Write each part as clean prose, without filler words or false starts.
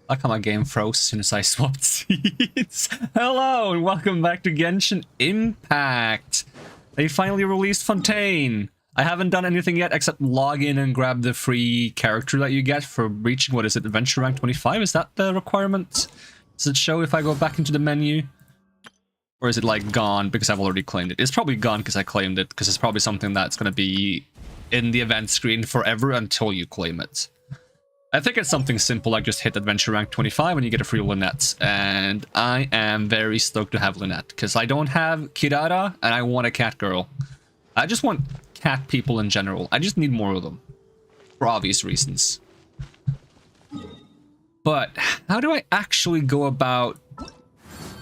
Like how my game froze as soon as I swapped seats. Hello and welcome back to Genshin Impact. They finally released Fontaine. I haven't done anything yet except log in and grab the free character that you get for reaching, what is it, adventure rank 25? Is that the requirement? Does it show if I go back into the menu? Or is it like gone because I've already claimed it? It's probably gone because I claimed it, because it's probably something that's going to be in the event screen forever until you claim it. I think it's something simple like just hit adventure rank 25 and you get a free Lynette. And I am very stoked to have Lynette because I don't have Kirara and I want a cat girl. I just want cat people in general. I just need more of them. For obvious reasons. But how do I actually go about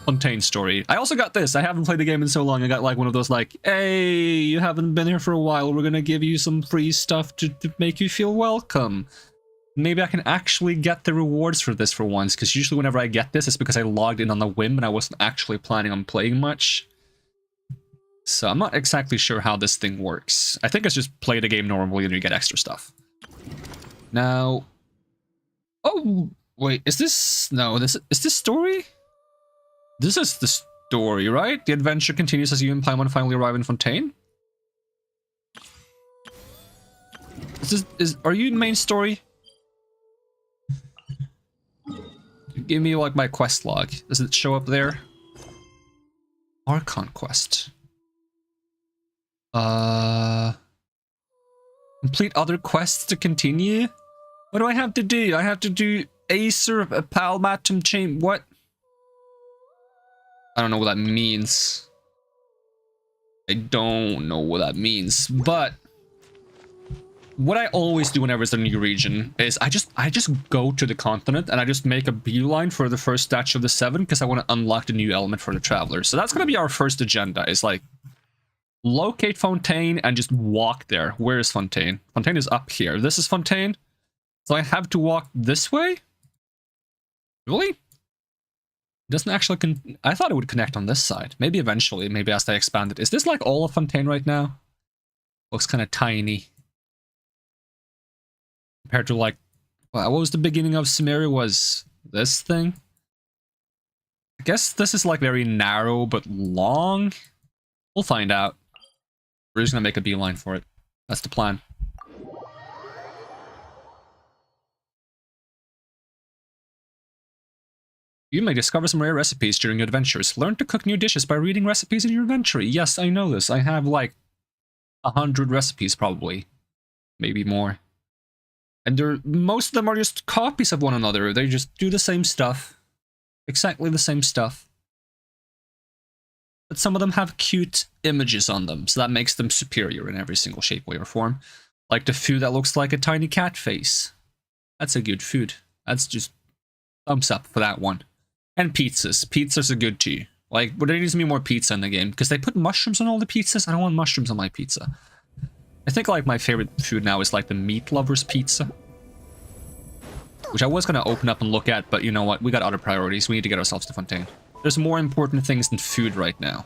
Fontaine story? I also got this. I haven't played the game in so long. I got like one of those like, hey, you haven't been here for a while. We're gonna give you some free stuff to make you feel welcome. Maybe I can actually get the rewards for this for once, because usually whenever I get this, it's because I logged in on a whim and I wasn't actually planning on playing much. So I'm not exactly sure how this thing works. I think it's just play the game normally and you get extra stuff. Now... Oh, wait, is this... No, is this story? This is the story, right? The adventure continues as you and Paimon finally arrive in Fontaine? Are you in main story? Give me like my quest log. Does it show up there? Archon quest. Complete other quests to continue? What do I have to do? I have to do Acer, a Palmatum chain. What? I don't know what that means. I don't know what that means, but what I always do whenever it's a new region is I just go to the continent and I just make a beeline for the first statue of the 7 because I want to unlock the new element for the travelers. So that's going to be our first agenda, is like locate Fontaine and just walk there. Where is Fontaine? Fontaine is up here. This is Fontaine. So I have to walk this way? Really? It doesn't actually I thought it would connect on this side. Maybe eventually, maybe as they expand it. Is this like all of Fontaine right now? Looks kind of tiny. Compared to like, what was the beginning of Sumeru? Was this thing? I guess this is like very narrow but long. We'll find out. We're just gonna make a beeline for it. That's the plan. You may discover some rare recipes during your adventures. Learn to cook new dishes by reading recipes in your inventory. Yes, I know this. I have like 100 recipes probably. Maybe more. And most of them are just copies of one another. They just do the same stuff. Exactly the same stuff. But some of them have cute images on them, so that makes them superior in every single shape, way, or form. Like the food that looks like a tiny cat face. That's a good food. That's just thumbs up for that one. And pizzas. Pizzas are good too. Like, but there needs to be more pizza in the game, because they put mushrooms on all the pizzas. I don't want mushrooms on my pizza. I think like my favorite food now is like the meat lovers pizza. Which I was going to open up and look at, but you know what? We got other priorities. We need to get ourselves to Fontaine. There's more important things than food right now.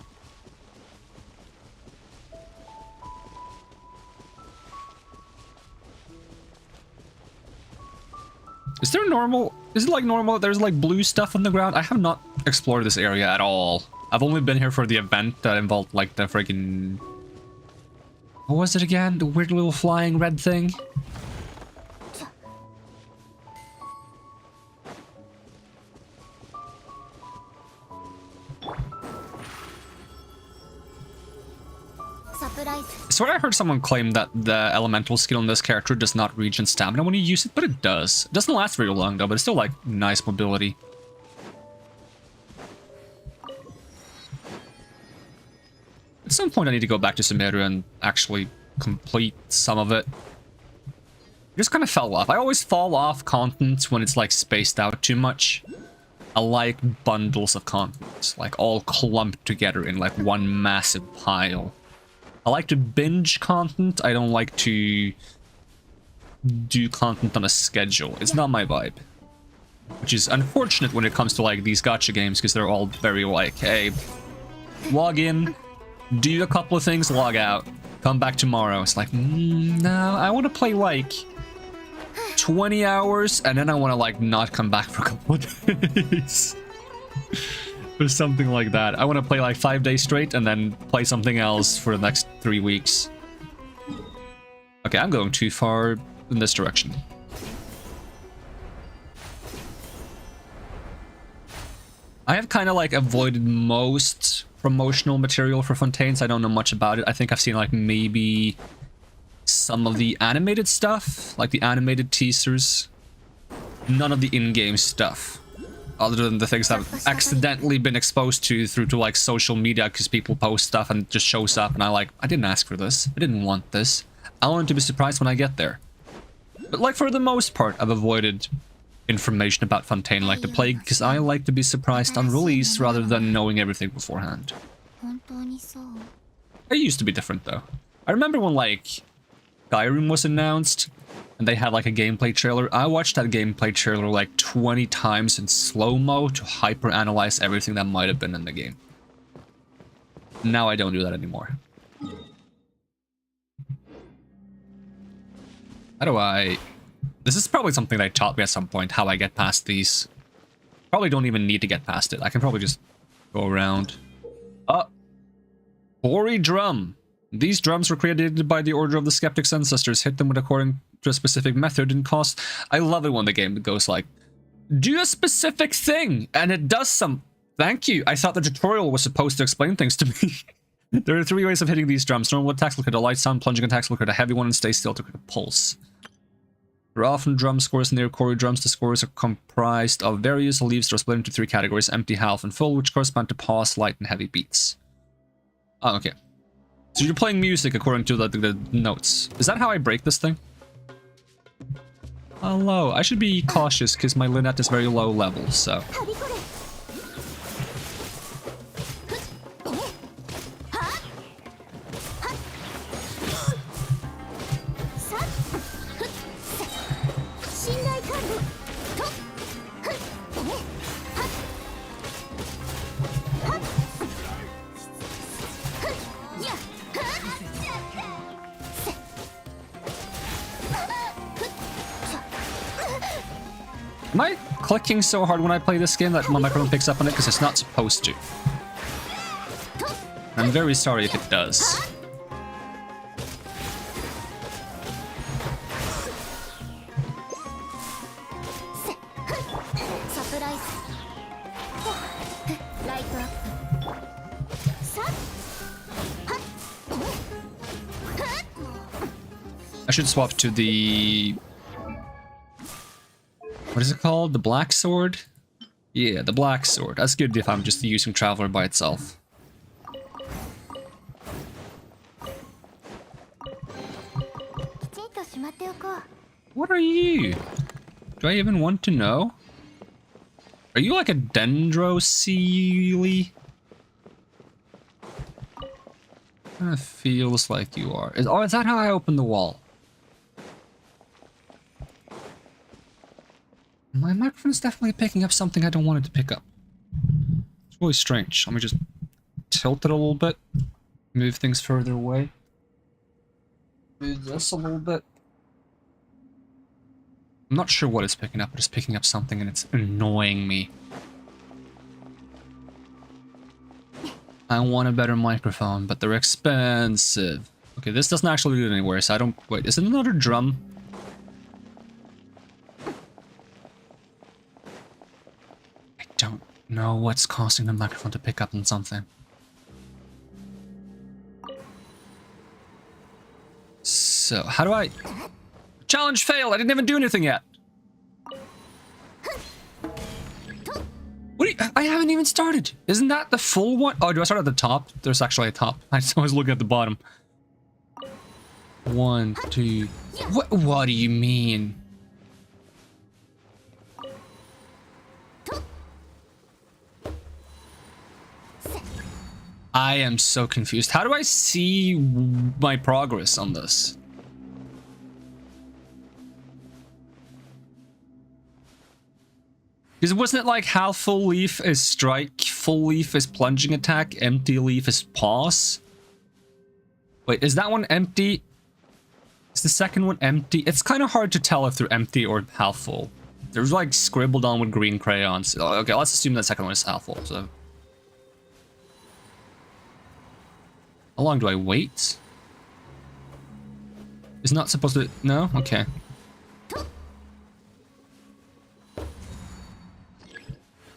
Is there normal... Is it like normal that there's like blue stuff on the ground? I have not explored this area at all. I've only been here for the event that involved like the freaking... What was it again? The weird little flying red thing? So I heard someone claim that the elemental skill on this character does not regen stamina when you use it, but it does. It doesn't last very long though, but it's still like nice mobility. At some point I need to go back to Sumeru and actually complete some of it. I just kind of fell off. I always fall off content when it's like spaced out too much. I like bundles of content, like all clumped together in like one massive pile. I like to binge content. I don't like to do content on a schedule. It's not my vibe. Which is unfortunate when it comes to like these gacha games, because they're all very like, hey, log in, do a couple of things, log out, come back tomorrow. It's like, no, I want to play like 20 hours, and then I want to like not come back for a couple of days. Or something like that. I want to play like 5 days straight and then play something else for the next 3 weeks. Okay, I'm going too far in this direction. I have kind of like avoided most promotional material for Fontaine, so I don't know much about it. I think I've seen like maybe some of the animated stuff, like the animated teasers. None of the in-game stuff. Other than the things that I've accidentally been exposed to through to like social media because people post stuff and it just shows up and I didn't ask for this. I didn't want this. I want to be surprised when I get there. But like for the most part, I've avoided information about Fontaine like the plague because I like to be surprised on release rather than knowing everything beforehand. It used to be different though. I remember when like Skyrim was announced and they had like a gameplay trailer. I watched that gameplay trailer like 20 times in slow-mo to hyper-analyze everything that might have been in the game. Now I don't do that anymore. How do I... This is probably something they taught me at some point, how I get past these. Probably don't even need to get past it. I can probably just go around. Hoary drum. These drums were created by the Order of the Skeptic's ancestors. Hit them with according to a specific method and cost. I love it when the game goes like, do a specific thing, and it does some. Thank you. I thought the tutorial was supposed to explain things to me. There are 3 ways of hitting these drums. Normal attacks will hit a light sound, plunging attacks will hit a heavy one, and stay still to hit a pulse. There are often drum scores near Corey drums. The scores are comprised of various leaves that are split into 3 categories: empty, half, and full, which correspond to pause, light, and heavy beats. Oh, okay. So you're playing music according to the notes. Is that how I break this thing? Hello. I should be cautious because my Lynette is very low level, so... Am I clicking so hard when I play this game that my microphone picks up on it? Because it's not supposed to. I'm very sorry if it does. I should swap to the... What is it called? The Black Sword? Yeah, the Black Sword. That's good if I'm just using Traveler by itself. What are you? Do I even want to know? Are you like a Dendroseely? Kinda feels like you are. Oh, is that how I open the wall? My microphone is definitely picking up something I don't want it to pick up. It's really strange. Let me just tilt it a little bit. Move things further away. Move this a little bit. I'm not sure what it's picking up, but it's picking up something and it's annoying me. I want a better microphone, but they're expensive. Okay, this doesn't actually do it anywhere, so I don't... Wait, is it another drum? I don't know what's causing the microphone to pick up on something. So, how do I... Challenge failed! I didn't even do anything yet! What do you... I haven't even started! Isn't that the full one? Oh, do I start at the top? There's actually a top. I just always look at the bottom. 1, 2... What do you mean? I am so confused. How do I see my progress on this? Because wasn't it like half full leaf is strike, full leaf is plunging attack, empty leaf is pause? Wait, is that one empty? Is the second one empty? It's kind of hard to tell if they're empty or half full. There's like scribbled on with green crayons. Okay, let's assume that second one is half full. So, how long do I wait? It's not supposed to. No? Okay.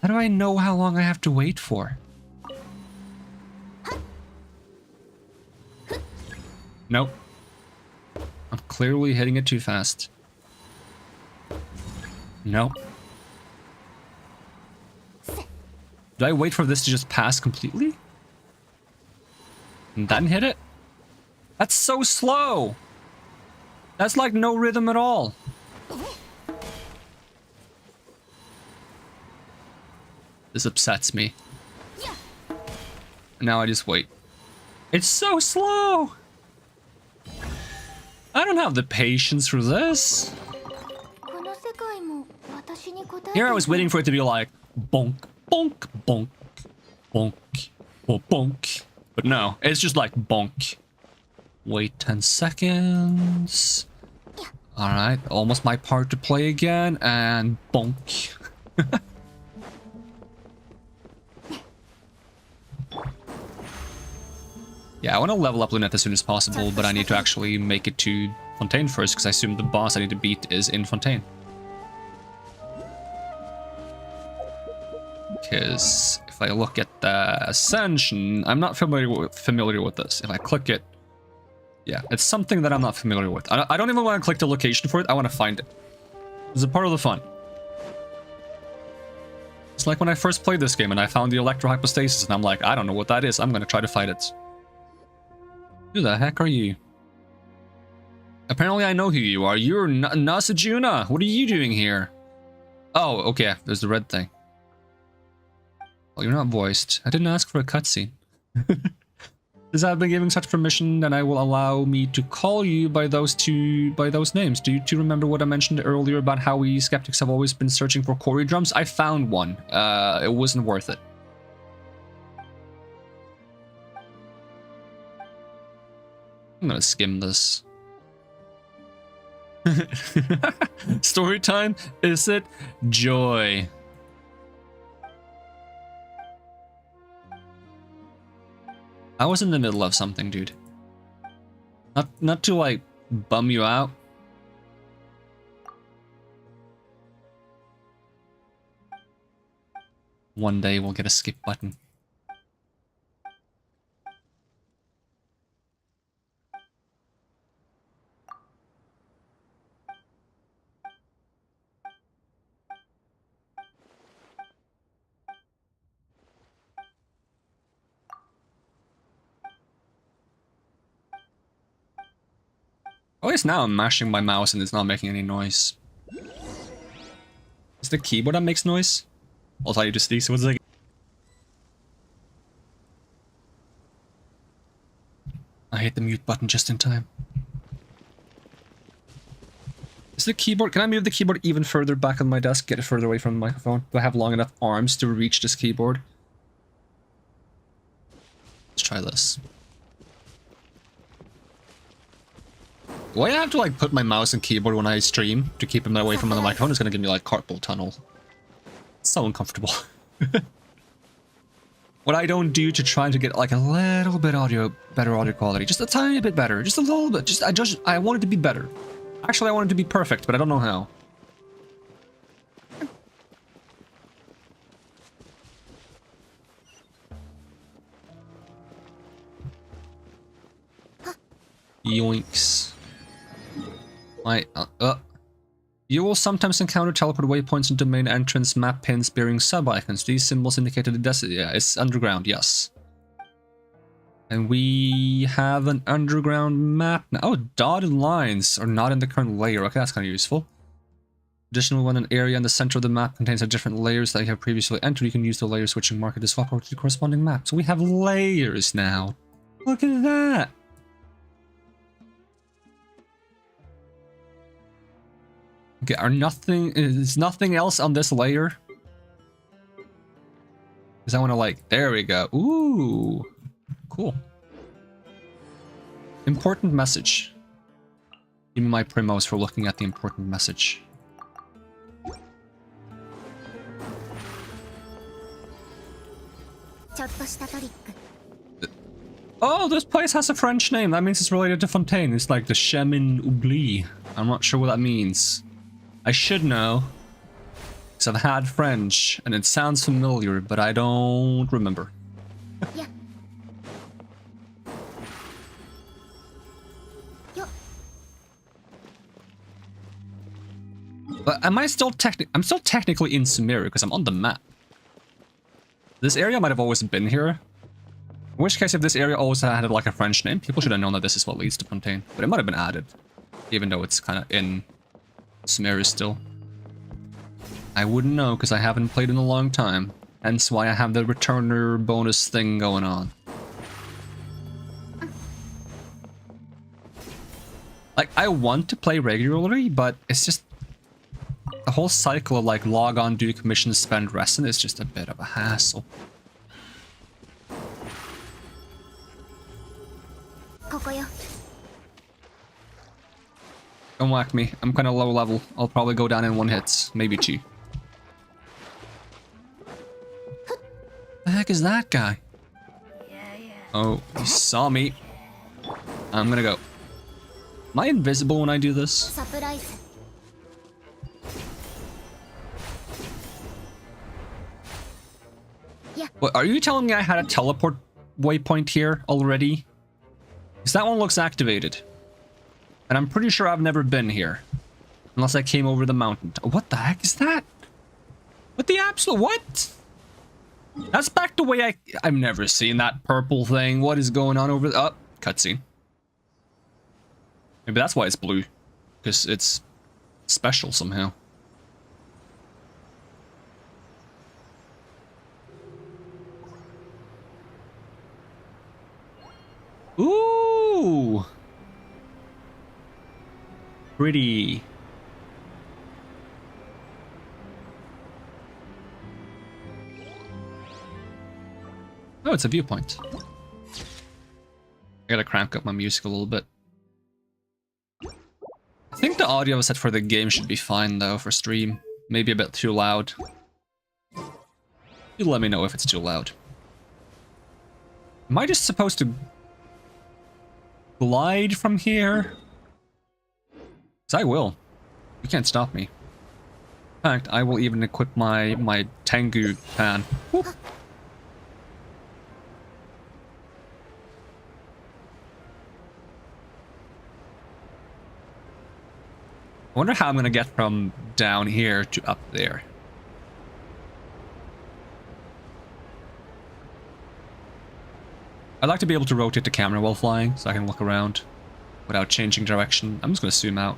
How do I know how long I have to wait for? Nope. I'm clearly hitting it too fast. Nope. Do I wait for this to just pass completely? And then hit it? That's so slow! That's like no rhythm at all. This upsets me. Now I just wait. It's so slow! I don't have the patience for this. Here I was waiting for it to be like bonk, bonk, bonk, bonk, bonk, bonk. But no, it's just like bonk. Wait 10 seconds. Alright, almost my part to play again, and bonk. Yeah, I want to level up Lynette as soon as possible, but I need to actually make it to Fontaine first, because I assume the boss I need to beat is in Fontaine. Because if I look at the Ascension, I'm not familiar with this. If I click it, yeah, it's something that I'm not familiar with. I don't even want to click the location for it. I want to find it. It's a part of the fun. It's like when I first played this game and I found the electrohypostasis, and I'm like, I don't know what that is. I'm going to try to fight it. Who the heck are you? Apparently I know who you are. You're Nasajuna. What are you doing here? Oh, okay. There's the red thing. Well, you're not voiced. I didn't ask for a cutscene. Since I've been given such permission, then I will allow me to call you by those names. Do you remember what I mentioned earlier about how we skeptics have always been searching for Cory drums? I found one. It wasn't worth it. I'm gonna skim this. Story time? Is it? Joy. I was in the middle of something, dude. Not to like bum you out. One day we'll get a skip button. At least now I'm mashing my mouse and it's not making any noise. Is the keyboard that makes noise? I'll tell you just these. What's it? I hit the mute button just in time. Is the keyboard... Can I move the keyboard even further back on my desk? Get it further away from the microphone? Do I have long enough arms to reach this keyboard? Let's try this. Do I have to like put my mouse and keyboard when I stream to keep them away from the microphone? It's gonna give me like carpal tunnel. It's so uncomfortable. What I don't do to try to get like a little bit better audio quality, just a tiny bit better, just a little bit. I want it to be better. Actually, I want it to be perfect, but I don't know how. Yoinks. You will sometimes encounter teleport waypoints into main entrance map pins bearing sub-icons. These symbols indicate the yeah, it's underground, yes. And we have an underground map now. Oh, dotted lines are not in the current layer. Okay, that's kind of useful. Additionally, when an area in the center of the map contains a different layers that you have previously entered, you can use the layer switching marker to swap over to the corresponding map. So we have layers now. Look at that. Okay, is nothing else on this layer? Because I want to like, there we go. Ooh, cool. Important message. Give me my primos for looking at the important message. Oh, this place has a French name. That means it's related to Fontaine. It's like the Chemin Oubli. I'm not sure what that means. I should know. Because I've had French, and it sounds familiar, but I don't remember. Yeah. But am I still I'm still technically in Sumeru, because I'm on the map. This area might have always been here. In which case, if this area always had like a French name, people should have known that this is what leads to Fontaine. But it might have been added, even though it's kind of in Sumeru still. I wouldn't know because I haven't played in a long time. Hence why I have the returner bonus thing going on. Like, I want to play regularly, but it's just... the whole cycle of like log on, do commissions, spend, resting is just a bit of a hassle. Don't whack me. I'm kind of low level. I'll probably go down in 1 hit, maybe 2. The heck is that guy? Oh, he saw me. I'm gonna go. Am I invisible when I do this? What, are you telling me I had a teleport waypoint here already? Because that one looks activated. And I'm pretty sure I've never been here. Unless I came over the mountain. What the heck is that? What the absolute... what? That's back the way I've never seen that purple thing. What is going on over... oh, cutscene. Maybe that's why it's blue. Because it's special somehow. Ooh! Pretty. Oh, it's a viewpoint. I gotta crank up my music a little bit. I think the audio set for the game should be fine though for stream. Maybe a bit too loud. You let me know if it's too loud. Am I just supposed to glide from here? Because I will. You can't stop me. In fact, I will even equip my Tengu pan. Whoop. I wonder how I'm gonna get from down here to up there. I'd like to be able to rotate the camera while flying, so I can look around without changing direction. I'm just gonna zoom out.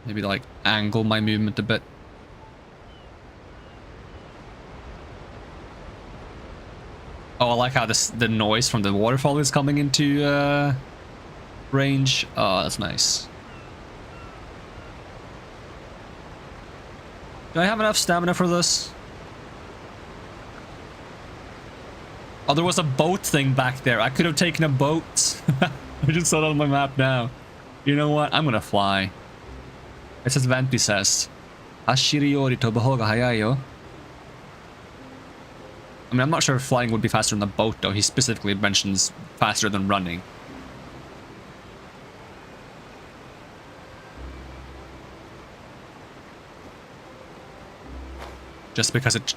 Maybe like angle my movement a bit. Oh, I like how the noise from the waterfall is coming into range. Oh, that's nice. Do I have enough stamina for this? Oh, there was a boat thing back there. I could have taken a boat. I just saw it on my map now. You know what? I'm gonna fly. It says Venti says. Hashiri yori tobu hoga hayai yo. I mean, I'm not sure if flying would be faster than the boat, though. He specifically mentions faster than running. Just because it...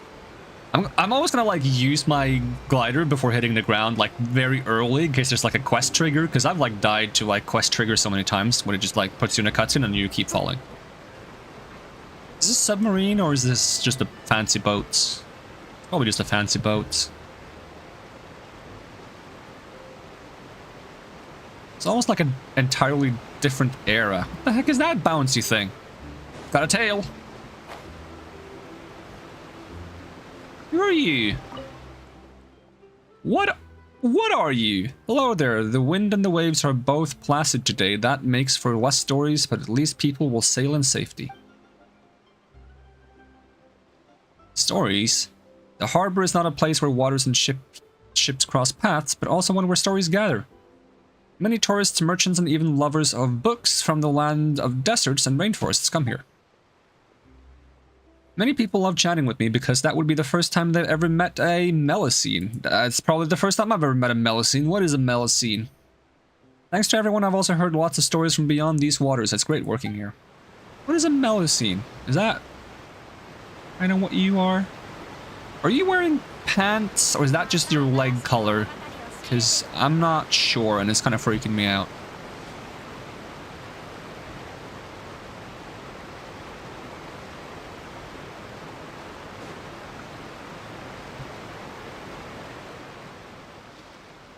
I'm always gonna, like, use my glider before hitting the ground, like, very early, in case there's, like, a quest trigger, because I've, like, died to, like, quest triggers so many times, when it just, like, puts you in a cutscene and you keep falling. Is this submarine, or is this just a fancy boat? Probably just a fancy boat. It's almost like an entirely different era. What the heck is that bouncy thing? Got a tail. Who are you? What are you? Hello there. The wind and the waves are both placid today. That makes for less stories, but at least people will sail in safety. Stories? The harbor is not a place where waters and ships cross paths, but also one where stories gather. Many tourists, merchants, and even lovers of books from the land of deserts and rainforests come here. Many people love chatting with me because that would be the first time they've ever met a Melusine. That's probably the first time I've ever met a Melusine. What is a Melusine? Thanks to everyone, I've also heard lots of stories from beyond these waters. It's great working here. What is a Melusine? Is that... I know what you are. Are you wearing pants, or is that just your leg color? Because I'm not sure, and it's kind of freaking me out.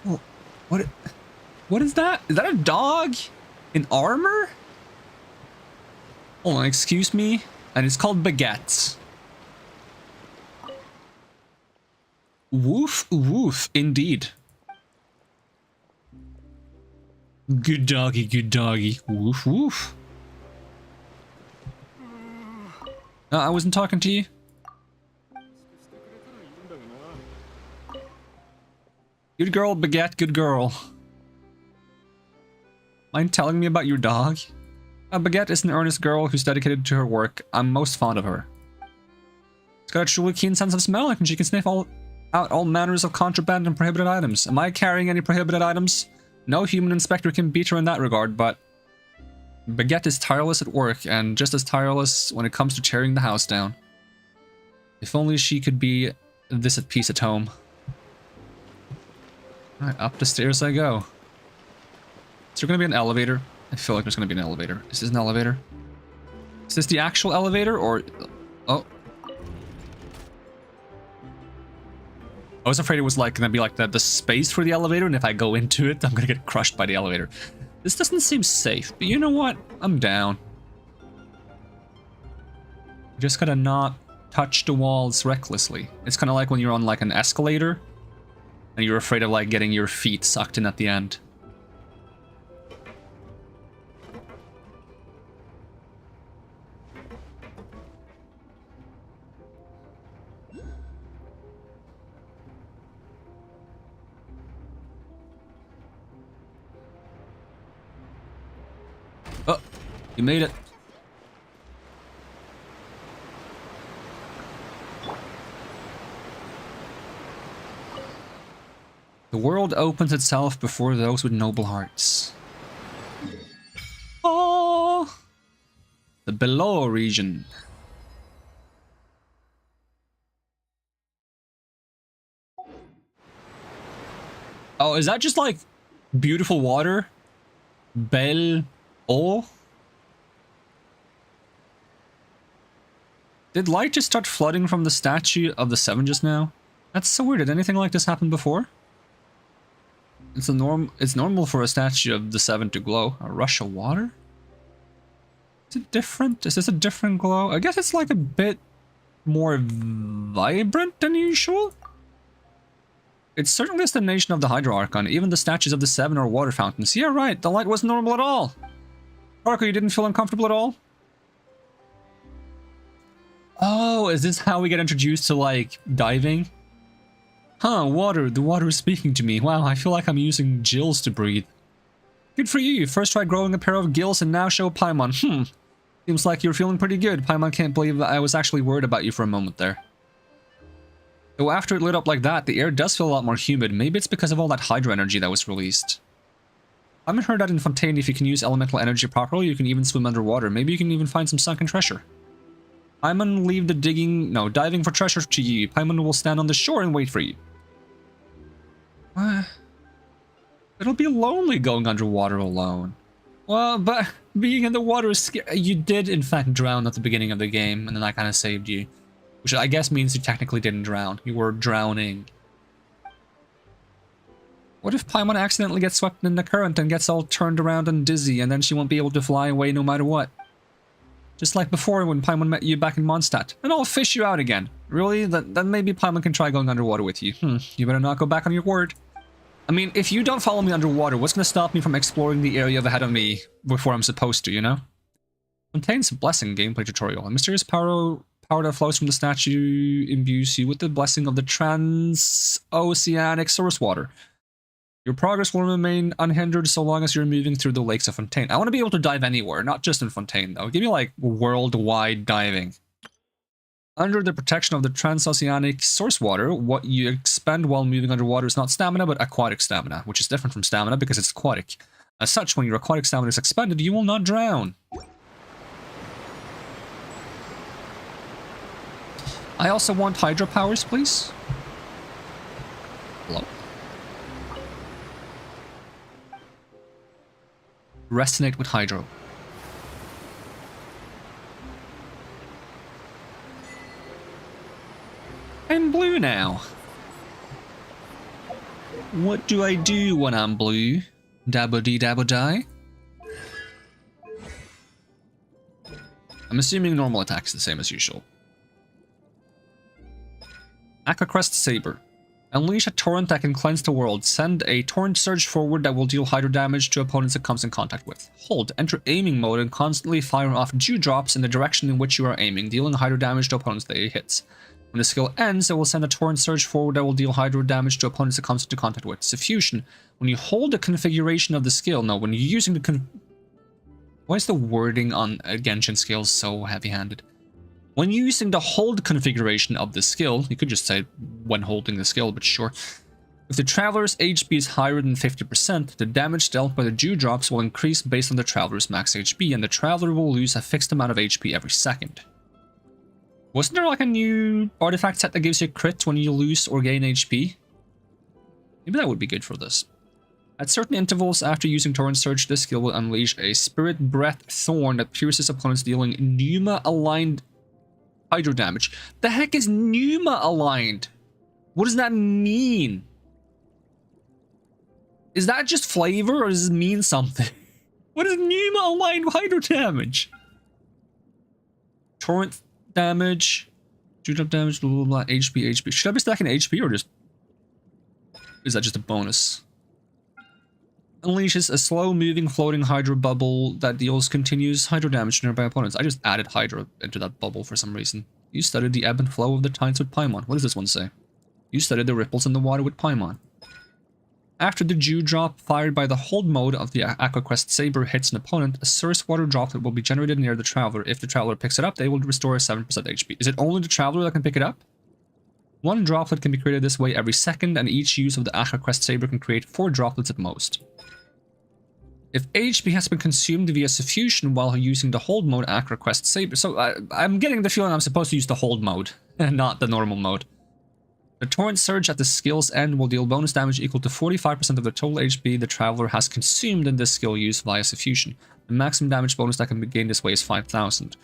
Oh, what is that? Is that a dog in armor? Hold on, excuse me. And it's called Baguette. Woof, woof, indeed. Good doggy, good doggy. Woof, woof. I wasn't talking to you. Good girl, Baguette, good girl. Mind telling me about your dog? Baguette is an earnest girl who's dedicated to her work. I'm most fond of her. She's got a truly keen sense of smell, and she can sniff out all manners of contraband and prohibited items. Am I carrying any prohibited items? No human inspector can beat her in that regard, but Baguette is tireless at work, and just as tireless when it comes to tearing the house down. If only she could be this at peace at home. Alright, up the stairs I go. Is there gonna be an elevator? I feel like there's gonna be an elevator. Is this an elevator? Is this the actual elevator, or... Oh. I was afraid it was like gonna be like the space for the elevator, and if I go into it, I'm gonna get crushed by the elevator. This doesn't seem safe, but you know what? I'm down. You just gotta not touch the walls recklessly. It's kind of like when you're on like an escalator, and you're afraid of like getting your feet sucked in at the end. Oh, you made it. The world opens itself before those with noble hearts. Oh, the below region. Oh, is that just like beautiful water? Bel Oh. Did light just start flooding from the statue of the Seven just now? That's so weird. Did anything like this happen before? It's normal for a statue of the Seven to glow. A rush of water? Is it different? Is this a different glow? I guess it's like a bit more vibrant than usual. It's certainly a destination of the Hydro Archon. Even the statues of the Seven are water fountains. Yeah, right. The light wasn't normal at all. Tarko, you didn't feel uncomfortable at all? Oh, is this how we get introduced to, like, diving? Huh, water. The water is speaking to me. Wow, I feel like I'm using gills to breathe. Good for you. You first tried growing a pair of gills and now show Paimon. Seems like you're feeling pretty good. Paimon can't believe I was actually worried about you for a moment there. Though after it lit up like that, the air does feel a lot more humid. Maybe it's because of all that hydro energy that was released. I haven't heard that in Fontaine if you can use elemental energy properly, you can even swim underwater. Maybe you can even find some sunken treasure. Paimon leave the diving for treasure to you. Paimon will stand on the shore and wait for you. It'll be lonely going underwater alone. Well, but being in the water is scary. You did in fact drown at the beginning of the game, and then I kind of saved you. Which I guess means you technically didn't drown. You were drowning. What if Paimon accidentally gets swept in the current and gets all turned around and dizzy, and then she won't be able to fly away no matter what? Just like before when Paimon met you back in Mondstadt. And I'll fish you out again. Really? Then maybe Paimon can try going underwater with you. You better not go back on your word. I mean, if you don't follow me underwater, what's going to stop me from exploring the area ahead of me before I'm supposed to, you know? Fontaine's Blessing gameplay tutorial. A mysterious power that flows from the statue imbues you with the blessing of the transoceanic source water. Your progress will remain unhindered so long as you're moving through the lakes of Fontaine. I want to be able to dive anywhere, not just in Fontaine, though. Give me, like, worldwide diving. Under the protection of the transoceanic source water, what you expend while moving underwater is not stamina, but aquatic stamina, which is different from stamina because it's aquatic. As such, when your aquatic stamina is expended, you will not drown. I also want hydro powers, please. Hello? Resonate with hydro. I'm blue now. What do I do when I'm blue? Dabba-dee dabba-die? I'm assuming normal attack is the same as usual. Aquacrest Saber. Unleash a torrent that can cleanse the world. Send a torrent surge forward that will deal hydro damage to opponents it comes in contact with. Hold. Enter aiming mode and constantly fire off dewdrops in the direction in which you are aiming, dealing hydro damage to opponents that it hits. When the skill ends, it will send a torrent surge forward that will deal hydro damage to opponents it comes into contact with. Suffusion. When you hold the configuration of the skill... No, when you're using the Why is the wording on Genshin skills so heavy-handed? When using the hold configuration of the skill, you could just say when holding the skill, but sure. If the traveler's HP is higher than 50%, the damage dealt by the dewdrops will increase based on the traveler's max HP, and the traveler will lose a fixed amount of HP every second. Wasn't there like a new artifact set that gives you a crit when you lose or gain HP? Maybe that would be good for this. At certain intervals after using Torrent Surge, this skill will unleash a Spirit Breath Thorn that pierces opponents, dealing Pneuma-aligned hydro damage. The heck is Pneuma-aligned? What does that mean? Is that just flavor, or does it mean something? What is Pneuma-aligned hydro damage? Torrent damage, dewdrop damage, blah, blah, blah, HP. Should I be stacking HP, or just... is that just a bonus? Unleashes a slow-moving floating hydro bubble that deals continuous hydro damage to nearby opponents. I just added hydro into that bubble for some reason. You studied the ebb and flow of the tides with Paimon. What does this one say? You studied the ripples in the water with Paimon. After the dewdrop fired by the hold mode of the Aquacrest Saber hits an opponent, a source water droplet will be generated near the traveler. If the traveler picks it up, they will restore 7% HP. Is it only the traveler that can pick it up? One droplet can be created this way every second, and each use of the Aquacrest Saber can create 4 droplets at most. If HP has been consumed via suffusion while using the hold mode Aquacrest Saber... So I'm getting the feeling I'm supposed to use the hold mode, and not the normal mode. The Torrent Surge at the skill's end will deal bonus damage equal to 45% of the total HP the traveler has consumed in this skill use via suffusion. The maximum damage bonus that can be gained this way is 5,000.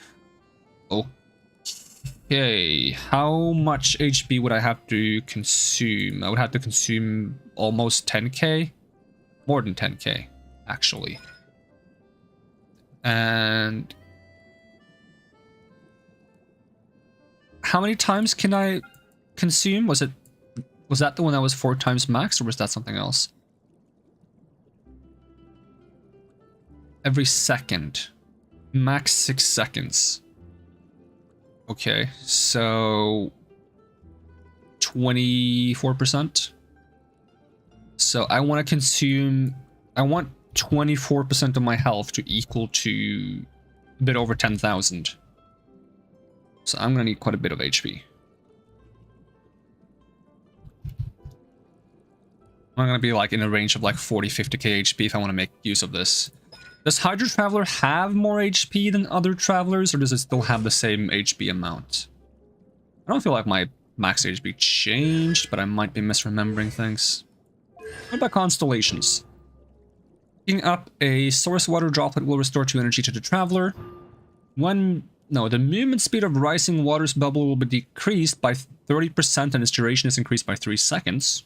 Okay, how much HP would I have to consume? I would have to consume almost 10k? More than 10k, actually. And... how many times can I consume? Was that the one that was 4 times max, or was that something else? Every second. Max 6 seconds. Okay, so 24%. So I want to consume... I want 24% of my health to equal to a bit over 10,000. So I'm gonna need quite a bit of HP. I'm gonna be like in a range of like 40-50k HP if I want to make use of this. Does Hydro Traveler have more HP than other travelers, or does it still have the same HP amount? I don't feel like my max HP changed, but I might be misremembering things. What about constellations? Picking up a source water droplet will restore 2 energy to the traveler. The movement speed of rising water's bubble will be decreased by 30% and its duration is increased by 3 seconds.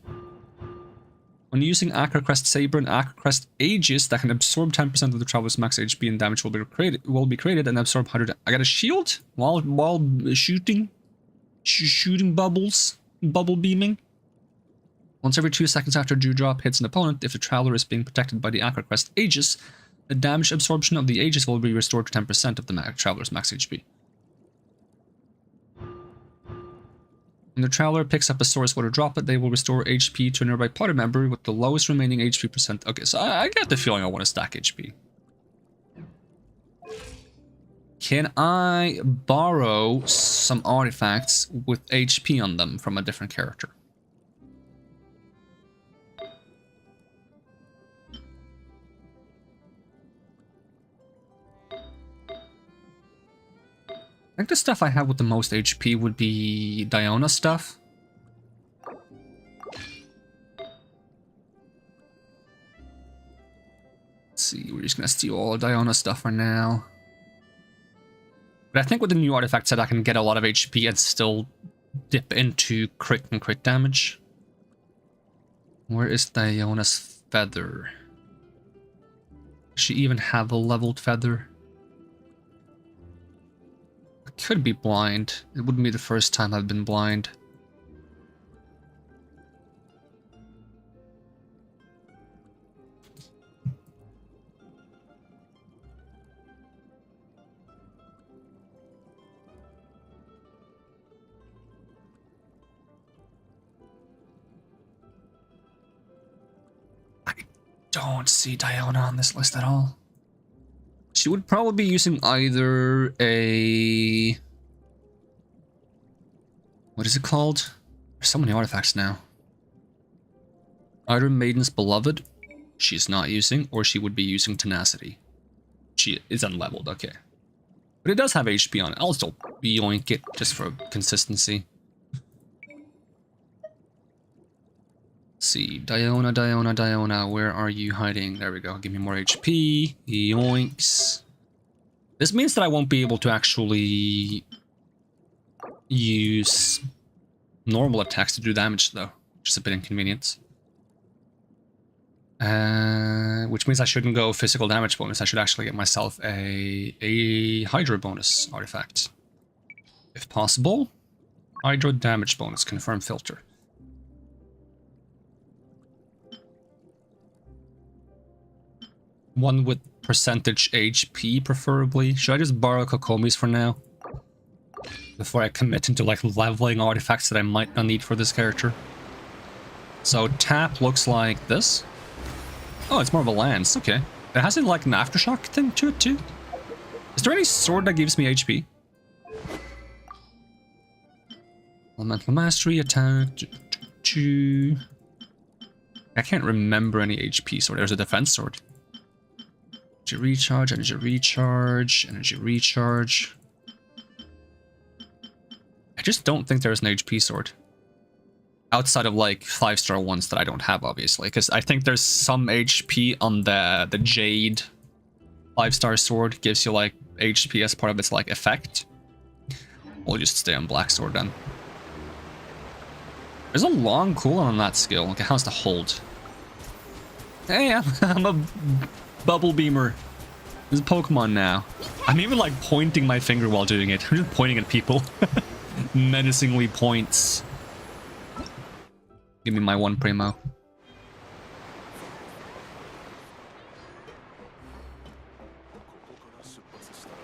When using Aquacrest Saber and Aquacrest Aegis that can absorb 10% of the traveler's max HP and damage will be created and absorb 100. I got a shield while shooting bubbles, bubble beaming. Once every 2 seconds after Dewdrop hits an opponent, if the traveler is being protected by the Aquacrest Aegis, the damage absorption of the Aegis will be restored to 10% of the traveler's max HP. When the traveler picks up a source water droplet, they will restore HP to a nearby party member with the lowest remaining HP percent. Okay, so I get the feeling I want to stack HP. Can I borrow some artifacts with HP on them from a different character? I think the stuff I have with the most HP would be Diona stuff. Let's see, we're just gonna steal all Diona stuff for now. But I think with the new artifact set I can get a lot of HP and still dip into crit and crit damage. Where is Diona's feather? Does she even have a leveled feather? Could be blind. It wouldn't be the first time I've been blind. I don't see Diona on this list at all. She would probably be using either a... What is it called? There's so many artifacts now. Either Maiden's Beloved, she's not using, or she would be using Tenacity. She is unleveled, okay. But it does have HP on it. I'll still yoink it just for consistency. Let's see, Diona, where are you hiding? There we go, give me more HP, yoinks. This means that I won't be able to actually use normal attacks to do damage though, which is a bit inconvenient. Which means I shouldn't go physical damage bonus, I should actually get myself a Hydro bonus artifact. If possible, Hydro damage bonus, confirm filter. One with percentage HP, preferably. Should I just borrow Kokomi's for now? Before I commit into like leveling artifacts that I might not need for this character. So tap looks like this. Oh, it's more of a lance, okay. It has like an aftershock thing to it too. Is there any sword that gives me HP? Elemental mastery, attack. I can't remember any HP sword. There's a defense sword. Energy recharge, energy recharge, energy recharge. I just don't think there's an HP sword. Outside of like 5-star ones that I don't have, obviously. Because I think there's some HP on the Jade 5-star sword. Gives you like HP as part of its like effect. We'll just stay on black sword then. There's a long cooldown on that skill. Okay, how's the hold? Hey, I'm a bubble beamer. There's a Pokemon now. I'm even like pointing my finger while doing it. I'm just pointing at people. Menacingly points. Give me my one primo.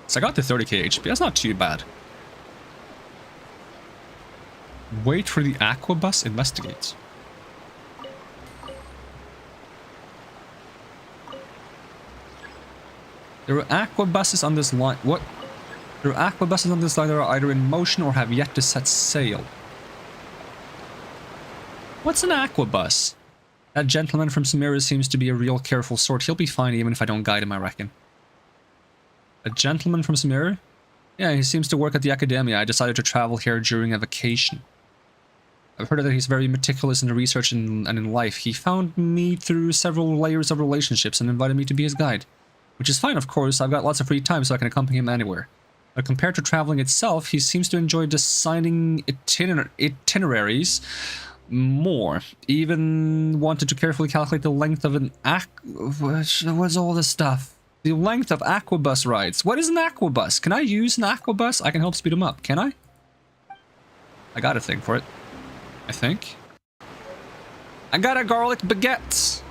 So I got the 30k HP. That's not too bad. Wait for the Aqua Bus, investigate. There are aqua buses on this line. What? There are aqua buses on this line that are either in motion or have yet to set sail. What's an aqua bus? That gentleman from Sumeru seems to be a real careful sort. He'll be fine even if I don't guide him, I reckon. A gentleman from Sumeru? Yeah, he seems to work at the academia. I decided to travel here during a vacation. I've heard that he's very meticulous in the research and in life. He found me through several layers of relationships and invited me to be his guide. Which is fine, of course. I've got lots of free time, so I can accompany him anywhere. But compared to traveling itself, he seems to enjoy designing itineraries more. Even wanted to carefully calculate the length of an what's all this stuff? The length of aquabus rides. What is an aquabus? Can I use an aquabus? I can help speed him up. Can I? I got a thing for it. I think. I got a garlic baguette.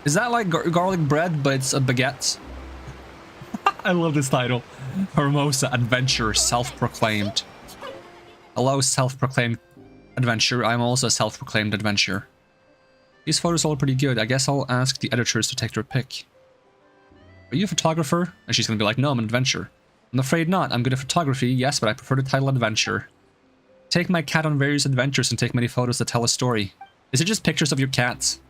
Is that like garlic bread, but it's a baguette? I love this title. Hermosa Adventure, self-proclaimed. Hello, self-proclaimed adventure. I'm also a self-proclaimed adventurer. These photos are all pretty good. I guess I'll ask the editors to take their pick. Are you a photographer? And she's gonna be like, no, I'm an adventurer. I'm afraid not. I'm good at photography, yes, but I prefer the title adventure. Take my cat on various adventures and take many photos that tell a story. Is it just pictures of your cats?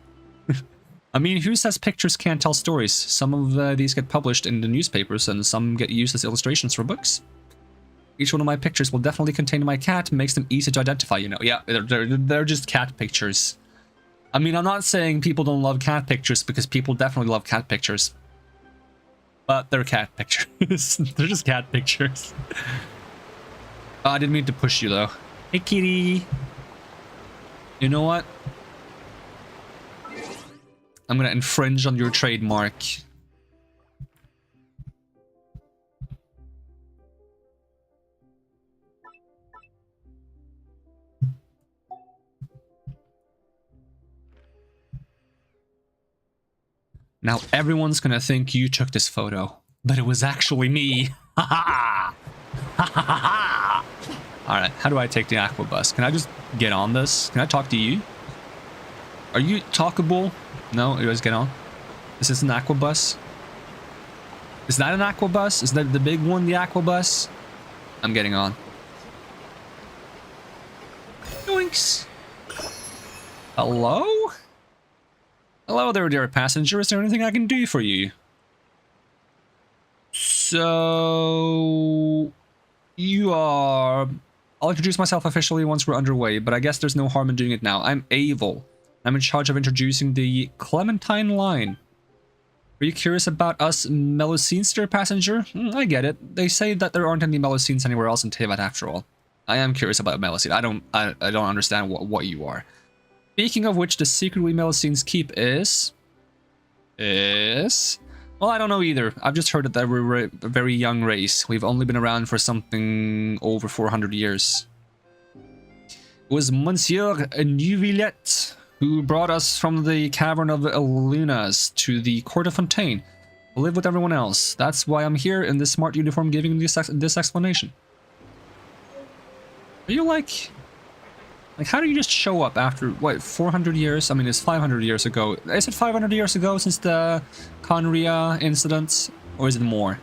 I mean, who says pictures can't tell stories? Some of these get published in the newspapers and some get used as illustrations for books. Each one of my pictures will definitely contain my cat, makes them easy to identify, you know. Yeah, they're just cat pictures. I mean, I'm not saying people don't love cat pictures, because people definitely love cat pictures. But they're cat pictures. They're just cat pictures. Oh, I didn't mean to push you, though. Hey, kitty. You know what? I'm gonna infringe on your trademark. Now everyone's gonna think you took this photo, but it was actually me. Ha ha! Ha ha ha! Alright, how do I take the aqua bus? Can I just get on this? Can I talk to you? Are you talkable? No, you guys get on. Is this an aqua bus? Is that an aqua bus? Is that the big one, the aqua bus? I'm getting on. Yoinks! Hello? Hello there, dear passenger. Is there anything I can do for you? So... You are... I'll introduce myself officially once we're underway, but I guess there's no harm in doing it now. I'm Avel. I'm in charge of introducing the Clementine line. Are you curious about us Melusines, dear passenger? I get it. They say that there aren't any Melusines anywhere else in Tevat after all. I am curious about Melusine. I don't understand what you are. Speaking of which, the secret we Melusines keep is... Well, I don't know either. I've just heard that we're a very young race. We've only been around for something over 400 years. It was Monsieur Neuvillette who brought us from the cavern of Lunas to the court of Fontaine. I live with everyone else. That's why I'm here in this smart uniform giving this explanation. Are you like, how do you just show up after, what, 400 years? I mean, it's 500 years ago. Is it 500 years ago since the Conria incident? Or is it more?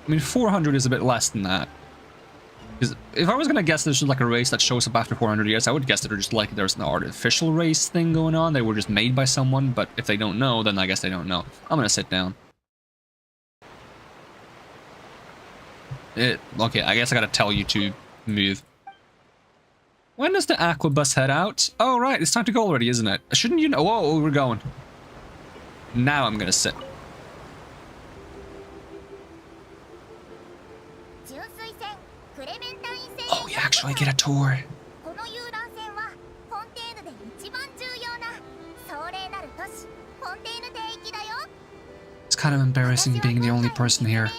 I mean, 400 is a bit less than that. Because if I was going to guess there's just like a race that shows up after 400 years, I would guess that they're just like there's an artificial race thing going on. They were just made by someone, but if they don't know, then I guess they don't know. I'm going to sit down. Okay, I guess I gotta tell you to move. When does the aqua bus head out? Oh, right, it's time to go already, isn't it? Shouldn't you know? Whoa, we're going. Now I'm gonna sit. Oh, you actually get a tour. It's kind of embarrassing being the only person here.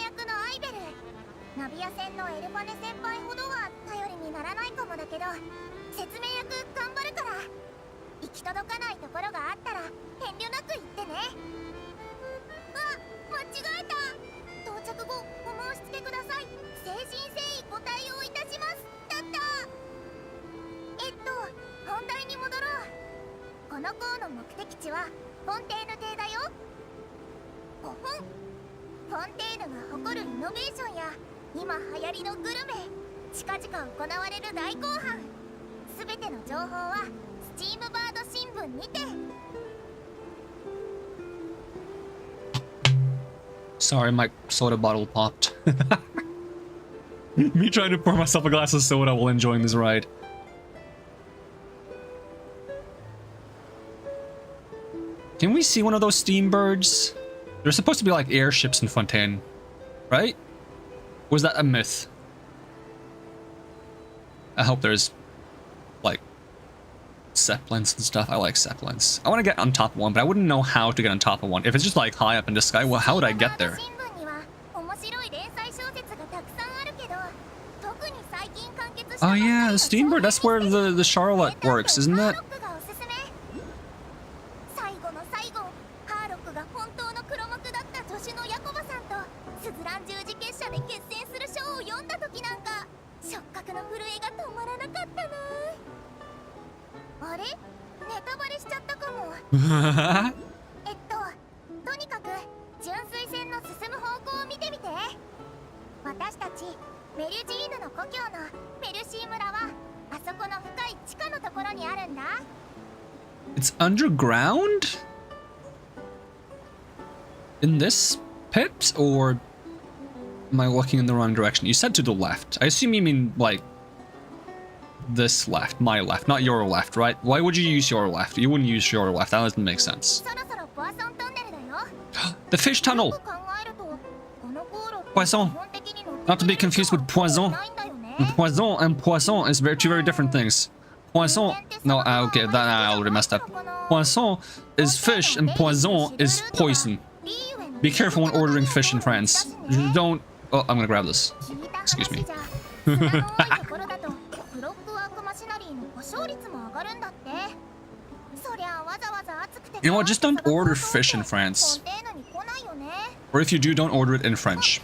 Sorry, my soda bottle popped. Me trying to pour myself a glass of soda while enjoying this ride. Can we see one of those steam birds? There's supposed to be like airships in Fontaine, right? Was that a myth? I hope there's like Zeppelins and stuff. I like Zeppelins. I want to get on top of one, but I wouldn't know how to get on top of one. If it's just like high up in the sky, well, how would I get there? Oh yeah, the steambird, that's where the Charlotte works, isn't it? 触覚の震えが止まらなかったな。あれ、ネタバレしちゃったかも。とにかく純粋線の進む方向を見てみて。私たちメルジーヌの故郷のメルシー村はあそこの深い地下のところにあるんだ。 It's underground? In this pit? Or am I looking in the wrong direction? You said to the left. I assume you mean like this left, my left, not your left, right? Why would you use your left? You wouldn't use your left. That doesn't make sense. The fish tunnel! Poisson. Not to be confused with poison. Poison and poisson is two very different things. Poisson... No, okay, that I already messed up. Poisson is fish and poison is poison. Be careful when ordering fish in France. Don't... Oh, I'm gonna grab this. Excuse me. You know what, just don't order fish in France. Or if you do, don't order it in French.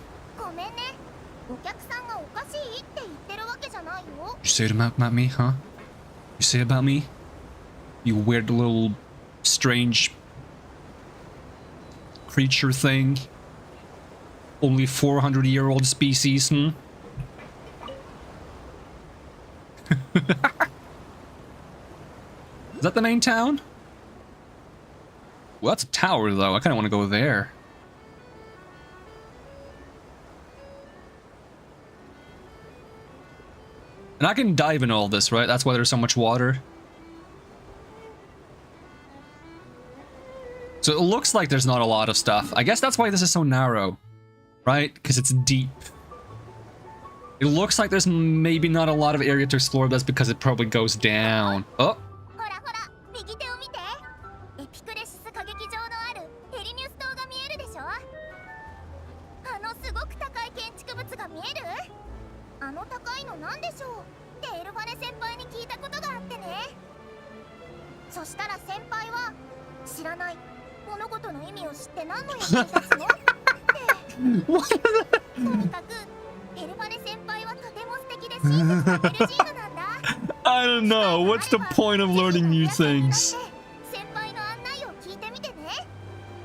You say it about me, huh? You say about me? You weird little strange creature thing. Only 400-year-old species, hmm? Is that the main town? Well, that's a tower, though. I kind of want to go there. And I can dive in all this, right? That's why there's so much water. So it looks like there's not a lot of stuff. I guess that's why this is so narrow, right? Because it's deep. It looks like there's maybe not a lot of area to explore. That's because it probably goes down. Oh. I don't know. What's the point of learning new things?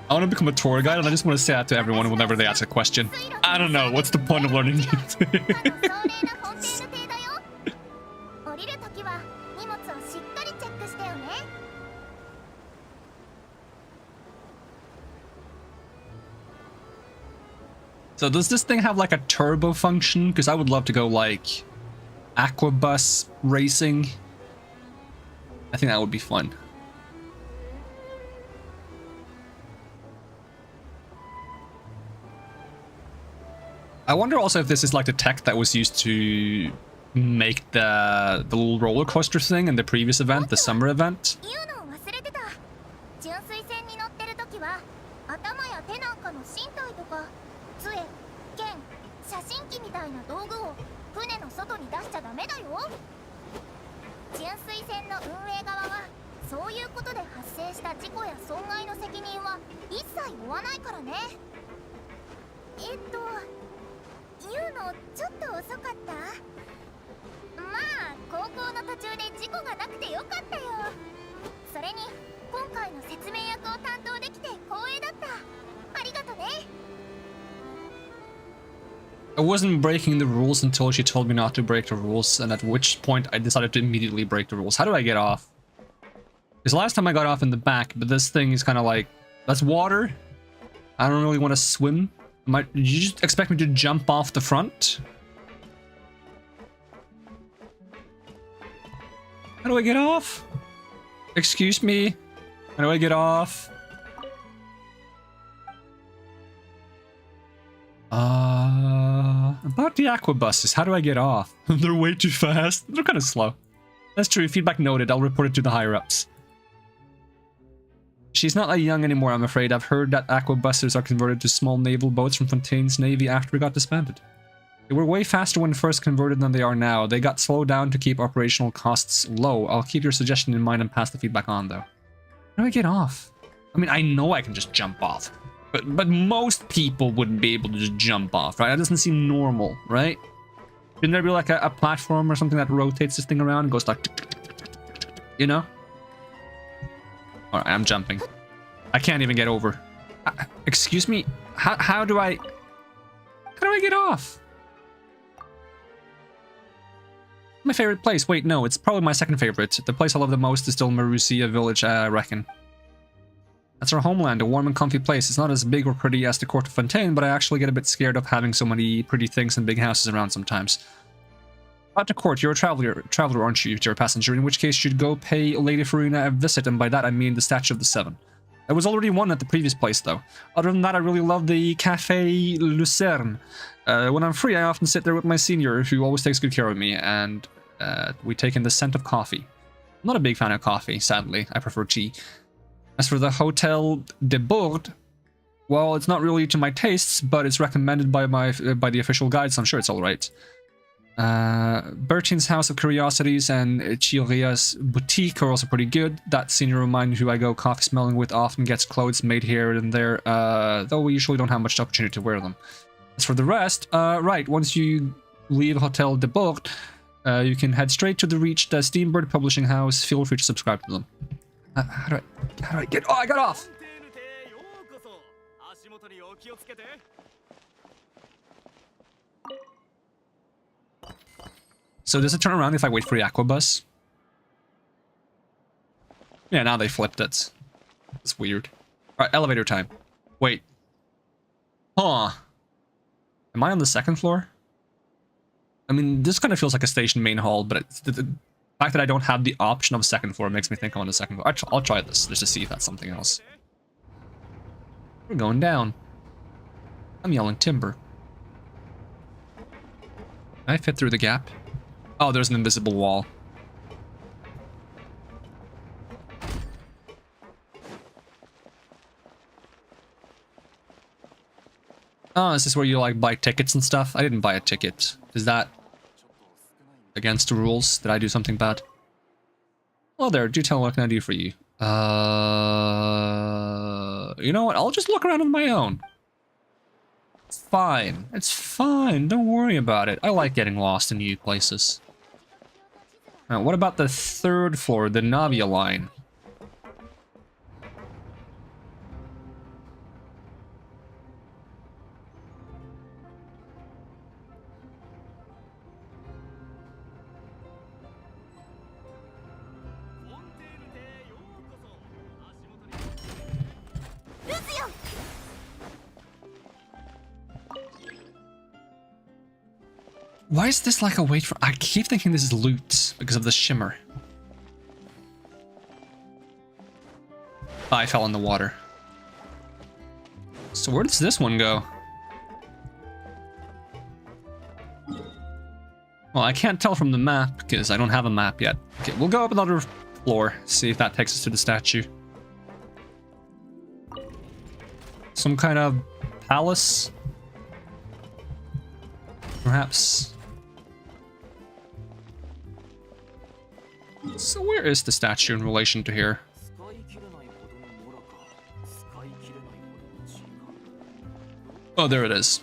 I want to become a tour guide, and I just want to say that to everyone whenever they ask a question. I don't know. What's the point of learning new things? So does this thing have like a turbo function? Because I would love to go like aquabus racing. I think that would be fun. I wonder also if this is like the tech that was used to make the little roller coaster thing in the previous event, the summer event. I wasn't breaking the rules until she told me not to break the rules, and at which point I decided to immediately break the rules. How do I get off? Because last time I got off in the back, but this thing is kind of like, that's water. I don't really want to swim. Did you just expect me to jump off the front? How do I get off? Excuse me? How do I get off? About the aquabuses, how do I get off? They're way too fast. They're kind of slow. That's true. Feedback noted. I'll report it to the higher-ups. She's not that young anymore, I'm afraid. I've heard that aquabuses are converted to small naval boats from Fontaine's navy after it got disbanded. They were way faster when first converted than they are now. They got slowed down to keep operational costs low. I'll keep your suggestion in mind and pass the feedback on, though. How do I get off? I mean, I know I can just jump off. But most people wouldn't be able to just jump off, right? That doesn't seem normal, right? Shouldn't there be like a platform or something that rotates this thing around and goes like, you know? Alright, I'm jumping. I can't even get over. Excuse me? How do I get off? My favorite place. Wait, no, it's probably my second favorite. The place I love the most is still Marussia village, I reckon. That's our homeland, a warm and comfy place. It's not as big or pretty as the court of Fontaine, but I actually get a bit scared of having so many pretty things and big houses around sometimes. About the court, you're a traveler, aren't you? You're a passenger, in which case you'd go pay Lady Farina a visit, and by that I mean the Statue of the Seven. There was already one at the previous place, though. Other than that, I really love the Café Lucerne. When I'm free, I often sit there with my senior, who always takes good care of me, and we take in the scent of coffee. I'm not a big fan of coffee, sadly. I prefer tea. As for the Hotel de Bourg, well, it's not really to my tastes, but it's recommended by the official guide, so I'm sure it's alright. Bertin's House of Curiosities and Chiria's Boutique are also pretty good. That senior of mine who I go coffee smelling with often gets clothes made here and there, though we usually don't have much opportunity to wear them. As for the rest, right, once you leave Hotel de Bourg, you can head straight to the reached Steambird Publishing House. Feel free to subscribe to them. How do I get... Oh, I got off! So does it turn around if I wait for the Aquabus? Yeah, now they flipped it. It's weird. Alright, elevator time. Wait. Huh. Am I on the second floor? I mean, this kind of feels like a station main hall, but it's the fact that I don't have the option of second floor makes me think I'm on the second floor. I'll try this, just to see if that's something else. We're going down. I'm yelling timber. Can I fit through the gap? Oh, there's an invisible wall. Oh, is this where you like buy tickets and stuff? I didn't buy a ticket. Is that against the rules? Did I do something bad? Well, there, do tell me what can I do for you. You know what? I'll just look around on my own. It's fine. It's fine. Don't worry about it. I like getting lost in new places. Now, what about the third floor, the Navia line? Why is this like a wait for... I keep thinking this is loot because of the shimmer. I fell in the water. So where does this one go? Well, I can't tell from the map because I don't have a map yet. Okay, we'll go up another floor, see if that takes us to the statue. Some kind of palace? Perhaps. So where is the statue in relation to here? Oh, there it is.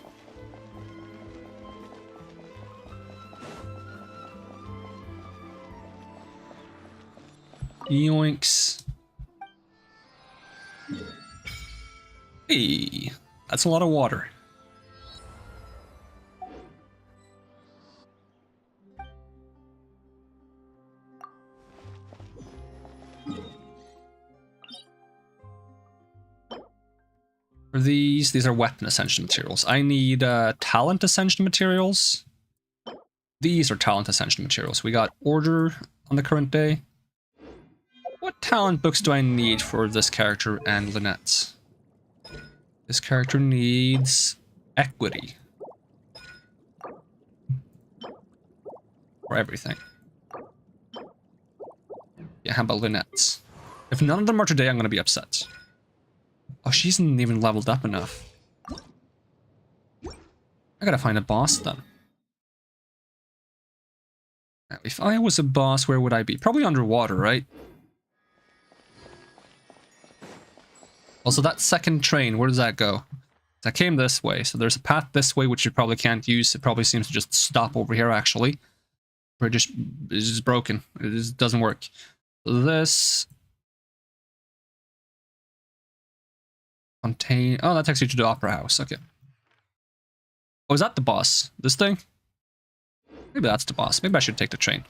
Yoinks. Hey, that's a lot of water. For these are weapon ascension materials. I need talent ascension materials. These are talent ascension materials. We got order on the current day. What talent books do I need for this character and Lynette? This character needs equity. For everything. Yeah, how about Lynette? If none of them are today, I'm going to be upset. Oh, she isn't even leveled up enough. I gotta find a boss then. Now, if I was a boss, where would I be? Probably underwater, right? Also, that second train, where does that go? I came this way, so there's a path this way which you probably can't use. It probably seems to just stop over here, actually. Or it's just broken. It just doesn't work. This... Fontaine... Oh, that takes you to the Opera House. Okay. Oh, is that the boss? This thing? Maybe that's the boss. Maybe I should take the train.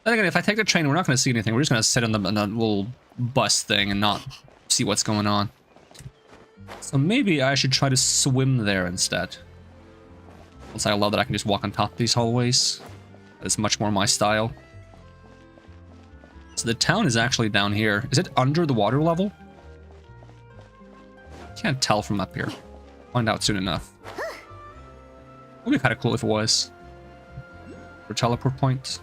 Then again, if I take the train, we're not going to see anything. We're just going to sit on the little bus thing and not see what's going on. So maybe I should try to swim there instead. Once I love that I can just walk on top of these hallways. It's much more my style. So the town is actually down here. Is it under the water level? Can't tell from up here. Find out soon enough. Would be kind of cool if it was. For teleport point.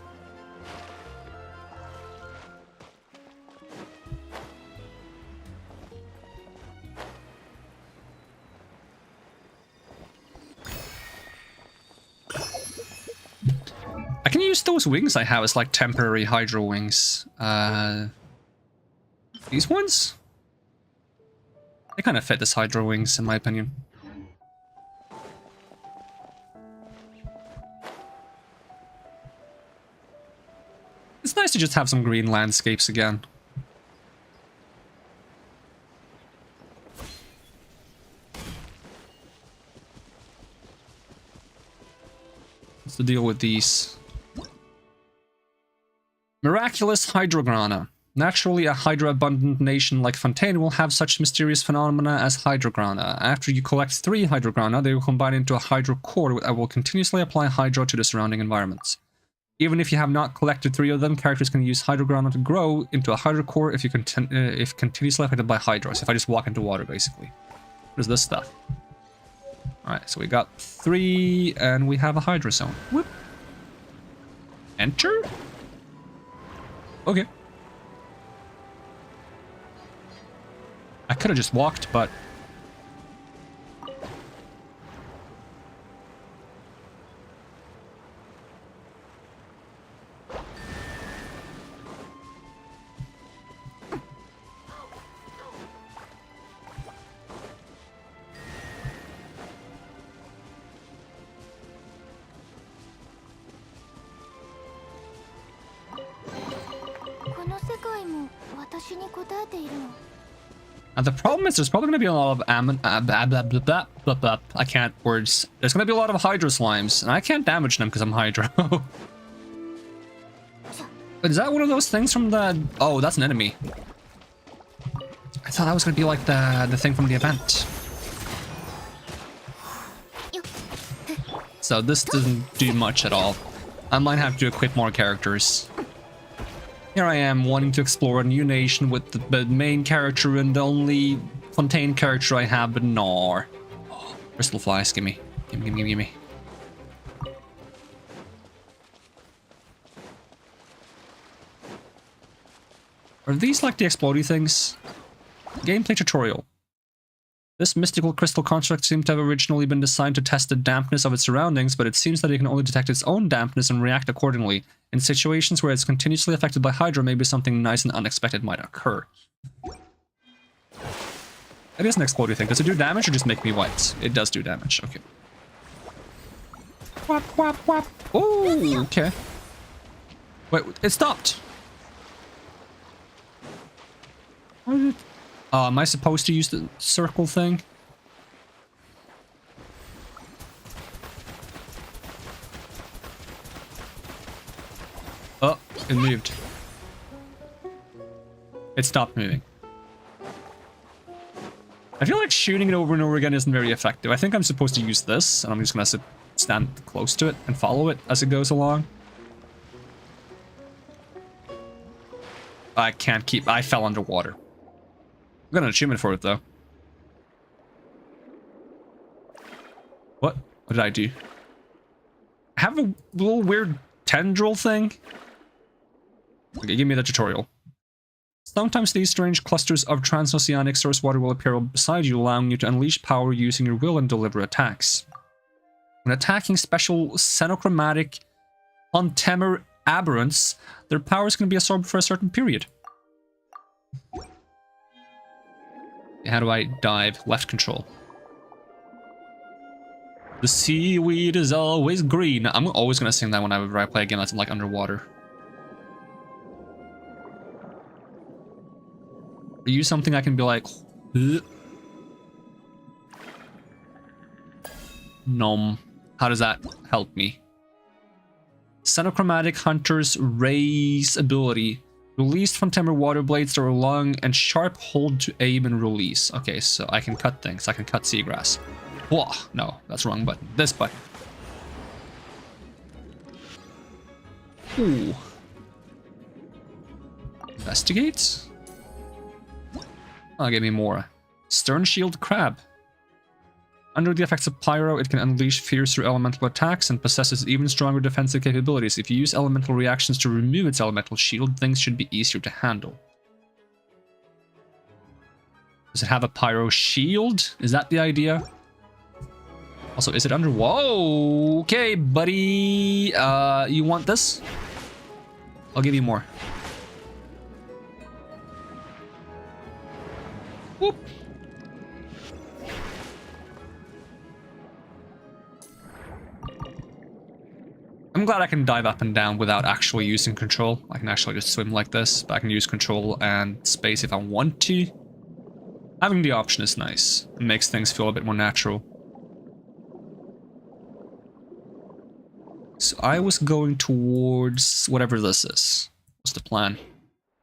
I can use those wings I have as like temporary hydro wings. These ones? They kind of fit as hydro wings in my opinion. It's nice to just have some green landscapes again. What's the deal with these? Miraculous Hydrograna. Naturally, a hydro-abundant nation like Fontaine will have such mysterious phenomena as Hydrograna. After you collect 3 Hydrograna, they will combine into a Hydro Core that will continuously apply Hydro to the surrounding environments. Even if you have not collected 3 of them, characters can use Hydrograna to grow into a Hydro Core if continuously affected by Hydro. So if I just walk into water, basically. What is this stuff? Alright, so we got 3, and we have a Hydro Zone. Whoop. Enter? Okay. I could have just walked, but... And the problem is there's probably going to be a lot of I can't words. There's going to be a lot of Hydro Slimes, and I can't damage them because I'm Hydro. But is that one of those things from the... Oh, that's an enemy. I thought that was going to be like the thing from the event. So this doesn't do much at all. I might have to equip more characters. Here I am wanting to explore a new nation with the main character and the only Fontaine character I have, but no. Oh, crystal flies, gimme. Gimme. Are these like the explodey things? Gameplay tutorial. This mystical crystal construct seemed to have originally been designed to test the dampness of its surroundings, but it seems that it can only detect its own dampness and react accordingly. In situations where it's continuously affected by Hydro, maybe something nice and unexpected might occur. It is an exploding thing. Does it do damage or just make me white? It does do damage, okay. Whap, whap, whap. Oh, okay. Wait, it stopped. Am I supposed to use the circle thing? Oh, it moved. It stopped moving. I feel like shooting it over and over again isn't very effective. I think I'm supposed to use this, and I'm just gonna stand close to it and follow it as it goes along. I can't keep... I fell underwater. I got an achievement for it, though. What? What did I do? I have a little weird tendril thing? Okay, give me the tutorial. Sometimes these strange clusters of transoceanic source water will appear beside you, allowing you to unleash power using your will and deliver attacks. When attacking special xenochromatic Fontaine aberrants, their powers can be absorbed for a certain period. How do I dive? Left control. The seaweed is always green. I'm always gonna sing that whenever I play a game that's like underwater. Are you something I can be like... Ugh. Nom. How does that help me? Xenochromatic Hunter's Raise ability. Released from Fontaine water blades that are long and sharp hold to aim and release. Okay, so I can cut things. I can cut seagrass. Whoa, no, that's the wrong button. This button. Ooh. Investigate? Oh, give me more. Stern Shield Crab. Under the effects of Pyro, it can unleash fiercer elemental attacks and possesses even stronger defensive capabilities. If you use elemental reactions to remove its elemental shield, things should be easier to handle. Does it have a Pyro shield? Is that the idea? Also, is it under... Whoa! Okay, buddy! You want this? I'll give you more. Whoop! I'm glad I can dive up and down without actually using control. I can actually just swim like this, but I can use control and space if I want to. Having the option is nice. It makes things feel a bit more natural. So I was going towards whatever this is. What's the plan?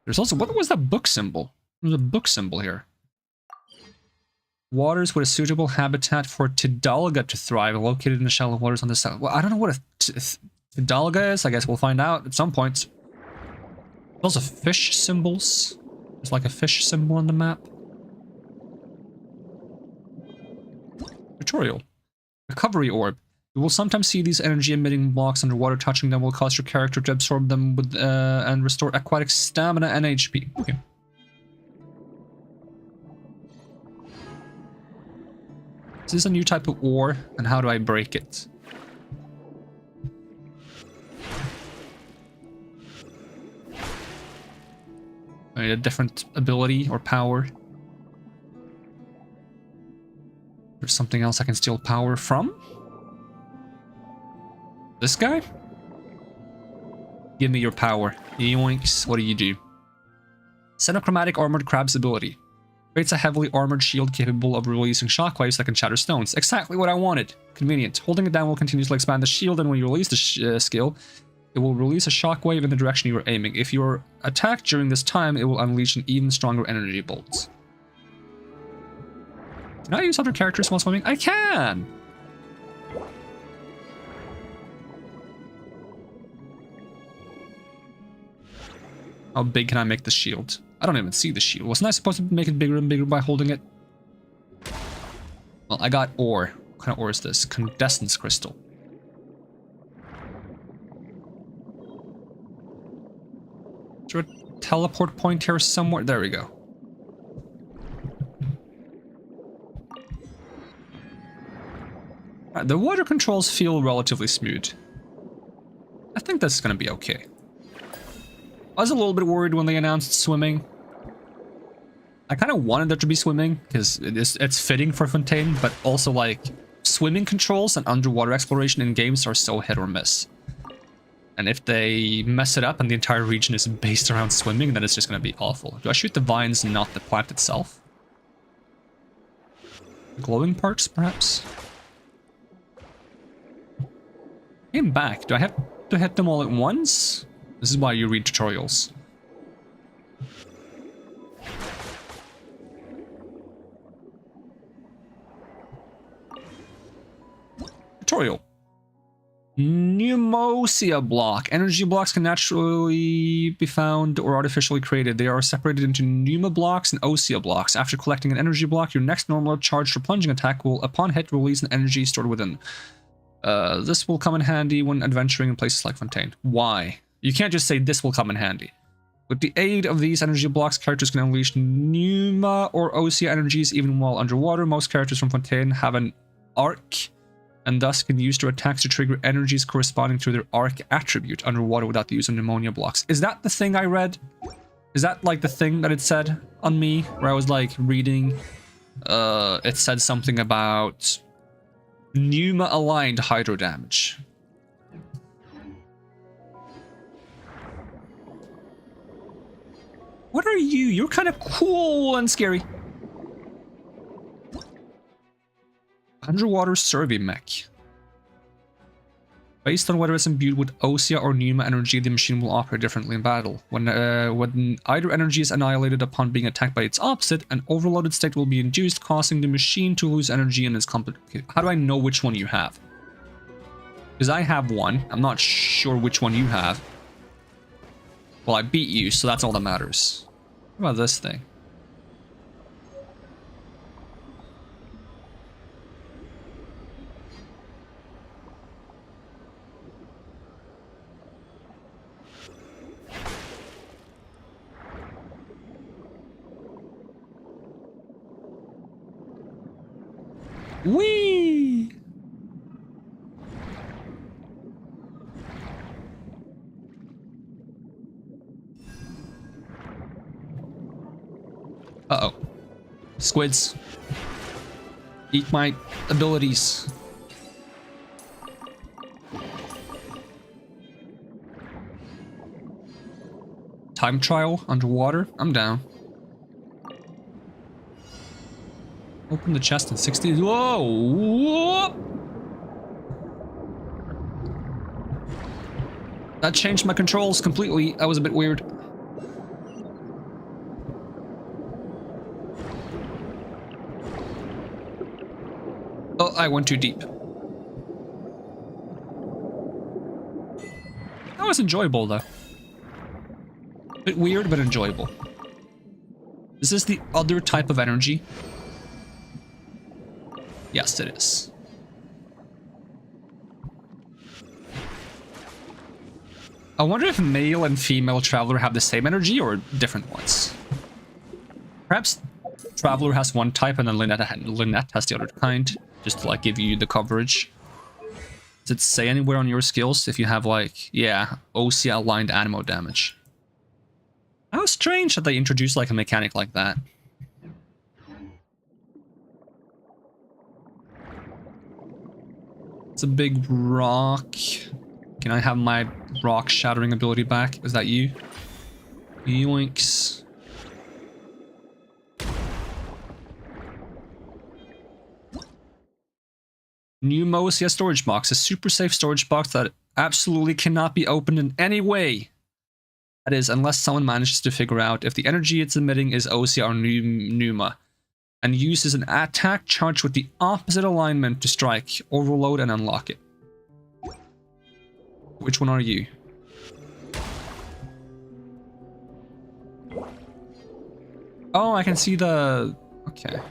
There's also... What was that book symbol? There's a book symbol here. Waters with a suitable habitat for Tidalga to thrive, located in the shallow waters on the south. Well, I don't know what a Tidalga is. I guess we'll find out at some point. There's also fish symbols. There's like a fish symbol on the map. Tutorial. Recovery orb. You will sometimes see these energy-emitting blocks underwater. Touching them will cause your character to absorb them with, and restore aquatic stamina and HP. Okay. Is this a new type of ore, and how do I break it? I need a different ability or power. There's something else I can steal power from? This guy? Give me your power. Yoinks, what do you do? Xenochromatic Armored Crab's ability. Creates a heavily armored shield capable of releasing shockwaves that can shatter stones. Exactly what I wanted. Convenient. Holding it down will continuously expand the shield, and when you release the skill, it will release a shockwave in the direction you are aiming. If you are attacked during this time, it will unleash an even stronger energy bolt. Can I use other characters while swimming? I can! How big can I make the shield? I don't even see the shield. Wasn't I supposed to make it bigger and bigger by holding it? Well, I got ore. What kind of ore is this? Condescence crystal. Is there a teleport point here somewhere? There we go. The water controls feel relatively smooth. I think that's gonna be okay. I was a little bit worried when they announced swimming. I kind of wanted there to be swimming, because it's fitting for Fontaine, but also, like, swimming controls and underwater exploration in games are so hit or miss. And if they mess it up and the entire region is based around swimming, then it's just going to be awful. Do I shoot the vines and not the plant itself? The glowing parts, perhaps? Came back. Do I have to hit them all at once? This is why you read tutorials. Tutorial. Pneumosia block. Energy blocks can naturally be found or artificially created. They are separated into pneuma blocks and osea blocks. After collecting an energy block, your next normal charged or plunging attack will, upon hit, release an energy stored within. This will come in handy when adventuring in places like Fontaine. Why? You can't just say this will come in handy. With the aid of these energy blocks, characters can unleash pneuma or osea energies even while underwater. Most characters from Fontaine have an arc, and thus can use their attacks to trigger energies corresponding to their arc attribute underwater without the use of pneumonia blocks. Is that the thing I read? Is that like the thing that it said on me, where I was like reading? It said something about Pneuma aligned hydro damage. What are you? You're kind of cool and scary. Underwater survey mech. Based on whether it's imbued with Osea or Pneuma energy, the machine will operate differently in battle. When either energy is annihilated upon being attacked by its opposite, an overloaded state will be induced, causing the machine to lose energy in its complete. How do I know which one you have? Because I have one. I'm not sure which one you have. Well, I beat you, so that's all that matters. What about this thing? Whee! Uh-oh. Squids. Eat my abilities. Time trial underwater? I'm down. Open the chest in 60. Whoa! Whoa! That changed my controls completely. That was a bit weird. Oh, I went too deep. That was enjoyable, though. Bit weird, but enjoyable. Is this the other type of energy? Yes, it is. I wonder if male and female Traveler have the same energy or different ones. Perhaps Traveler has one type and then Lynette has the other kind, just to like give you the coverage. Does it say anywhere on your skills if you have like, yeah, Osea aligned animo damage? How strange that they introduced like a mechanic like that. It's a big rock. Can I have my rock shattering ability back? Is that you? Yoinks. New Mosia storage box. A super safe storage box that absolutely cannot be opened in any way. That is, unless someone manages to figure out if the energy it's emitting is Osea or Pneuma, and uses an attack charge with the opposite alignment to strike, overload, and unlock it. Which one are you? Oh, I can see the... Okay.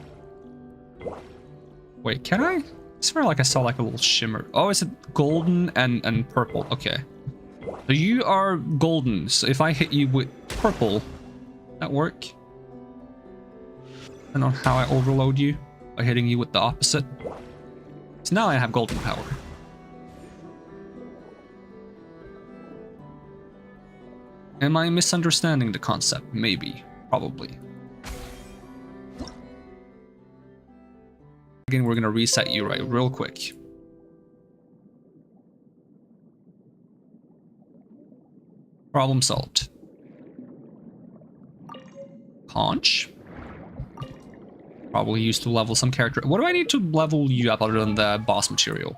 Wait, can I? I swear like I saw like a little shimmer. Oh, is it golden and purple? Okay. So you are golden, so if I hit you with purple, that work? I don't know how I overload you by hitting you with the opposite. So now I have golden power. Am I misunderstanding the concept? Maybe. Probably. Again, we're gonna reset you right real quick. Problem solved. Conch. Probably used to level some character. What do I need to level you up other than the boss material?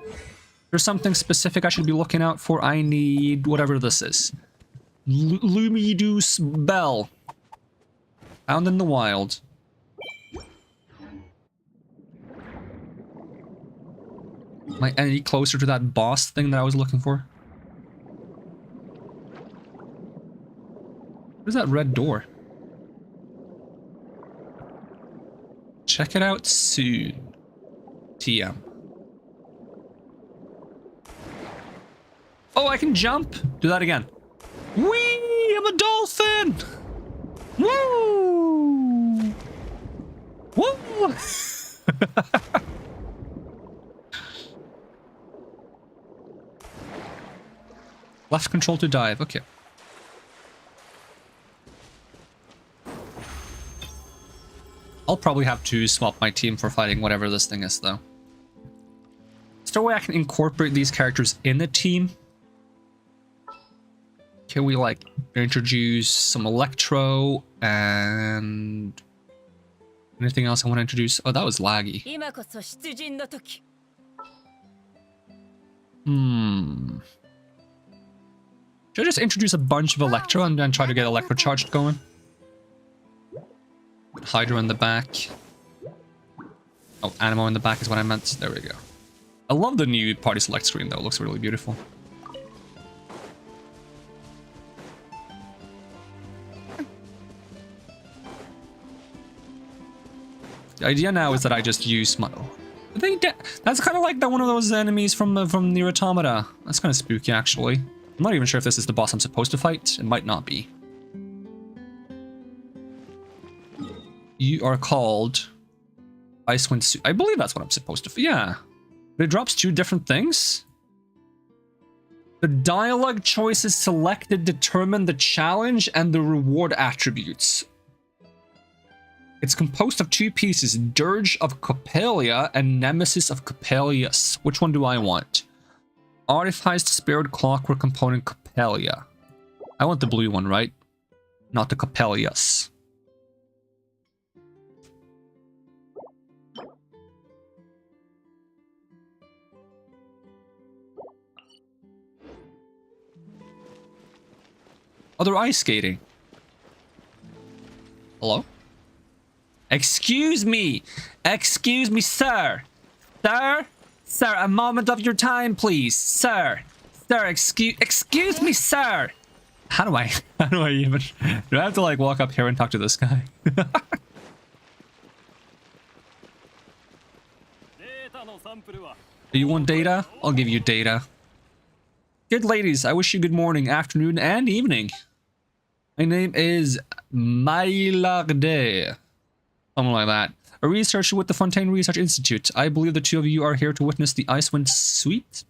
There's something specific I should be looking out for. I need whatever this is. Lumiduce Bell. Found in the wild. Am I any closer to that boss thing that I was looking for? Where's that red door? Check it out soon. TM. Oh, I can jump? Do that again. Whee! I'm a dolphin! Woo! Woo! Left control to dive. Okay. I'll probably have to swap my team for fighting whatever this thing is, though. Is there a way I can incorporate these characters in the team? Can we like introduce some Electro and anything else I want to introduce? Oh, that was laggy. Should I just introduce a bunch of Electro and then try to get Electro charged going? Hydra in the back. Oh, Animo in the back is what I meant. There we go. I love the new party select screen though. It looks really beautiful. The idea now is that I just use my... That's kind of like that one of those enemies from Nier Automata. That's kind of spooky, actually. I'm not even sure if this is the boss I'm supposed to fight. It might not be. You are called Icewind Suit. I believe that's what I'm supposed to... Yeah. But it drops 2 different things. The dialogue choices selected determine the challenge and the reward attributes. It's composed of 2 pieces, Dirge of Coppelia and Nemesis of Coppelius. Which one do I want? Artificed Spirit Clockwork Component Coppelia. I want the blue one, right? Not the Coppelius. Oh, they're ice skating. Hello? Excuse me! Excuse me, sir! Sir? Sir, a moment of your time, please! Sir! Sir, excuse me, sir! How do I even... Do I have to, like, walk up here and talk to this guy? Do you want data? I'll give you data. Good ladies, I wish you good morning, afternoon, and evening. My name is Mailarde. Something like that. A researcher with the Fontaine Research Institute. I believe the 2 of you are here to witness the Icewind Suite.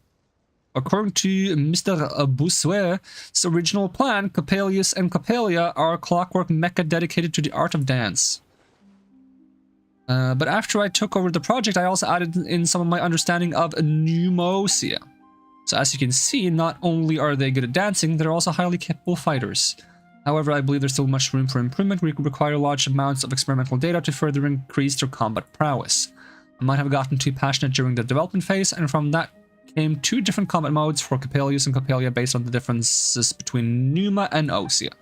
According to Mr. Boussuet's original plan, Coppelius and Coppelia are a clockwork mecha dedicated to the art of dance. But after I took over the project, I also added in some of my understanding of pneumosia. So as you can see, not only are they good at dancing, they're also highly capable fighters. However, I believe there's still much room for improvement. We require large amounts of experimental data to further increase their combat prowess. I might have gotten too passionate during the development phase, and from that came 2 different combat modes for Coppelius and Coppelia based on the differences between Pneuma and Osea.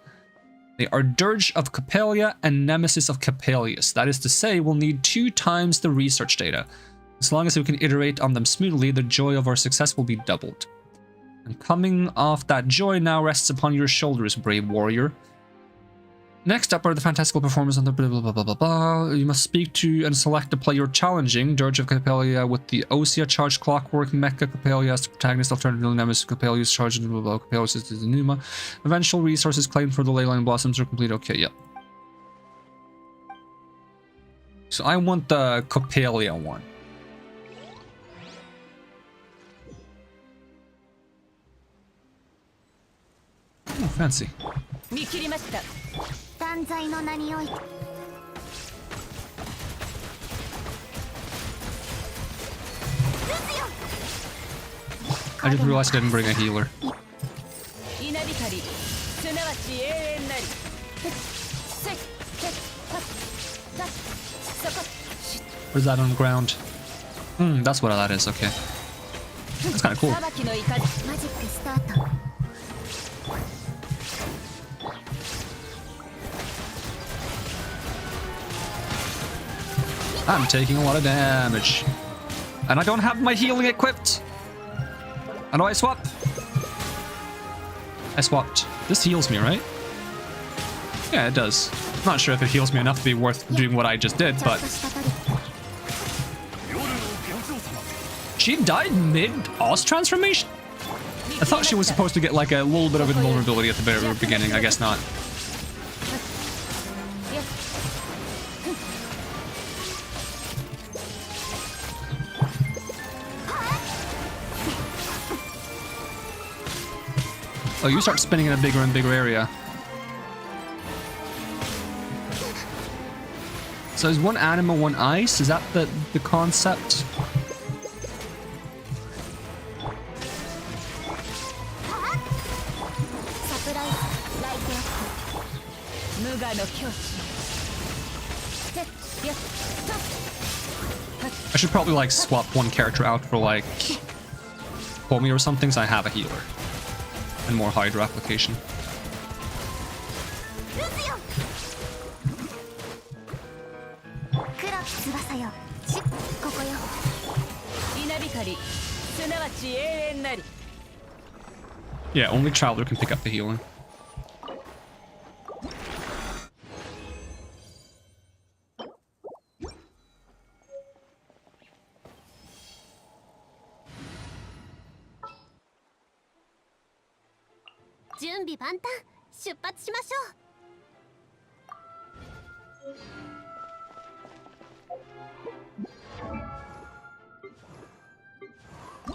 They are Dirge of Coppelia and Nemesis of Coppelius. That is to say, we'll need 2 times the research data. As long as we can iterate on them smoothly, the joy of our success will be doubled. And coming off that joy now rests upon your shoulders, brave warrior. Next up are the fantastical performers on the blah blah blah blah blah blah. You must speak to and select the player challenging Dirge of Coppelia with the Osea charged clockwork, Mecha Coppelia as the protagonist, alternatively Nemesis Coppelius charged blah blah blah, Coppelius is the Pneuma. Eventual resources claimed for the Leyline Blossoms are complete. Okay, yeah. So I want the Coppelia one. Oh, fancy. I just realized I didn't bring a healer. Where's that on the ground? That's what that is, okay. That's kind of cool. I'm taking a lot of damage. And I don't have my healing equipped. How do I swap? I swapped. This heals me, right? Yeah, it does. I'm not sure if it heals me enough to be worth doing what I just did, but... She died mid-Oz transformation? I thought she was supposed to get like a little bit of invulnerability at the very beginning. I guess not. Oh, you start spinning in a bigger and bigger area. So is one anima, one ice? Is that the concept? I should probably like swap one character out for like Komi or something, so I have a healer and more Hydra application. Yeah, only Traveler can pick up the healing.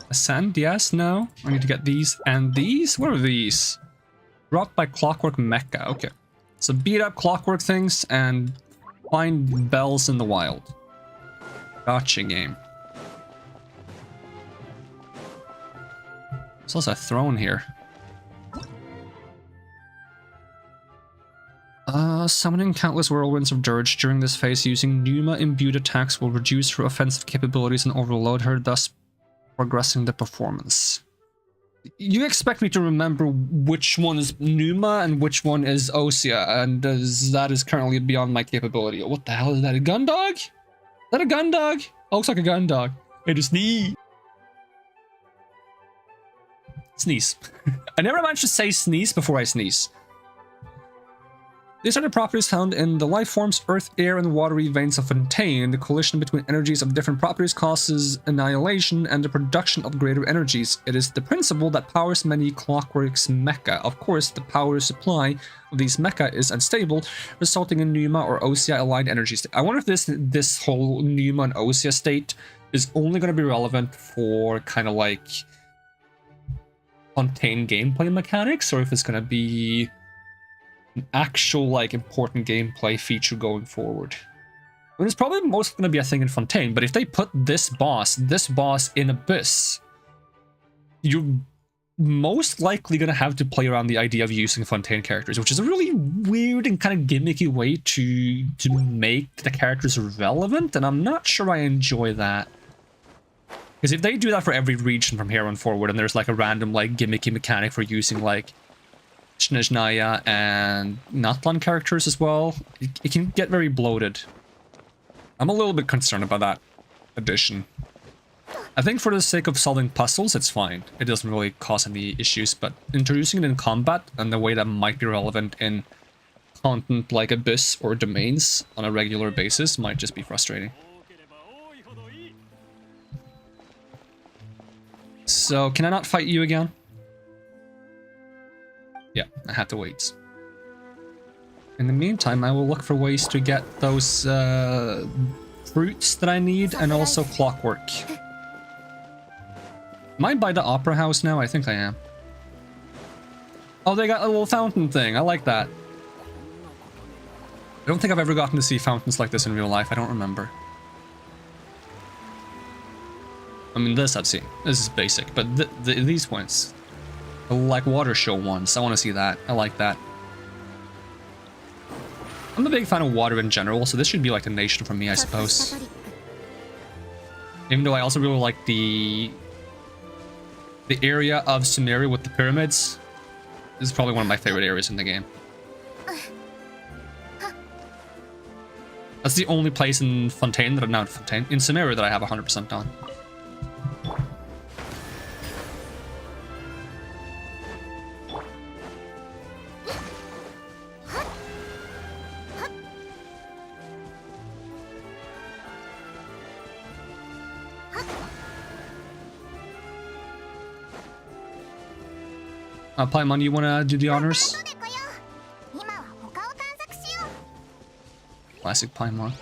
Ascend, yes, no. I need to get these and these. What are these? Brought by Clockwork Mecha. Okay. So beat up clockwork things and find bells in the wild. Gotcha game. There's also a throne here. Summoning countless whirlwinds of dirge during this phase using Pneuma-imbued attacks will reduce her offensive capabilities and overload her, thus progressing the performance. You expect me to remember which one is Pneuma and which one is Osea, and that is currently beyond my capability. What the hell is that? A gun dog? Is that a gun dog? Oh, looks like a gun dog. Hey, just sneeze. Sneeze. I never managed to say sneeze before I sneeze. These are the properties found in the life forms, earth, air, and watery veins of Fontaine. The collision between energies of different properties causes annihilation and the production of greater energies. It is the principle that powers many clockworks mecha. Of course, the power supply of these mecha is unstable, resulting in Pneuma or Osea aligned energy state. I wonder if this whole Pneuma and Osea state is only going to be relevant for kind of like Fontaine gameplay mechanics, or if it's going to be an actual like important gameplay feature going forward. I mean, it's probably most going to be a thing in Fontaine, but if they put this boss in Abyss, you're most likely going to have to play around the idea of using Fontaine characters, which is a really weird and kind of gimmicky way to make the characters relevant, and I'm not sure I enjoy that. Because if they do that for every region from here on forward, and there's like a random like gimmicky mechanic for using like Snezhnaya and Natlan characters as well, it can get very bloated. I'm a little bit concerned about that addition. I think for the sake of solving puzzles, it's fine. It doesn't really cause any issues, but introducing it in combat and the way that might be relevant in content like Abyss or Domains on a regular basis might just be frustrating. So, can I not fight you again? Yeah, I have to wait. In the meantime, I will look for ways to get those fruits that I need and also clockwork. Am I by the opera house now? I think I am. Oh, they got a little fountain thing. I like that. I don't think I've ever gotten to see fountains like this in real life. I don't remember. I mean, this I've seen. This is basic, but these ones, like water show ones, I want to see that. I like that. I'm a big fan of water in general, so this should be like the nation for me, I suppose. Even though I also really like the area of Sumeru with the pyramids. This is probably one of my favorite areas in the game. That's the only place in Fontaine that not Fontaine, in Sumeru that I have 100% on. Paimon, you wanna do the honors? Classic Paimon.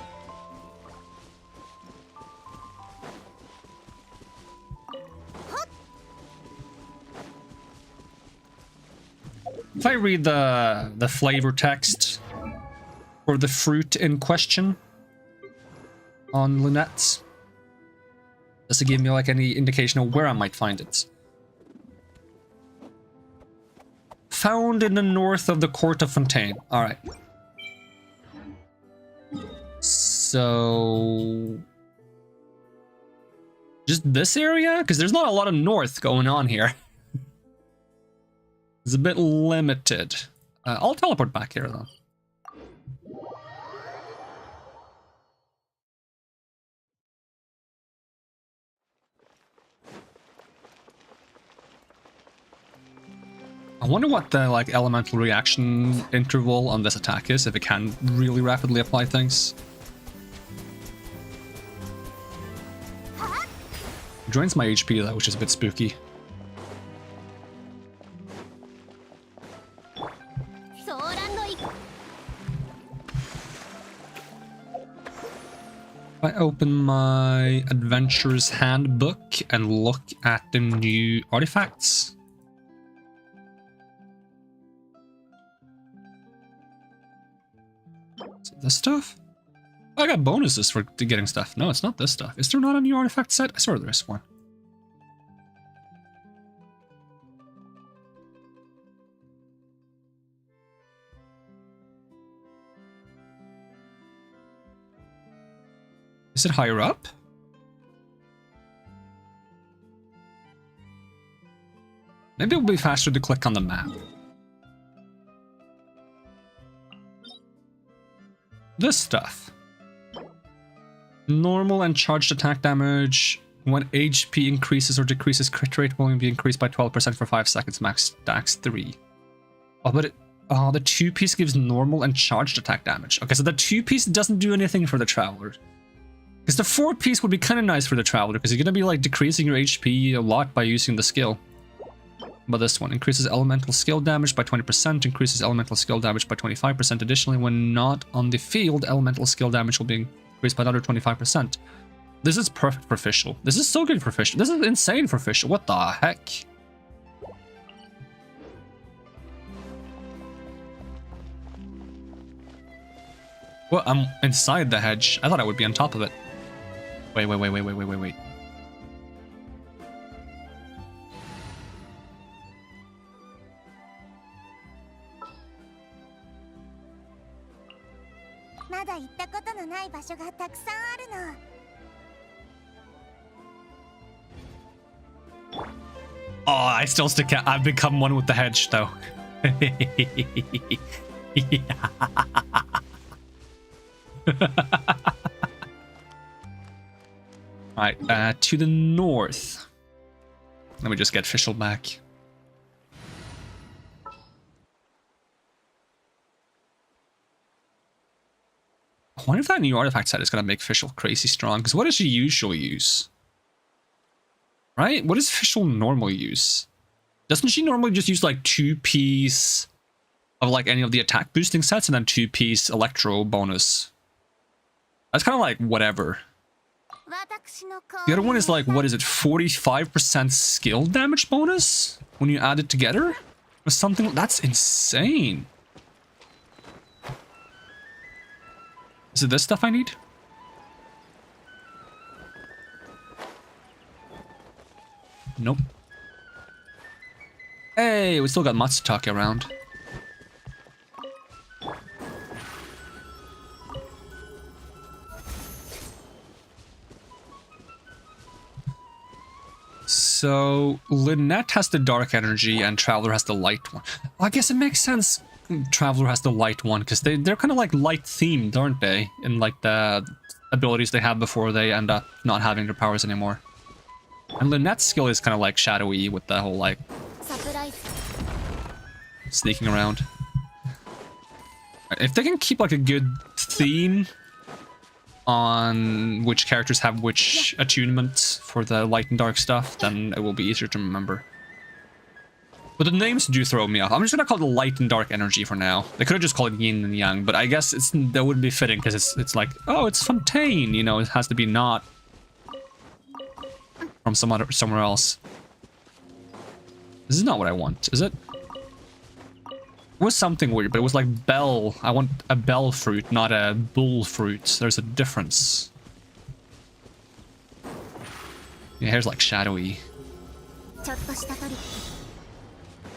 If I read the flavor text for the fruit in question on Lynette, just to give me like any indication of where I might find it. found in the north of the court of Fontaine. Alright. So... just this area? Because there's not a lot of north going on here. It's a bit limited. I'll teleport back here, though. I wonder what the like elemental reaction interval on this attack is, if it can really rapidly apply things. Drains my HP though, which is a bit spooky. If I open my Adventurer's Handbook and look at the new artifacts. Is it this stuff? Oh, I got bonuses for getting stuff. No, it's not this stuff. Is there not a new artifact set? I swear there is one. Is it higher up? Maybe it will be faster to click on the map. This stuff. Normal and charged attack damage. When HP increases or decreases, crit rate will be increased by 12% for 5 seconds, max dax 3. Oh, but the 2-piece gives normal and charged attack damage. Okay, so the 2-piece doesn't do anything for the Traveler. Because the 4-piece would be kind of nice for the Traveler, because you're going to be like decreasing your HP a lot by using the skill. But this one increases elemental skill damage by 20%, increases elemental skill damage by 25%. Additionally, when not on the field, elemental skill damage will be increased by another 25%. This is perfect for Fischl. This is so good for Fischl. This is insane for Fischl. What the heck? Well, I'm inside the hedge. I thought I would be on top of it. Wait. Oh, I still stick out. I've become one with the hedge, though. Alright, to the north. Let me just get Fischl back. I wonder if that new artifact set is going to make Fischl crazy strong, because what does she usually use? Right? What does Fischl normally use? Doesn't she normally just use like 2-piece of like any of the attack boosting sets and then 2-piece electro bonus? That's kind of like whatever. The other one is like, what is it, 45% skill damage bonus when you add it together? Or something, that's insane. Is it this stuff I need? Nope. Hey, we still got Matsutake around. So, Lynette has the dark energy and Traveler has the light one. Well, I guess it makes sense Traveler has the light one, because they're kind of like light themed, aren't they? In like the abilities they have before they end up not having their powers anymore. And Lynette's skill is kind of like shadowy with the whole like sneaking around. If they can keep like a good theme on which characters have which attunements for the light and dark stuff, then it will be easier to remember. But the names do throw me off. I'm just gonna call it light and dark energy for now. They could have just called it yin and yang, but I guess that wouldn't be fitting because it's like, oh, it's Fontaine, you know, it has to be not from somewhere else. This is not what I want, is it? It was something weird, but it was like bell. I want a bell fruit, not a bull fruit. There's a difference. Your hair's like shadowy.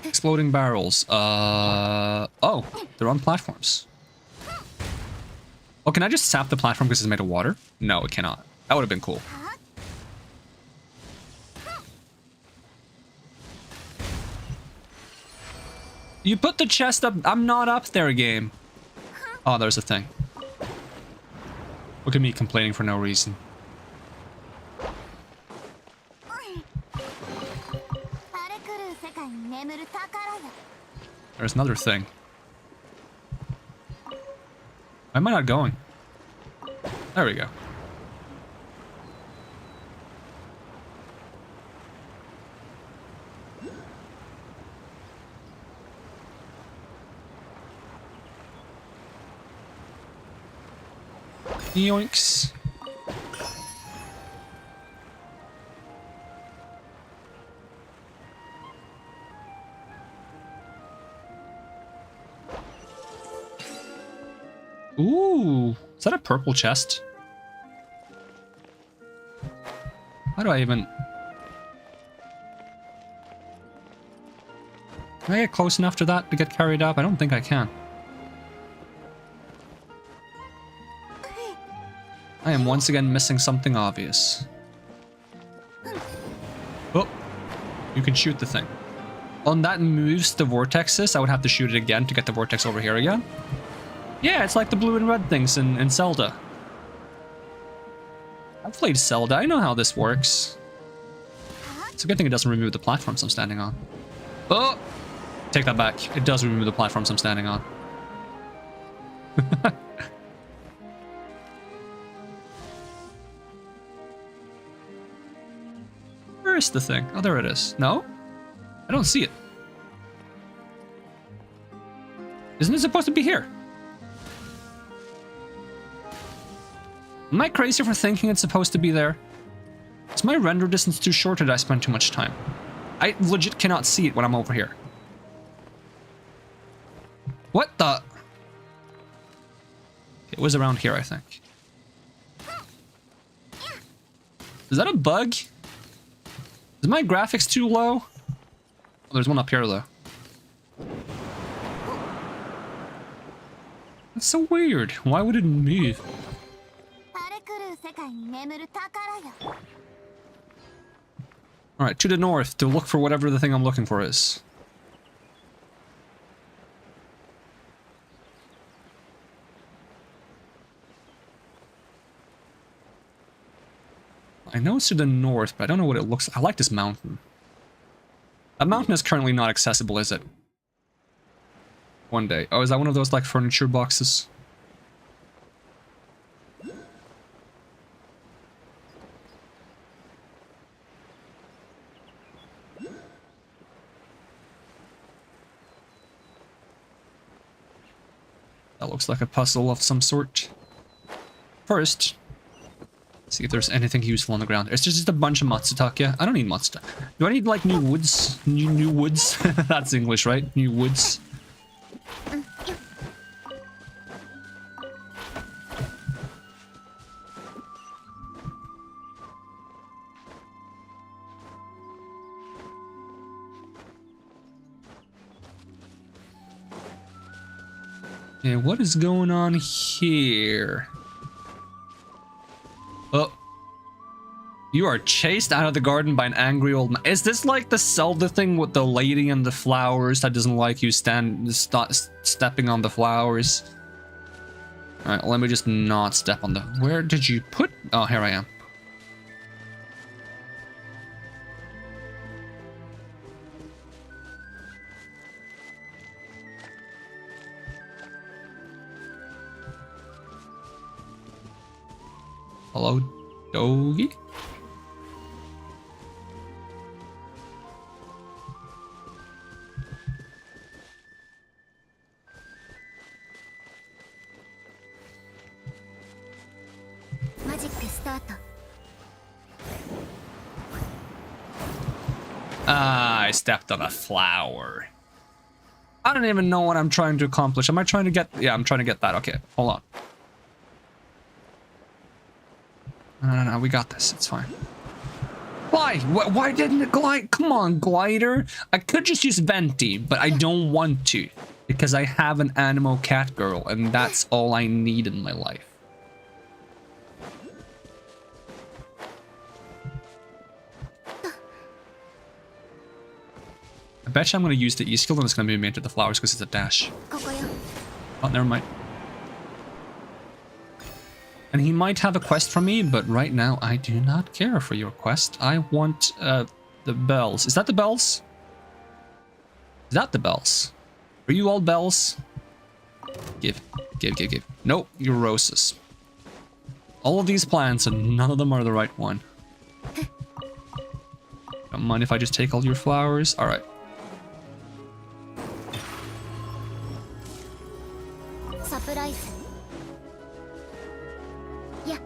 Exploding barrels. Oh, they're on platforms. Oh, can I just sap the platform because it's made of water? No, it cannot. That would have been cool. You put the chest up. I'm not up there, game. Oh, there's a thing. Look at me complaining for no reason. There's another thing. Why am I not going? There we go. Yoinks. Ooh, is that a purple chest? How do I even... Can I get close enough to that to get carried up? I don't think I can. I am once again missing something obvious. Oh, you can shoot the thing. On that moves the vortexes. I would have to shoot it again to get the vortex over here again. Yeah, it's like the blue and red things in Zelda. I've played Zelda. I know how this works. It's a good thing it doesn't remove the platforms I'm standing on. Oh! Take that back. It does remove the platforms I'm standing on. Where is the thing? Oh, there it is. No? I don't see it. Isn't it supposed to be here? Am I crazy for thinking it's supposed to be there? Is my render distance too short or did I spend too much time? I legit cannot see it when I'm over here. What the? It was around here, I think. Is that a bug? Is my graphics too low? Oh, there's one up here, though. That's so weird. Why would it move? Alright, to the north to look for whatever the thing I'm looking for is. I know it's to the north, but I don't know what it looks like. I like this mountain. That mountain is currently not accessible, is it? One day. Oh, is that one of those, like, furniture boxes? That looks like a puzzle of some sort. First, see if there's anything useful on the ground. It's just a bunch of Matsutake. I don't need Matsutake. Do I need, like, new woods? New woods? That's English, right? New woods. Okay, what is going on here? Oh. You are chased out of the garden by an angry old man. Is this like the Zelda thing with the lady and the flowers that doesn't like you stepping on the flowers? Alright, let me just not step on the... Where did you put... Oh, here I am. Hello, doggy? Ah, I stepped on a flower. I don't even know what I'm trying to accomplish. Am I trying to get... Yeah, I'm trying to get that. Okay, hold on. No, we got this. It's fine. Why? Why didn't it glide? Come on, glider. I could just use Venti, but I don't want to. Because I have an Animo cat girl, and that's all I need in my life. I bet you I'm going to use the E skill and it's going to move me into the flowers because it's a dash. Oh, never mind. And he might have a quest for me, but right now I do not care for your quest. I want the bells. Is that the bells? Is that the bells? Are you all bells? Give. Nope, you're roses. All of these plants and none of them are the right one. Don't mind if I just take all your flowers? Alright. Surprise. Yeah.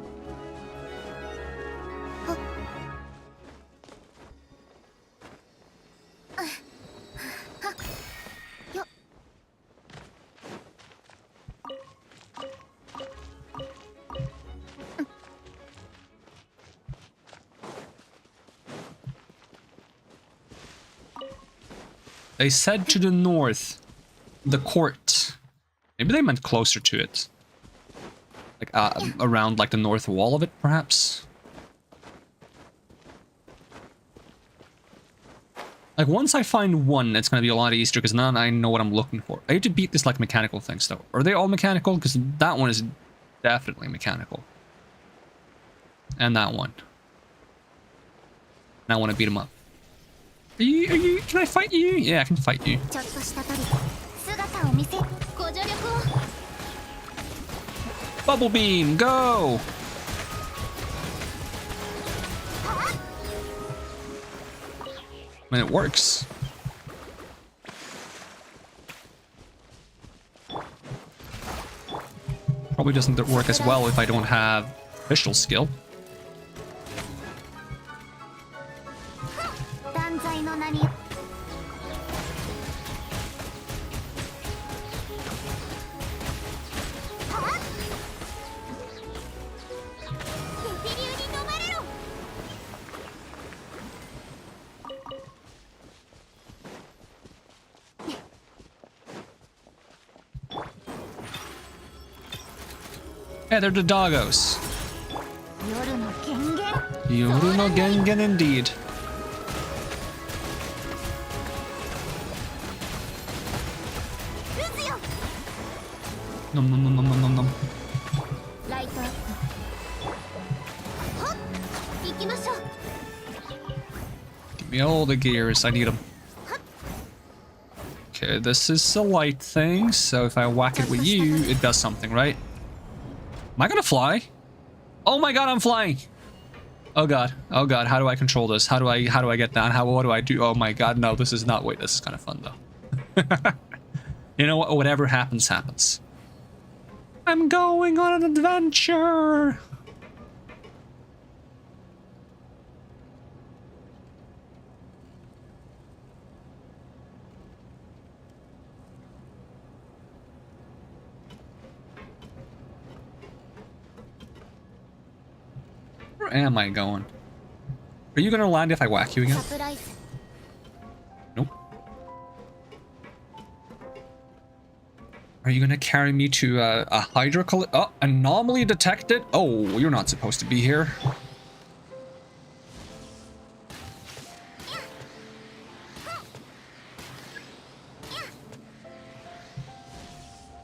They said to the north, the court. Maybe they meant closer to it. Like, around, like, the north wall of it, perhaps? Like, once I find one, it's gonna be a lot easier, because now I know what I'm looking for. I need to beat this, like, mechanical things, though. Are they all mechanical? Because that one is definitely mechanical. And that one. And I want to beat him up. Are you, can I fight you? Yeah, I can fight you. Bubble beam, go! I mean, it works. Probably doesn't work as well if I don't have official skill. Yeah, they're the doggos. Yoru no Gengen indeed. Nom nom nom nom nom nom nom. Give me all the gears, I need them. Okay, this is a light thing, so if I whack it with you, it does something, right? Am I gonna fly? Oh my god, I'm flying! Oh god, how do I control this? How do I get down? What do I do? Oh my god, no, this is not, wait, this is kind of fun though. You know what, whatever happens, happens. I'm going on an adventure! Where am I going? Are you gonna land if I whack you again? Nope. Are you gonna carry me to a Hydra Oh, anomaly detected? Oh, you're not supposed to be here.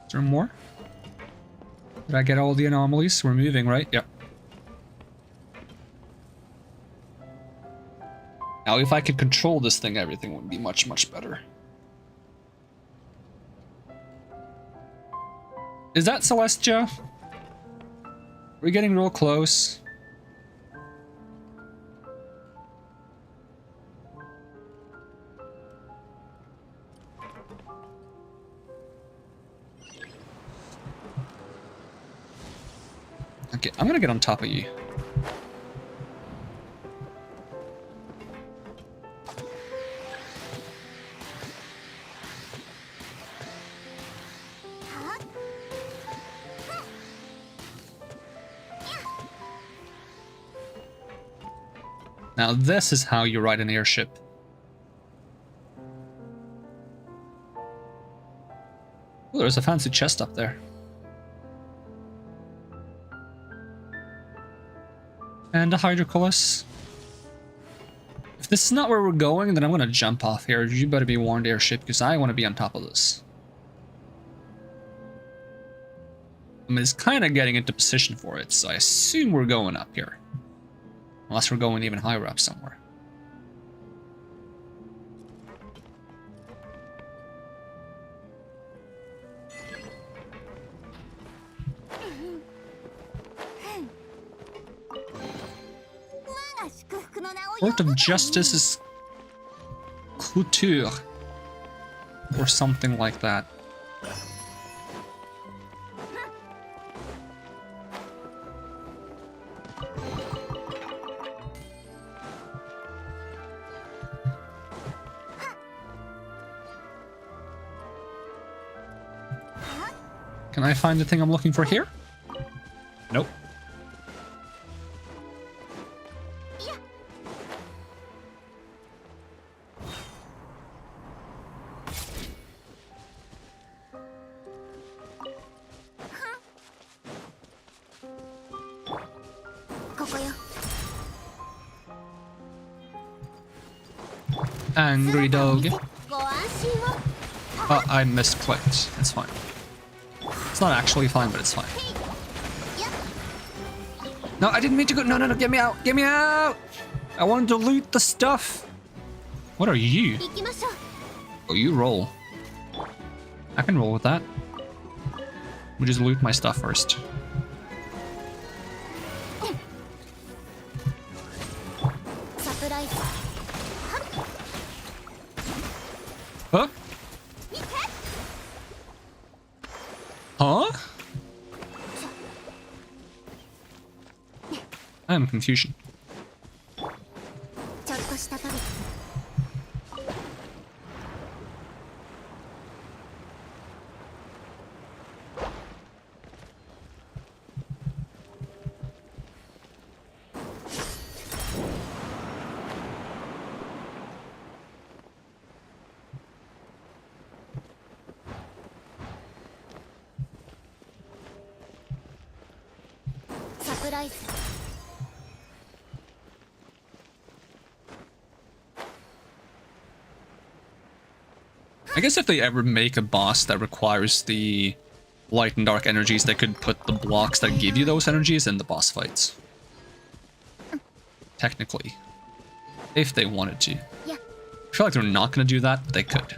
Is there more? Did I get all the anomalies? We're moving, right? Yep. Now, if I could control this thing, everything would be much, much better. Is that Celestia? We're getting real close. Okay, I'm gonna get on top of you. Now this is how you ride an airship. Oh, there's a fancy chest up there. And a hydroculus. If this is not where we're going, then I'm gonna jump off here. You better be warned, airship, because I want to be on top of this. I mean, it's kind of getting into position for it, so I assume we're going up here. Unless we're going even higher up somewhere. Court of Justice is couture. Or something like that. Can I find the thing I'm looking for here? Nope. Angry dog. Oh, I misclicked. It's fine. It's not actually fine, but it's fine. No, I didn't mean to go. No, no, no, get me out. Get me out. I wanted to loot the stuff. What are you? Oh, you roll. I can roll with that. We just loot my stuff first. Huh? Huh? I am confusion. I guess if they ever make a boss that requires the light and dark energies, they could put the blocks that give you those energies in the boss fights. Technically. If they wanted to. I feel like they're not going to do that, but they could.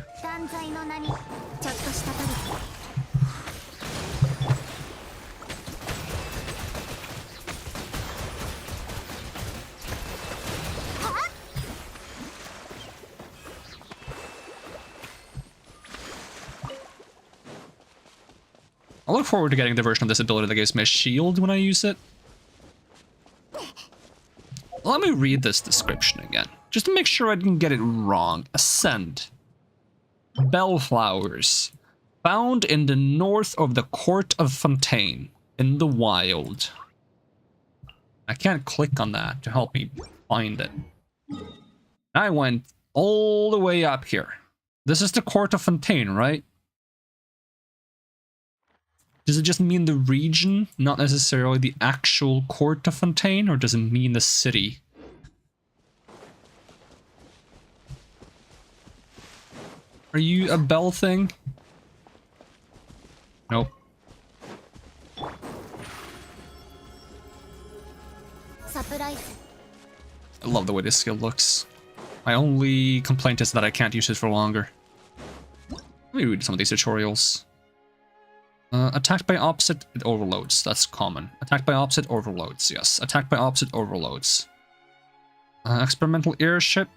I look forward to getting the version of this ability that gives me a shield when I use it. Let me read this description again, just to make sure I didn't get it wrong. Ascend. Bellflowers. Found in the north of the Court of Fontaine, in the wild. I can't click on that to help me find it. I went all the way up here. This is the Court of Fontaine, right? Does it just mean the region, not necessarily the actual Court of Fontaine, or does it mean the city? Are you a bell thing? Nope. I love the way this skill looks. My only complaint is that I can't use it for longer. Let me read some of these tutorials. Attacked by opposite, it overloads. That's common. Attacked by opposite, overloads. Yes. Attacked by opposite, overloads. Experimental airship.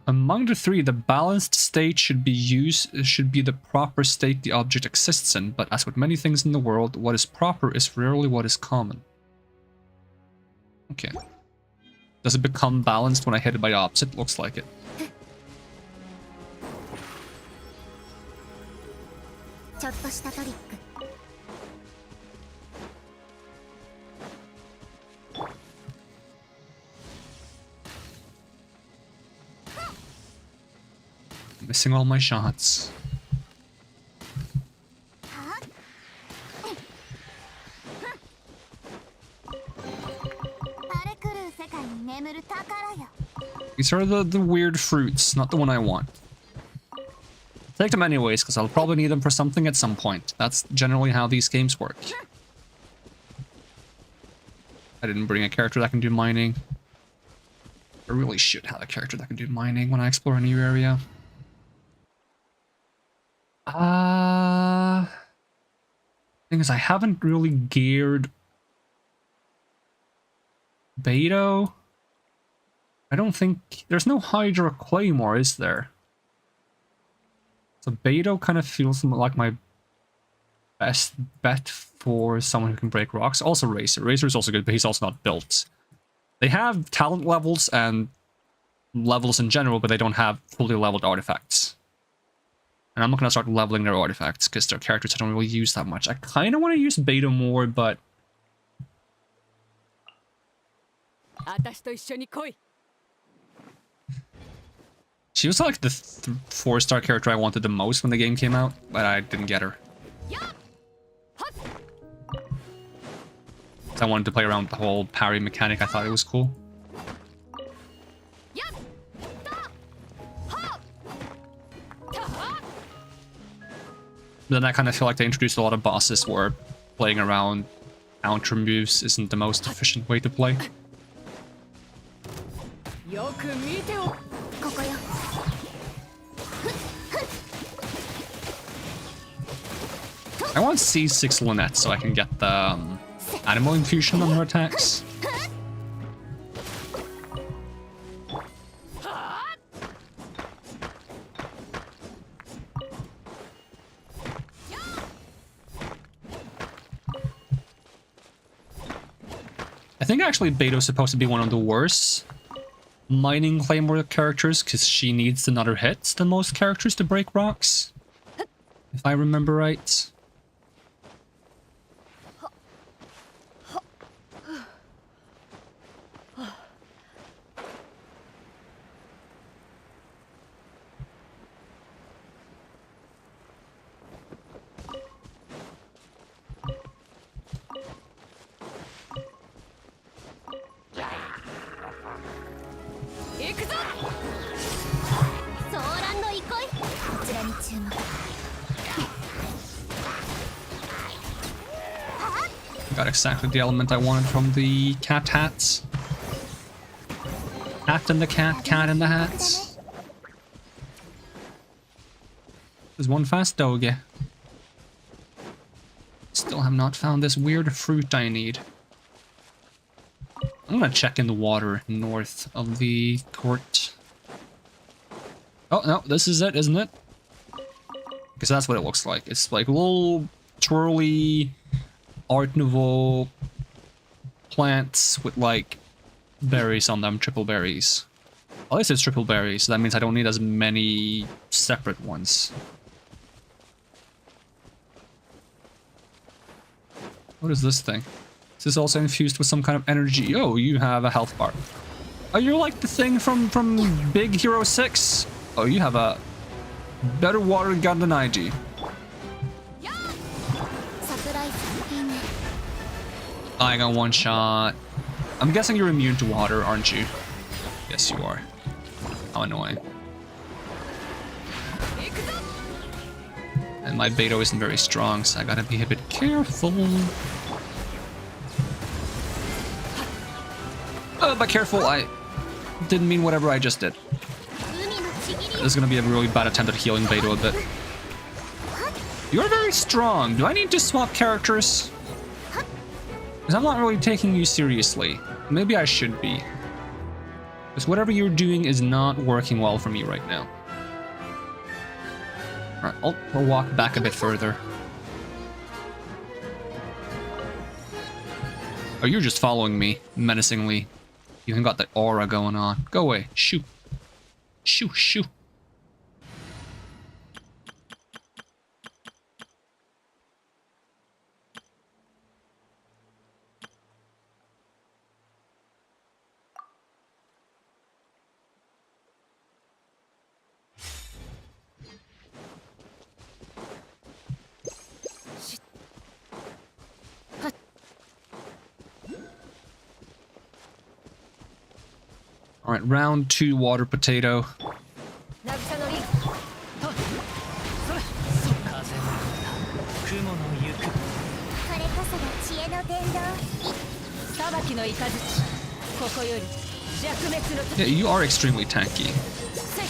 Among the three, the balanced state should be the proper state the object exists in, but as with many things in the world, what is proper is rarely what is common. Okay. Does it become balanced when I hit it by opposite? Looks like it. ちょっとしたトリック。 Missing all my shots. 荒れ狂う世界に眠る宝よ。 These are the weird fruits, not the one I want. Take them anyways, because I'll probably need them for something at some point. That's generally how these games work. I didn't bring a character that can do mining. I really should have a character that can do mining when I explore a new area. Thing is, I haven't really geared Beto. I don't think there's no Hydra Claymore, is there? So Beto kind of feels like my best bet for someone who can break rocks. Also Racer. Racer is also good, but he's also not built. They have talent levels and levels in general, but they don't have fully leveled artifacts. And I'm not going to start leveling their artifacts because their characters I don't really use that much. I kind of want to use Beto more, but... She was like the 4-star character I wanted the most when the game came out, but I didn't get her. I wanted to play around with the whole parry mechanic. I thought it was cool. Then I kind of feel like they introduced a lot of bosses where playing around counter moves isn't the most efficient way to play. I want C6 Lynette so I can get the animal infusion on her attacks. I think actually Beto's supposed to be one of the worst mining claymore characters because she needs another hit than most characters to break rocks, if I remember right. Got exactly the element I wanted from the cat hats. Cat in the cat, cat in the hats. There's one fast doge. Still have not found this weird fruit I need. I'm gonna check in the water north of the court. Oh, no, this is it, isn't it? Because that's what it looks like. It's like little twirly Art Nouveau plants with like berries on them, triple berries. At least it's triple berries, so that means I don't need as many separate ones. What is this thing? Is this also infused with some kind of energy? Oh, you have a health bar. Oh, you're like the thing from Big Hero 6? Oh, you have a better water gun than I do. I got one shot. I'm guessing you're immune to water, aren't you? Yes, you are. How annoying. And my Beto isn't very strong, so I gotta be a bit careful. But careful, I didn't mean whatever I just did. This is gonna be a really bad attempt at healing Beto a bit. You're very strong. Do I need to swap characters? Because I'm not really taking you seriously. Maybe I should be. Because whatever you're doing is not working well for me right now. Alright, I'll walk back a bit further. Oh, you're just following me menacingly. You even got that aura going on. Go away. Shoo. Shoo, shoo. Alright, round 2 water potato. Yeah, you are extremely tanky.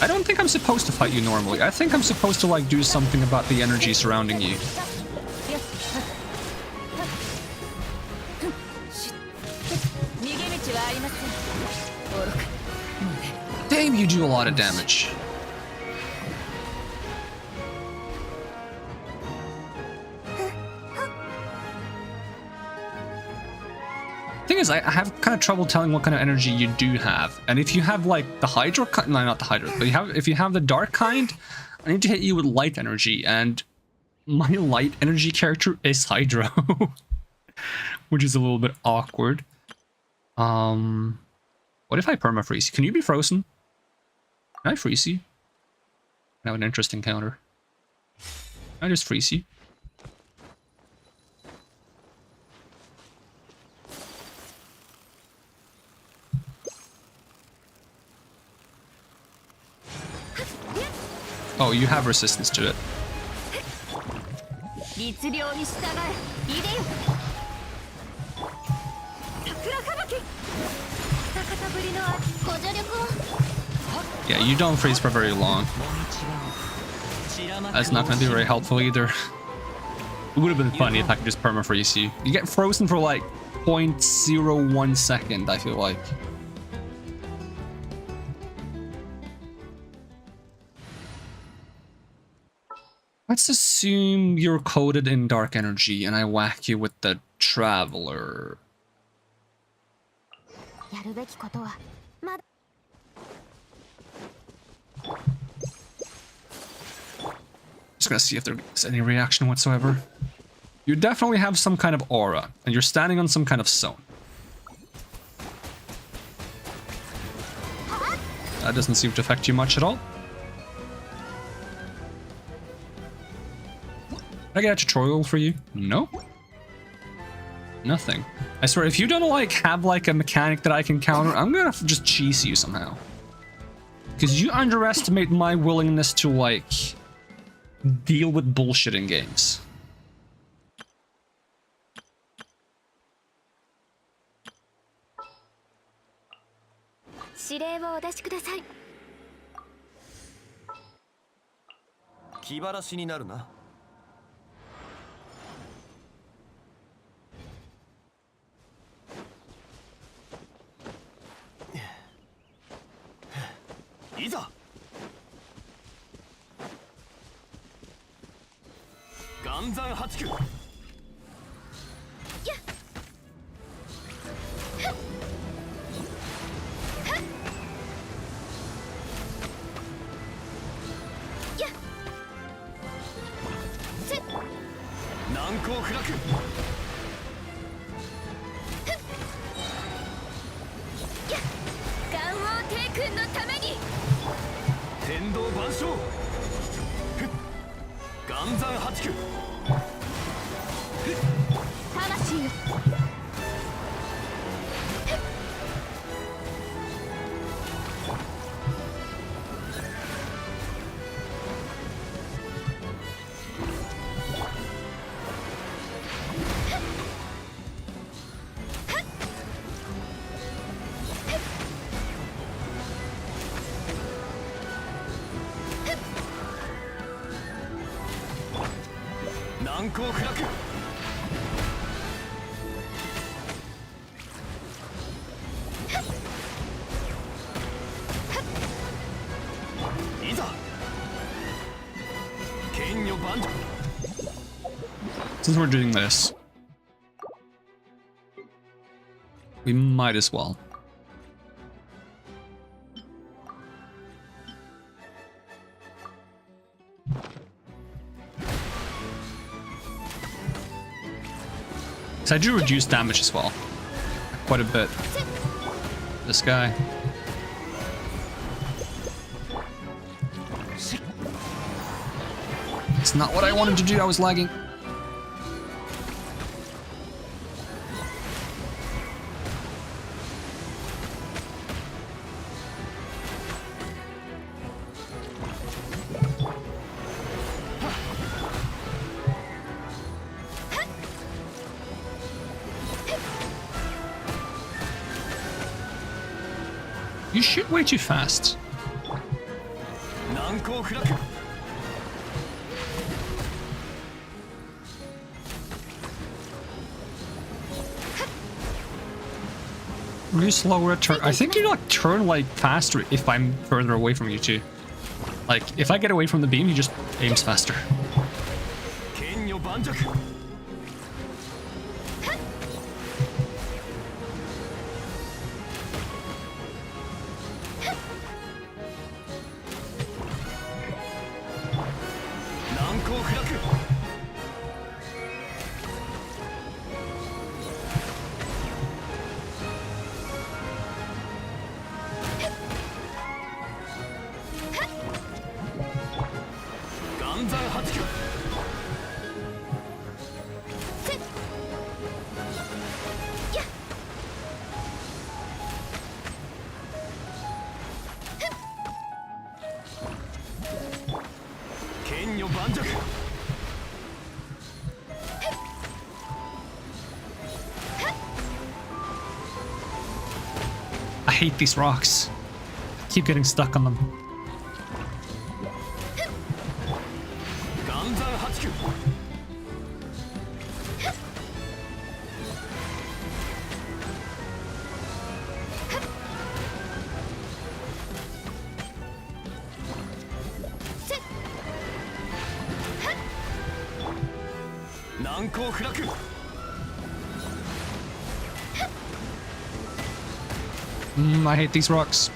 I don't think I'm supposed to fight you normally. I think I'm supposed to like do something about the energy surrounding you. Damn, you do a lot of damage. Thing is, I have kind of trouble telling what kind of energy you do have. And if you have like the Hydro kind, no, not the Hydro, but if you have the dark kind, I need to hit you with light energy, and my light energy character is Hydro, which is a little bit awkward. What if I perma-freeze? Can you be frozen? Can I freeze you? I have an interesting counter. Can I just freeze you? Oh, you have resistance to it. Yeah, you don't freeze for very long. That's not going to be very helpful either. It would have been funny if I could just perma-freeze you. You get frozen for like 0.01 second, I feel like. Let's assume you're coated in dark energy and I whack you with the Traveler. Just gonna see if there's any reaction whatsoever. You definitely have some kind of aura, and you're standing on some kind of zone. That doesn't seem to affect you much at all. Did I get a tutorial for you? No. Nothing. I swear, if you don't like have like a mechanic that I can counter, I'm gonna just cheese you somehow. Because you underestimate my willingness to like deal with bullshit in games. Since we're doing this, we might as well. So I do reduce damage as well. Quite a bit. This guy. It's not what I wanted to do, I was lagging. You shoot way too fast. Really slower turn. I think you like turn like faster if I'm further away from you too. Like if I get away from the beam, he just aims faster. I hate these rocks. I keep getting stuck on them. I hate these rocks.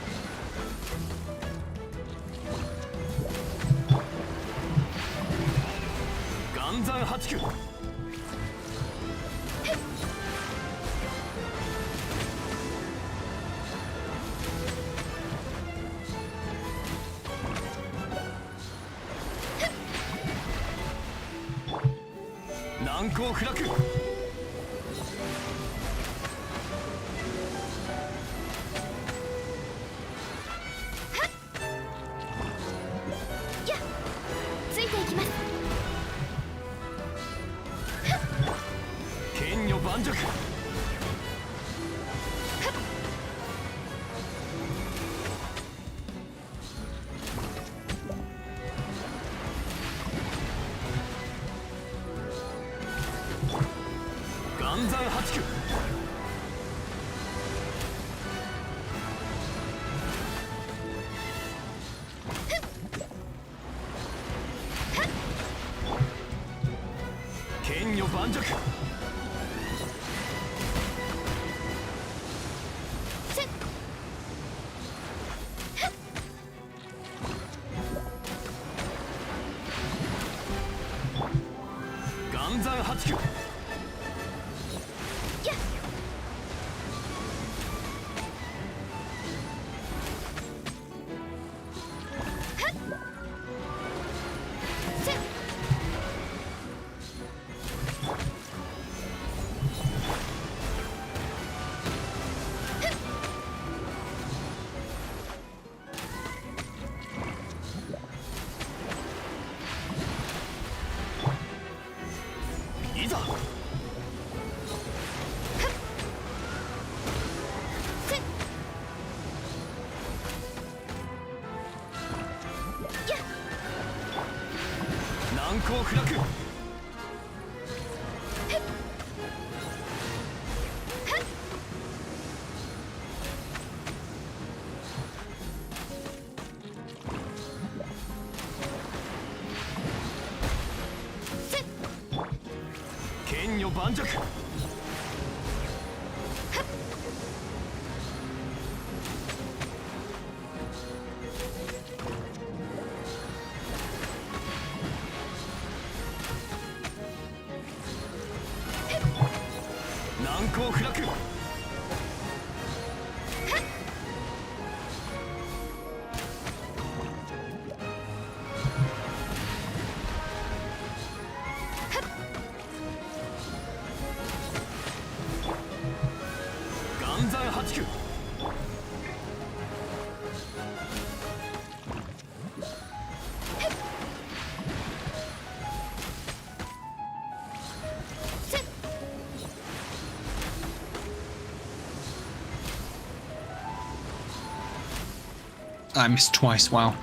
I missed twice, wow.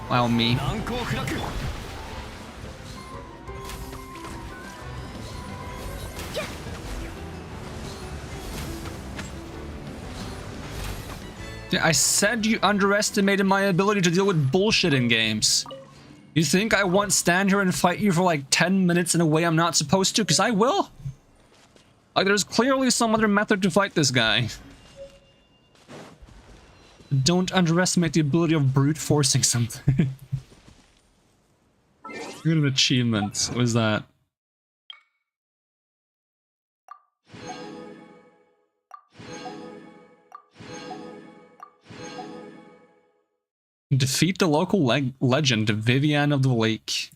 Wow, me. I said you underestimated my ability to deal with bullshit in games. You think I won't stand here and fight you for like 10 minutes in a way I'm not supposed to? Because I will. Like, there's clearly some other method to fight this guy. Don't underestimate the ability of brute forcing something. Good an achievement. What is that? Defeat the local legend, Vivian of the Lake.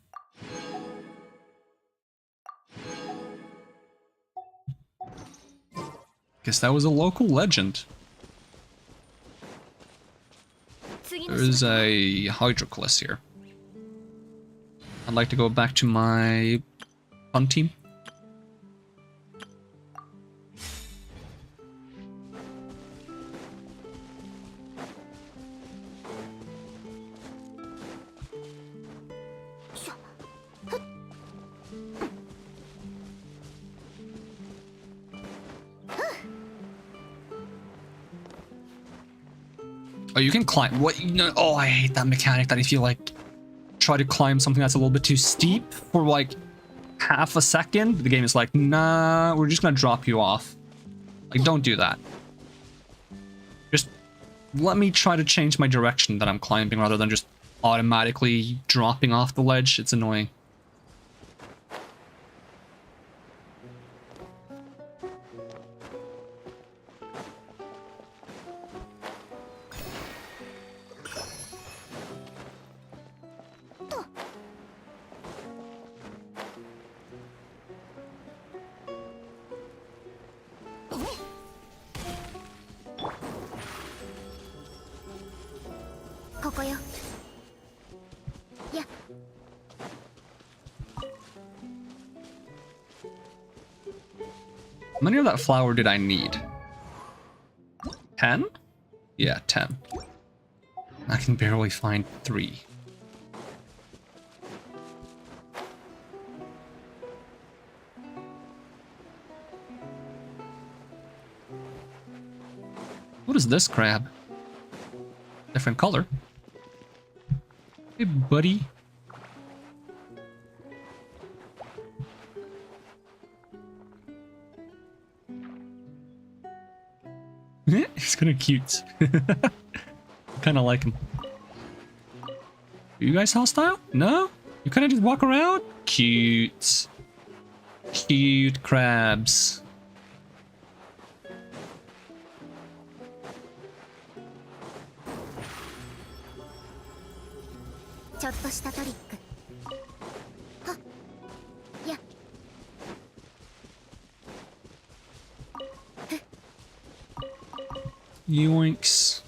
Guess that was a local legend. There's a Hydroclus here. I'd like to go back to my fun team. Oh, you can climb. What? No. Oh, I hate that mechanic that if you like try to climb something that's a little bit too steep for like half a second, the game is like, nah, we're just gonna drop you off. Like, don't do that. Just let me try to change my direction that I'm climbing rather than just automatically dropping off the ledge. It's annoying. How many of that flower did I need? 10? Yeah, 10. I can barely find 3. What is this crab? Different color. Hey, buddy. He's kind of cute. Kind of like him. Are you guys hostile? No? You kind of just walk around? Cute. Cute crabs. Yoinks.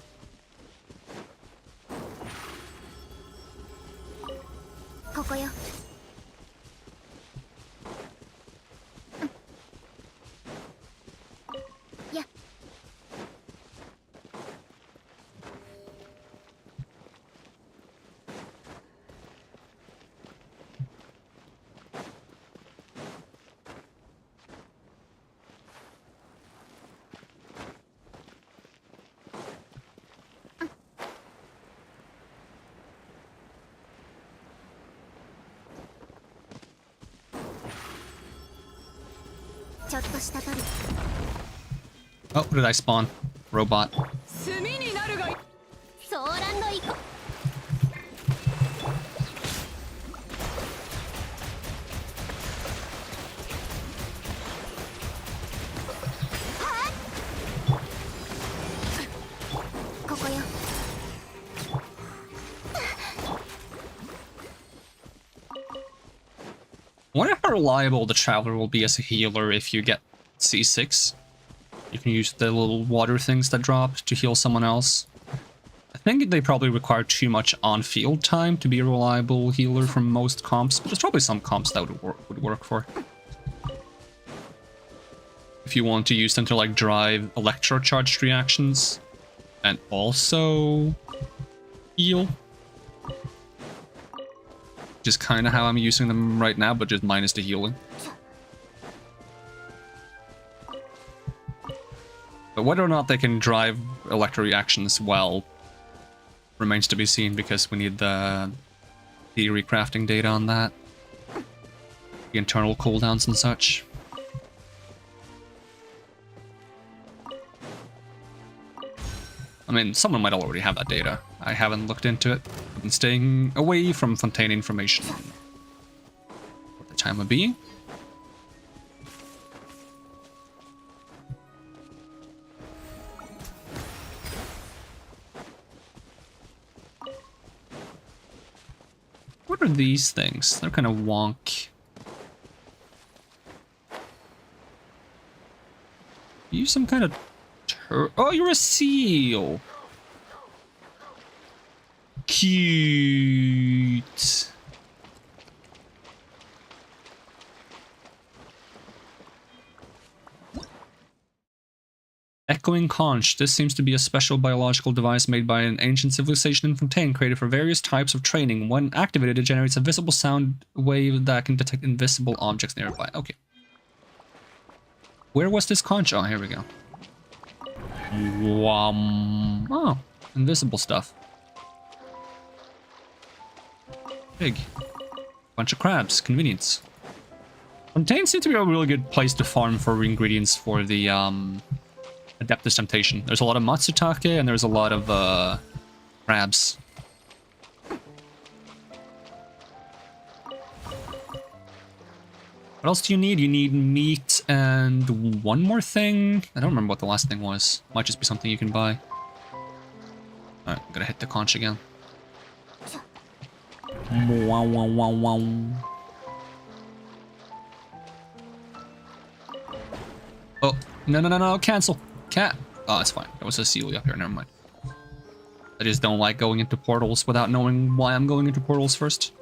Oh, what did I spawn? Robot. I wonder how reliable the Traveler will be as a healer if you get C6. You can use the little water things that drop to heal someone else. I think they probably require too much on-field time to be a reliable healer from most comps, but there's probably some comps that would work for. If you want to use them to like drive electrocharged reactions, and also heal. Just kind of how I'm using them right now, but just minus the healing. But whether or not they can drive electro reactions well remains to be seen, because we need the theory crafting data on that. The internal cooldowns and such. I mean, someone might already have that data. I haven't looked into it. I've been staying away from Fontaine information for the time of being. What are these things? They're kind of wonk. You some kind of oh, you're a seal. Cute. Echoing conch. This seems to be a special biological device made by an ancient civilization in Fontaine, created for various types of training. When activated, it generates a visible sound wave that can detect invisible objects nearby. Okay. Where was this conch? Oh, here we go. Oh, invisible stuff. Big. Bunch of crabs. Convenience. Fontaine seems to be a really good place to farm for ingredients for the Adeptus Temptation. There's a lot of Matsutake and there's a lot of crabs. What else do you need? You need meat and one more thing. I don't remember what the last thing was. Might just be something you can buy. Alright, I'm gonna hit the conch again. Wow, wow, wow, wow. Oh, no, cancel. Cat. Oh, it's fine. That was a seal up here, never mind. I just don't like going into portals without knowing why I'm going into portals first.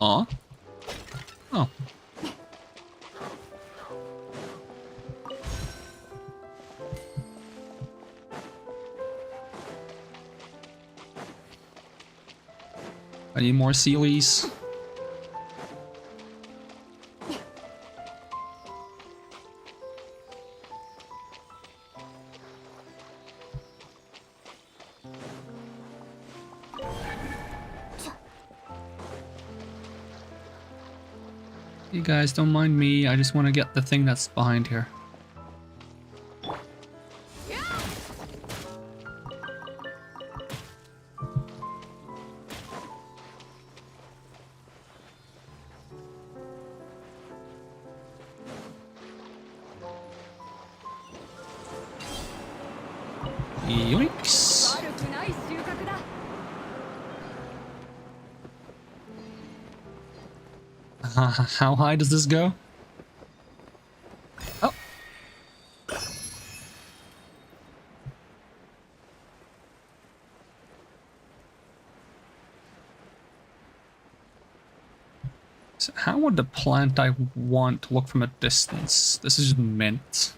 Aw. Oh. I need more sealies. You guys don't mind me, I just want to get the thing that's behind here. Yoinks! How high does this go? Oh. So how would the plant I want look from a distance? This is mint.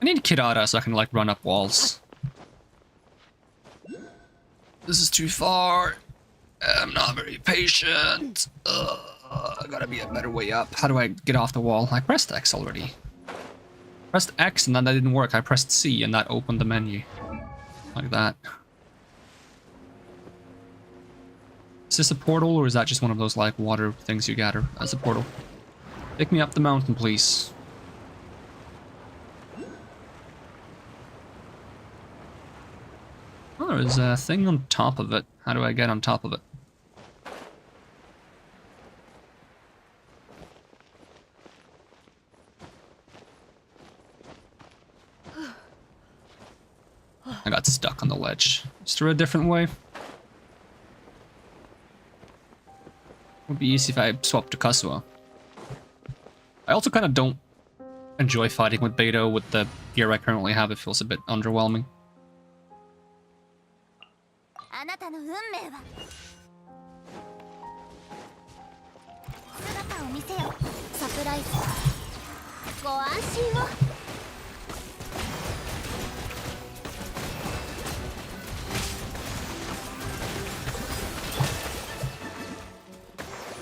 I need Kirara so I can like run up walls. This is too far. I'm not very patient. Gotta be a better way up. How do I get off the wall? I pressed X already. Pressed X and then that didn't work. I pressed C and that opened the menu. Like that. Is this a portal or is that just one of those like water things you gather as a portal? Take me up the mountain, please. Oh, there's a thing on top of it. How do I get on top of it? I got stuck on the ledge. Is there a different way? Would be easy if I swapped to Kasuo. I also kind of don't enjoy fighting with Beto with the gear I currently have. It feels a bit underwhelming.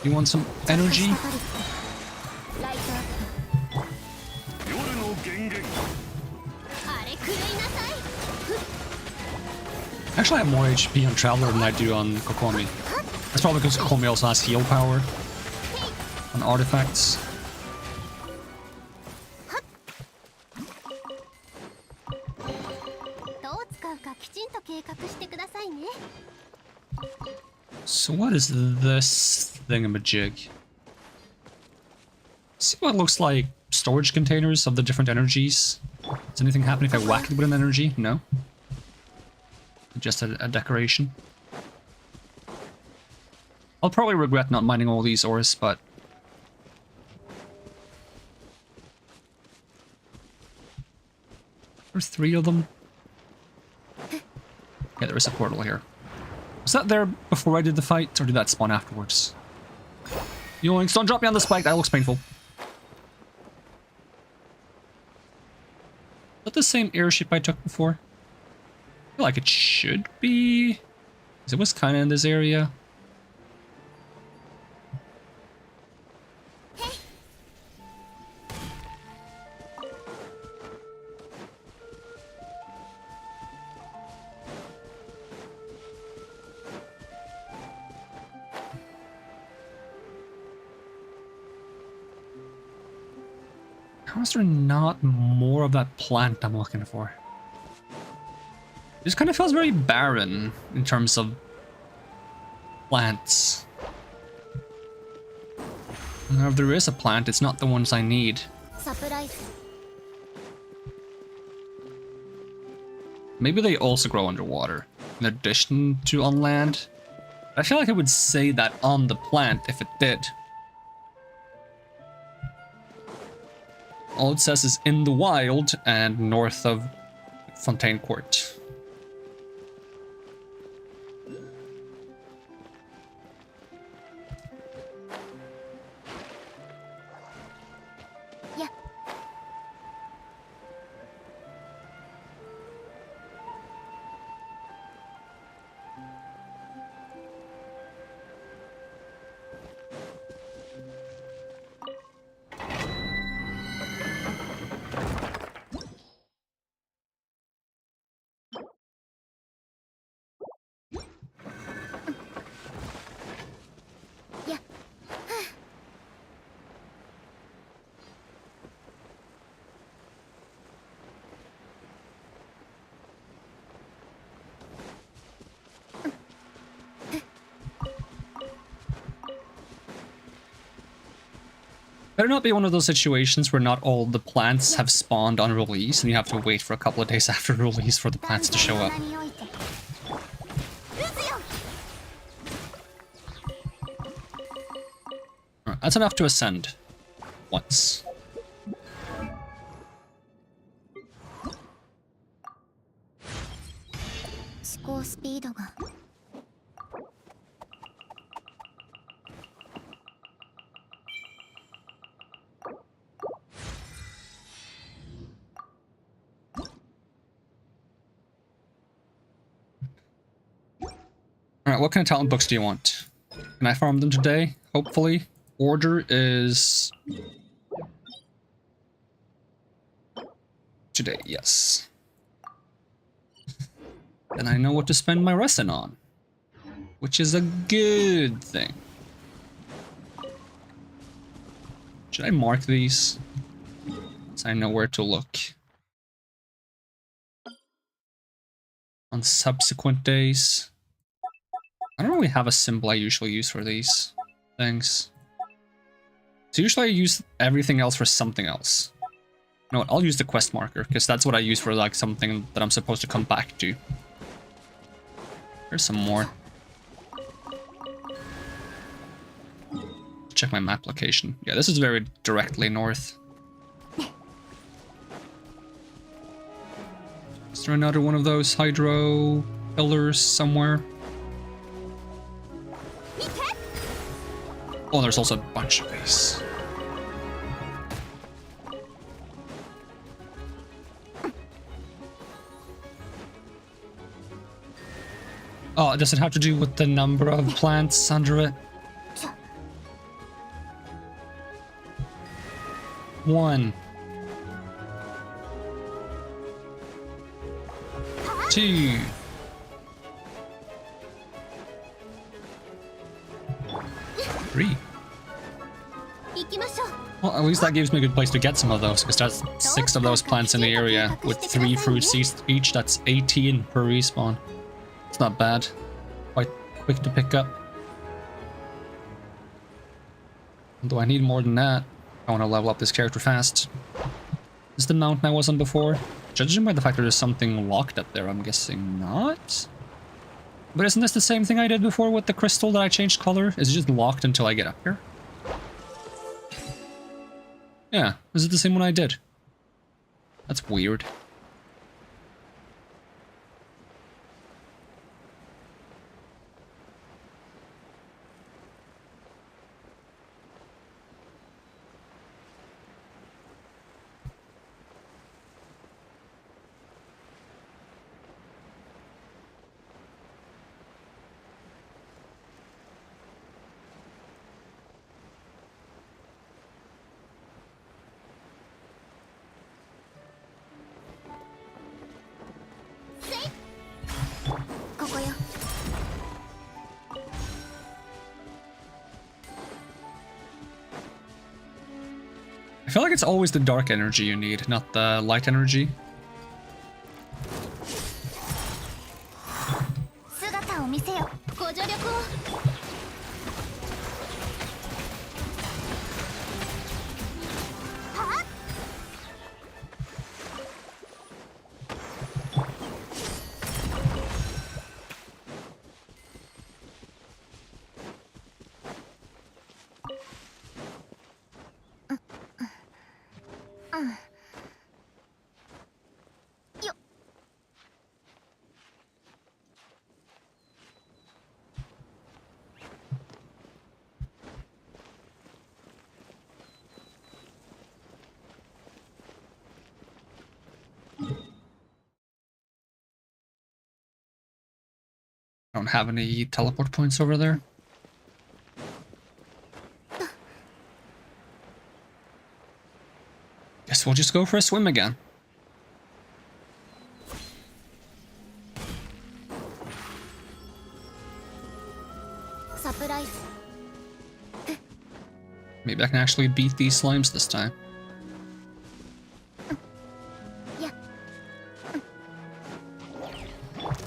You want some energy? Actually, I have more HP on Traveler than I do on Kokomi. That's probably because Kokomi also has heal power on artifacts. So what is this thingamajig? See what looks like storage containers of the different energies. Does anything happen if I whack it with an energy? No. Just a decoration. I'll probably regret not mining all these ores, but... There's 3 of them. Yeah, there is a portal here. Was that there before I did the fight, or did that spawn afterwards? Yoinks, don't drop me on the spike, that looks painful. Is that the same airship I took before? I feel like it should be. 'Cause it was kind of in this area. How is there not more of that plant I'm looking for? This kind of feels very barren in terms of plants. And if there is a plant, it's not the ones I need. Maybe they also grow underwater, in addition to on land. I feel like I would say that on the plant if it did. All it says is in the wild and north of Fontaine Court. Yeah. Better not be one of those situations where not all the plants have spawned on release and you have to wait for a couple of days after release for the plants to show up. Alright, that's enough to ascend. Once. Alright, what kind of talent books do you want? Can I farm them today? Hopefully. Order is... today, yes. Then I know what to spend my resin on. Which is a good thing. Should I mark these? So I know where to look. On subsequent days. I don't really have a symbol I usually use for these things. So usually I use everything else for something else. You know what, I'll use the quest marker, because that's what I use for like something that I'm supposed to come back to. There's some more. Check my map location. Yeah, this is very directly north. Is there another one of those hydro pillars somewhere? Oh, there's also a bunch of these. Oh, does it have to do with the number of plants under it? 1, 2, 3. 行きましょう。 Well, at least that gives me a good place to get some of those, because that's 6 of those plants in the area with 3 fruits each. That's 18 per respawn. It's not bad. Quite quick to pick up. Although I need more than that. I want to level up this character fast. Is the mountain I was on before? Judging by the fact that there's something locked up there, I'm guessing not. But isn't this the same thing I did before with the crystal that I changed color? Is it just locked until I get up here? Yeah, is it the same one I did? That's weird. I feel like it's always the dark energy you need, not the light energy. 姿を見せよ。ご助力を。はっ。よっ。 I don't have any teleport points over there. Guess we'll just go for a swim again. Surprise. Maybe I can actually beat these slimes this time. Yeah.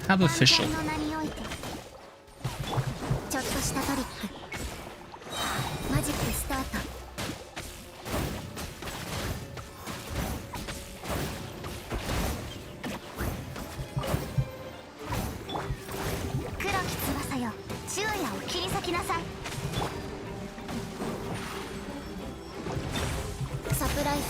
Have official. の名においてちょっとしたトリック。マジックスタート。 黒き翼よ、昼夜を切り裂きなさい。サプライズ。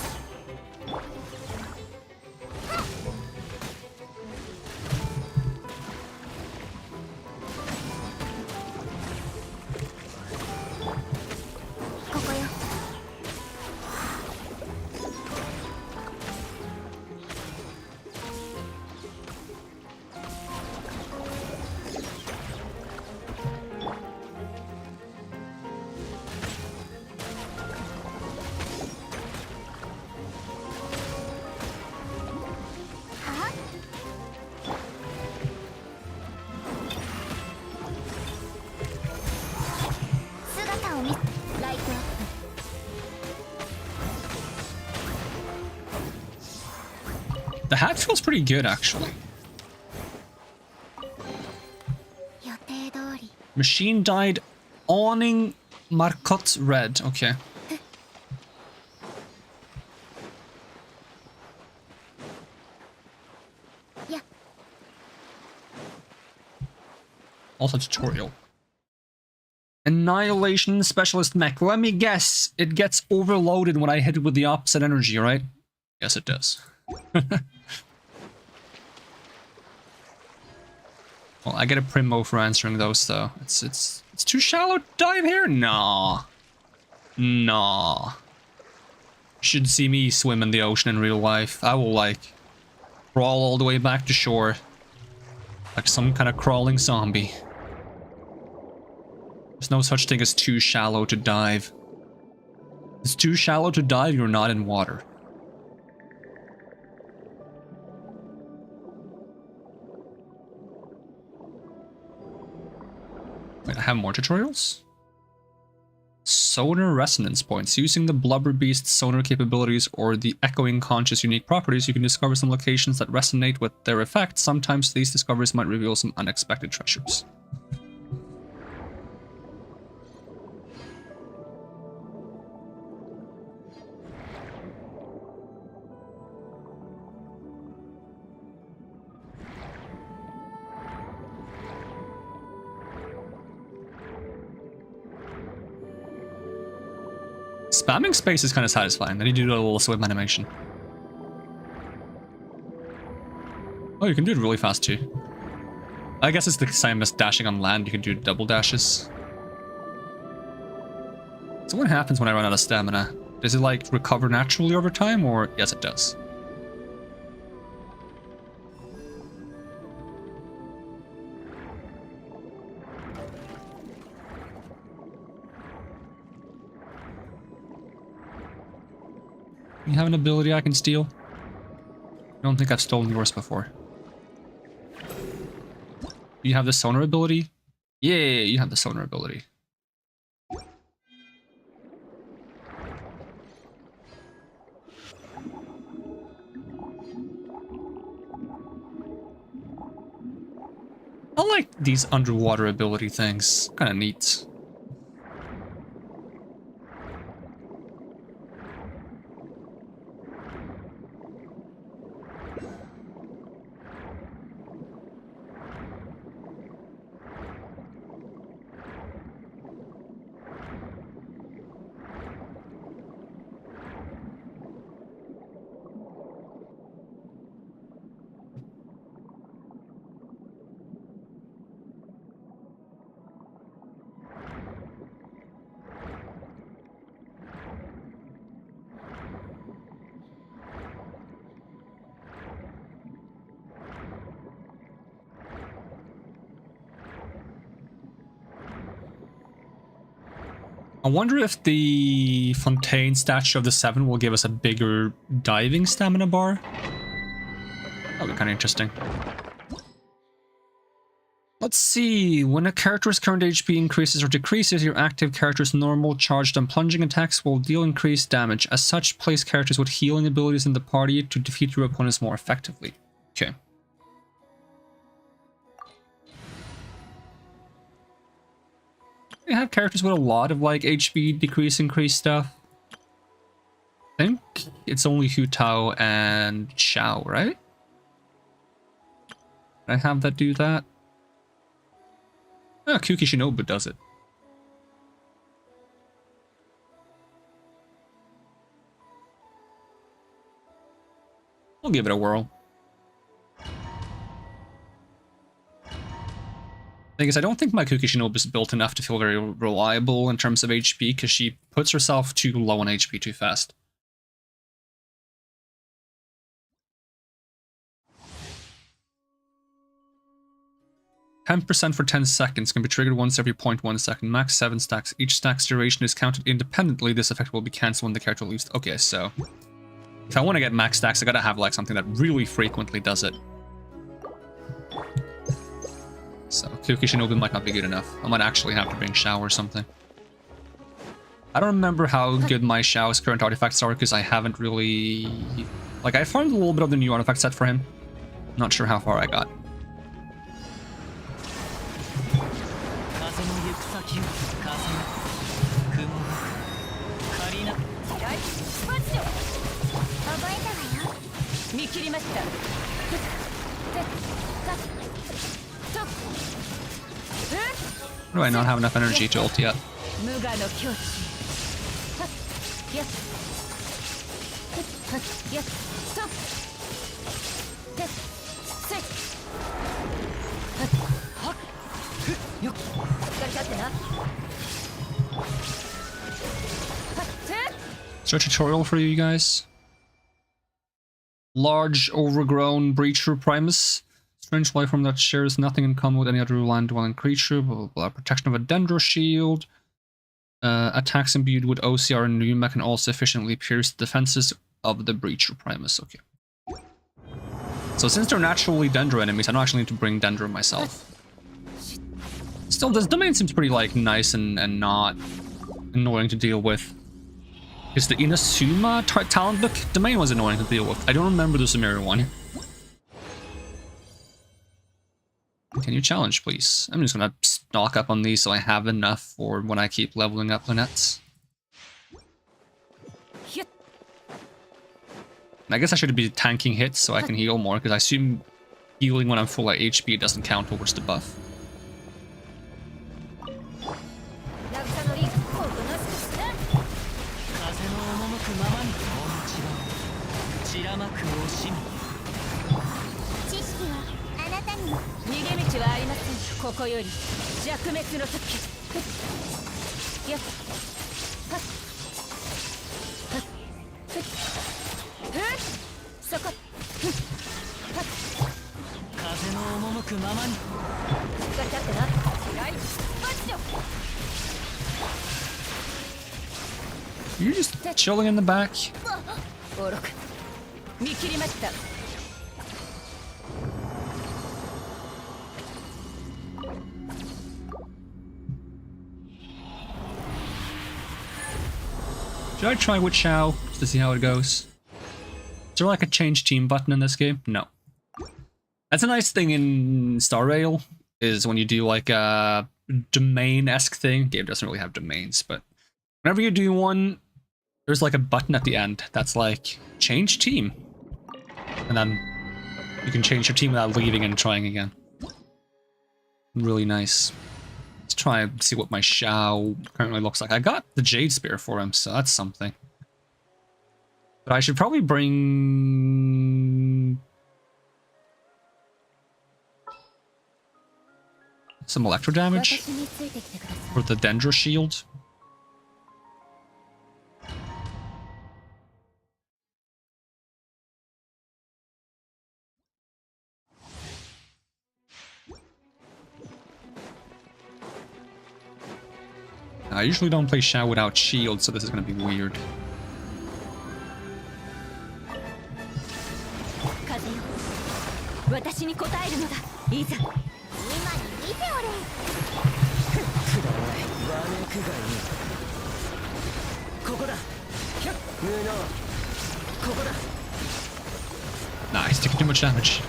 ここよ。 姿を見、ライトアップ。 The hat feels pretty good, actually. 予定通り。 Machine dyed awning marcotte red. Okay. Yeah. Also tutorial. Annihilation Specialist Mech. Let me guess, it gets overloaded when I hit it with the opposite energy, right? Yes, it does. Well, I get a primo for answering those, though. It's too shallow to dive here? Nah. Nah. You should see me swim in the ocean in real life. I will, like, crawl all the way back to shore. Like some kind of crawling zombie. There's no such thing as too shallow to dive. It's too shallow to dive, you're not in water. Wait, I have more tutorials? Sonar resonance points. Using the Blubber Beast's sonar capabilities or the Echoing Conch's unique properties, you can discover some locations that resonate with their effects. Sometimes these discoveries might reveal some unexpected treasures. Spamming space is kind of satisfying. Then you do a little swim animation. Oh, you can do it really fast too. I guess it's the same as dashing on land. You can do double dashes. So what happens when I run out of stamina? Does it like recover naturally over time, or yes, it does? You have an ability I can steal? I don't think I've stolen yours before. You have the sonar ability? Yeah, you have the sonar ability. I like these underwater ability things. Kind of neat. I wonder if the Fontaine statue of the 7 will give us a bigger diving stamina bar. That would be kind of interesting. Let's see. When a character's current HP increases or decreases, your active character's normal, charged, and plunging attacks will deal increased damage. As such, place characters with healing abilities in the party to defeat your opponents more effectively. Okay. We have characters with a lot of like HP decrease, increase stuff. I think it's only Hu Tao and Xiao, right? Can I have that do that? Oh, Kyuki Shinobu does it. I'll give it a whirl. Thing is, I don't think my Kyuki Shinobu is built enough to feel very reliable in terms of HP, because she puts herself too low on HP too fast. %, for 10 seconds, can be triggered once every 0.1 second, max 7 stacks. Each stack's duration is counted independently. This effect will be cancelled when the character leaves. Okay, so if I want to get max stacks, I gotta have like something that really frequently does it. So Kyuki Shinobu might not be good enough. I might actually have to bring Xiao or something. I don't remember how good my Xiao's current artifacts are, because I haven't really... Like, I farmed a little bit of the new artifact set for him. Not sure how far I got. Why do I not have enough energy to ult yet? Is there a tutorial for you guys? Large, overgrown Breacher Primus. Strange life form that shares nothing in common with any other land-dwelling creature. Blah, blah, blah. Protection of a Dendro Shield. Attacks imbued with OCR and Numa can also efficiently pierce the defenses of the Breacher Primus. Okay. So since they're naturally Dendro enemies, I don't actually need to bring Dendro myself. Still, this domain seems pretty like nice and not annoying to deal with. Because the Inazuma talent book domain was annoying to deal with. I don't remember the Sumeru one. Can you challenge, please? I'm just gonna stock up on these so I have enough for when I keep leveling up Lynette. I guess I should be tanking hits so I can heal more, because I assume healing when I'm full at HP doesn't count towards the buff. You're just chilling in the back. Should I try with Xiao to see how it goes? Is there like a change team button in this game? No. That's a nice thing in Star Rail, is when you do like a domain-esque thing. Game doesn't really have domains, but whenever you do one, there's like a button at the end that's like, change team. And then you can change your team without leaving and trying again. Really nice. Let's try and see what my Xiao currently looks like. I got the Jade Spear for him, so that's something. But I should probably bring some electro damage for the Dendro Shield. I usually don't play Xiao without shield, so this is going to be weird. Nah, he's taking too much damage.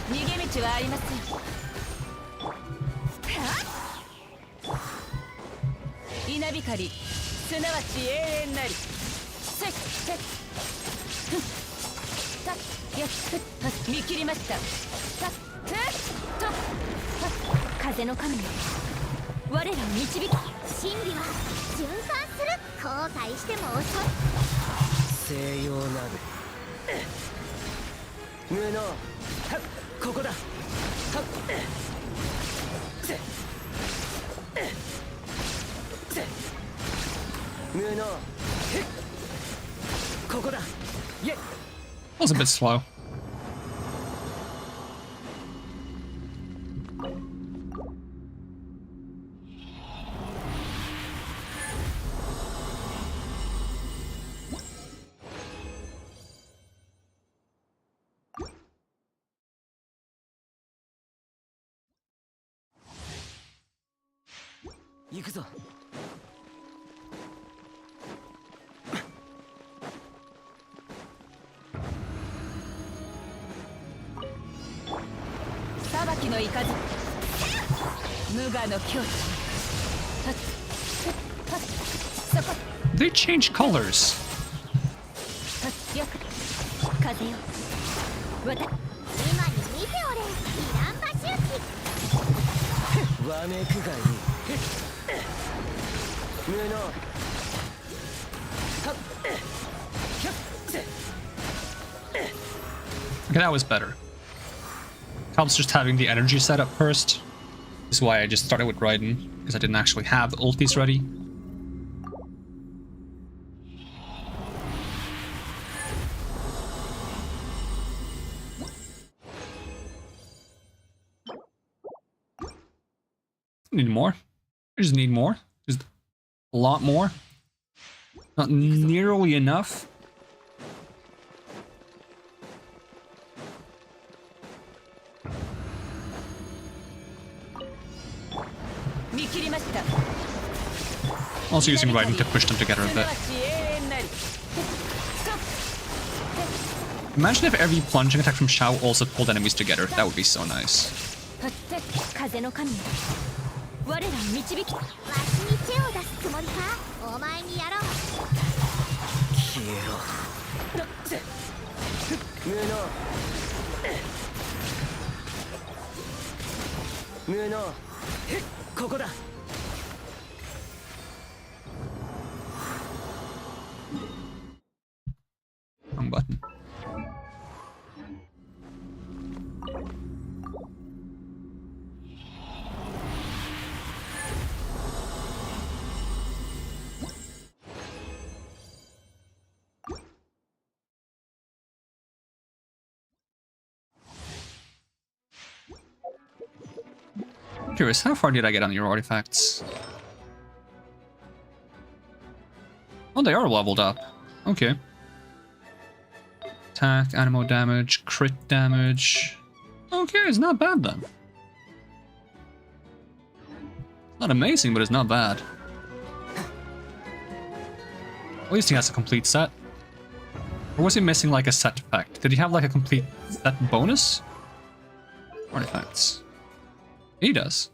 Was a bit slow. They change colors. Okay, that was better. Helps just having the energy set up first. This is why I just started with Raiden, because I didn't actually have the ultis ready. Need more. I just need more. Just a lot more. Not nearly enough. Also using Raiden to push them together a bit. Imagine if every plunging attack from Shao also pulled enemies together. That would be so nice. Wrong button. Curious, how far did I get on your artifacts? Oh, they are leveled up. Okay. Attack, animal damage, crit damage. Okay, it's not bad then. Not amazing, but it's not bad. At least he has a complete set. Or was he missing like a set effect? Did he have like a complete set bonus? Artifacts. He does.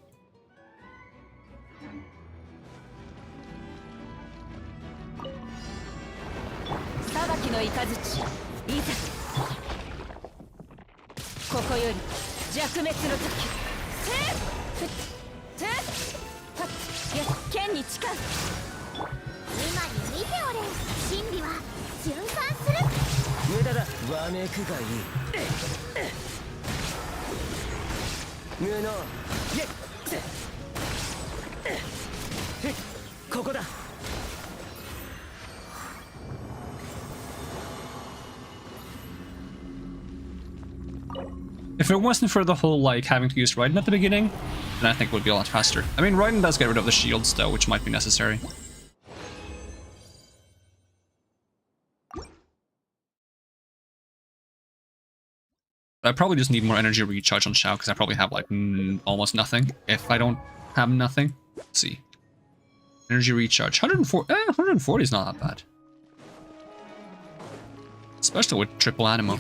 If it wasn't for the whole, like, having to use Raiden at the beginning, then I think it would be a lot faster. I mean, Raiden does get rid of the shields, though, which might be necessary. I probably just need more energy recharge on Shao, because I probably have, like, almost nothing, if I don't have nothing. Let's see. Energy recharge. 140 is not that bad. Especially with triple animo.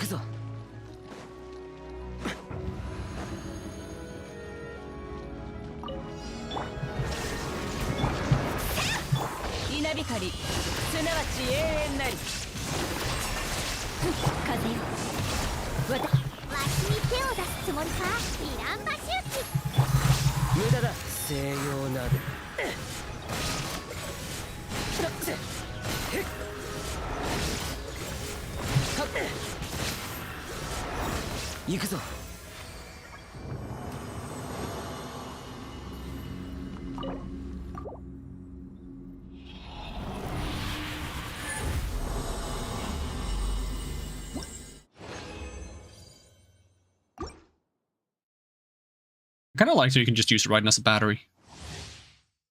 I kind of like that you can just use Raiden as a battery.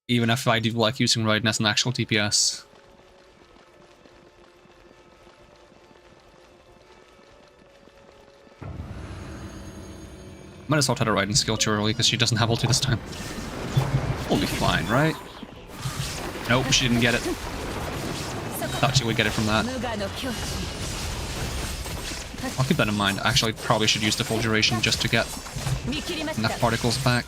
Even if I do like using Raiden as an actual DPS. Might as well try to Raiden skill too early because she doesn't have ulti this time. We'll be fine, right? Nope, she didn't get it. Thought she would get it from that. I'll keep that in mind. Actually, probably should use the full duration just to get enough particles back.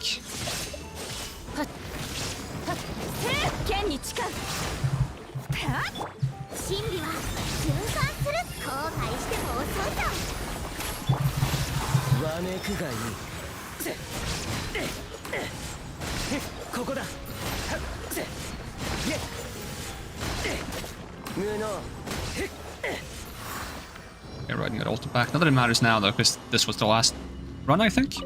Yeah, Raiden got ulted back. Not that it matters now though, because this was the last run, I think.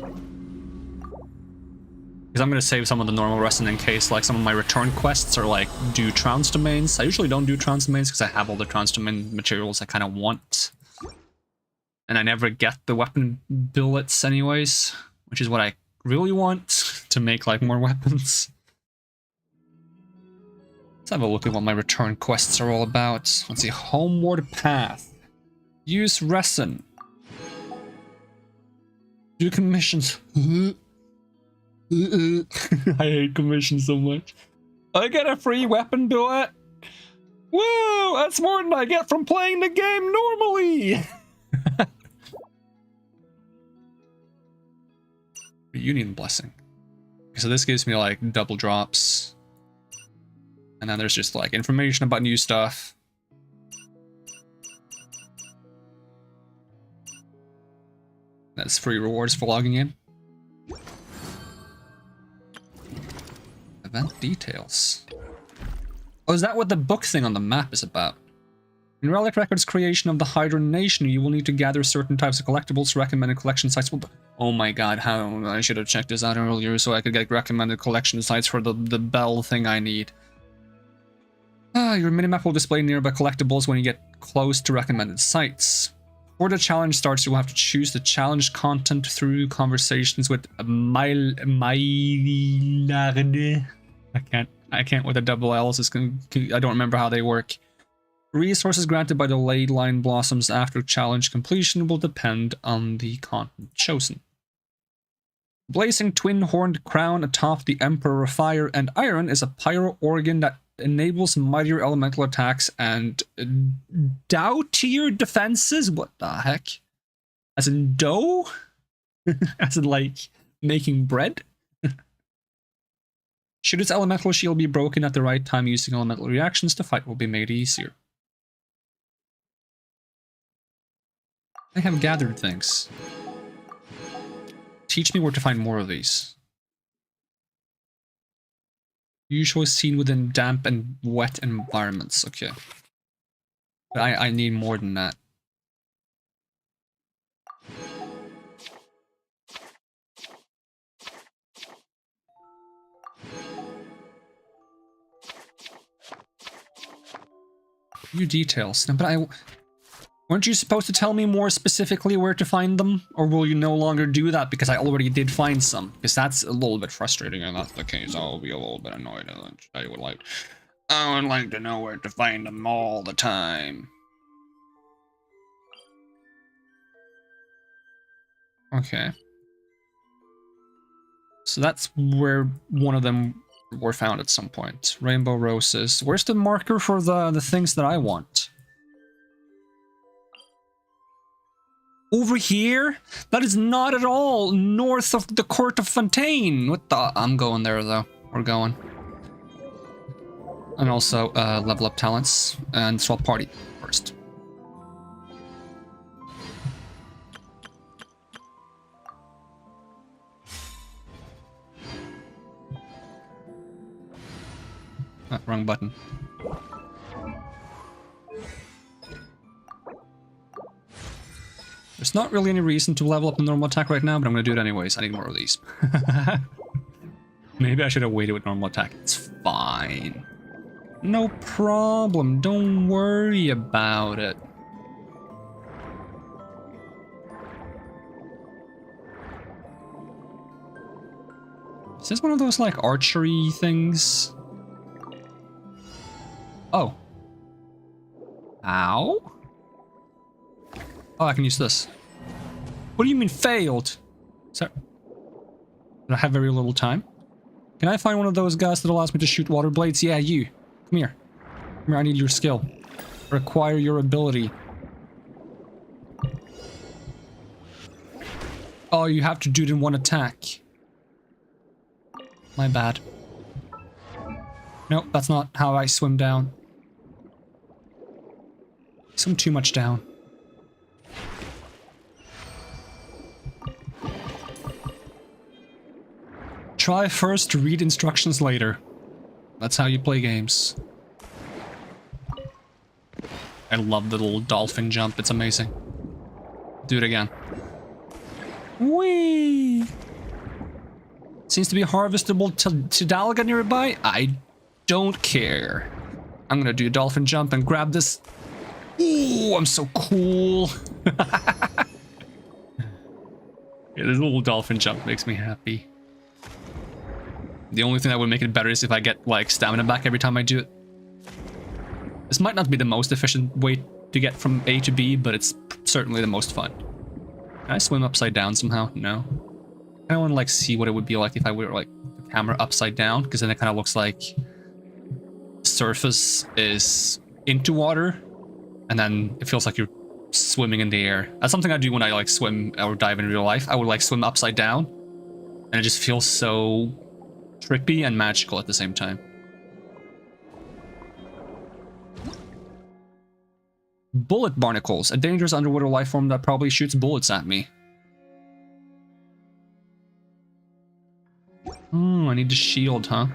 Because I'm going to save some of the normal resting in case like some of my return quests are like do trans domains. I usually don't do trans domains because I have all the trans domain materials I kind of want. And I never get the weapon billets anyways, which is what I really want to make like more weapons. Let's have a look at what my return quests are all about. Let's see, homeward path. Use resin. Do commissions. I hate commissions so much. I get a free weapon, do it? Woo! That's more than I get from playing the game normally! Union blessing. So this gives me like double drops. And then there's just like information about new stuff. That's free rewards for logging in. Event details. Oh, is that what the book thing on the map is about? In Relic Records' creation of the Hydra Nation, you will need to gather certain types of collectibles. Recommended collection sites will... Oh my god, how I should have checked this out earlier so I could get recommended collection sites for the bell thing I need. Your minimap will display nearby collectibles when you get close to recommended sites. Before the challenge starts, you will have to choose the challenge content through conversations with I can't with the double L's. I don't remember how they work. Resources granted by the Ley Line Blossoms after challenge completion will depend on the content chosen. Blazing twin-horned crown atop the Emperor of Fire and Iron is a pyro organ that enables mightier elemental attacks and dough-tier defenses? What the heck? As in dough? As in like making bread? Should its elemental shield be broken at the right time using elemental reactions, the fight will be made easier. I have gathered things. Teach me where to find more of these. Usually seen within damp and wet environments. Okay. But I need more than that. Few details. No, but weren't you supposed to tell me more specifically where to find them? Or will you no longer do that because I already did find some? Because that's a little bit frustrating, and that's the case. I'll be a little bit annoyed. I would like to know where to find them all the time. Okay. So that's where one of them were found at some point. Rainbow roses. Where's the marker for the things that I want? Over here? That is not at all north of the court of Fontaine. What the? I'm going there though. We're going. And also level up talents and swap party first. Wrong button. There's not really any reason to level up the normal attack right now, but I'm going to do it anyways. I need more of these. Maybe I should have waited with normal attack. It's fine. No problem. Don't worry about it. Is this one of those, like, archery things? Oh. Ow. Oh, I can use this. What do you mean failed? Sorry. I have very little time. Can I find one of those guys that allows me to shoot water blades? Yeah, you. Come here. Come here, I need your skill. Require your ability. Oh, you have to do it in one attack. My bad. Nope, that's not how I swim down. Swim too much down. Try first, read instructions later. That's how you play games. I love the little dolphin jump, it's amazing. Do it again. Whee! Seems to be harvestable to Dalaga nearby. I don't care. I'm gonna do a dolphin jump and grab this. Ooh, I'm so cool. Yeah, this little dolphin jump makes me happy. The only thing that would make it better is if I get, like, stamina back every time I do it. This might not be the most efficient way to get from A to B, but it's certainly the most fun. Can I swim upside down somehow? No. I want to like see what it would be like if I were like the camera upside down, because then it kind of looks like surface is into water, and then it feels like you're swimming in the air. That's something I do when I like swim or dive in real life. I would like swim upside down, and it just feels so trippy and magical at the same time. Bullet barnacles, a dangerous underwater life form that probably shoots bullets at me. Oh, I need the shield, huh?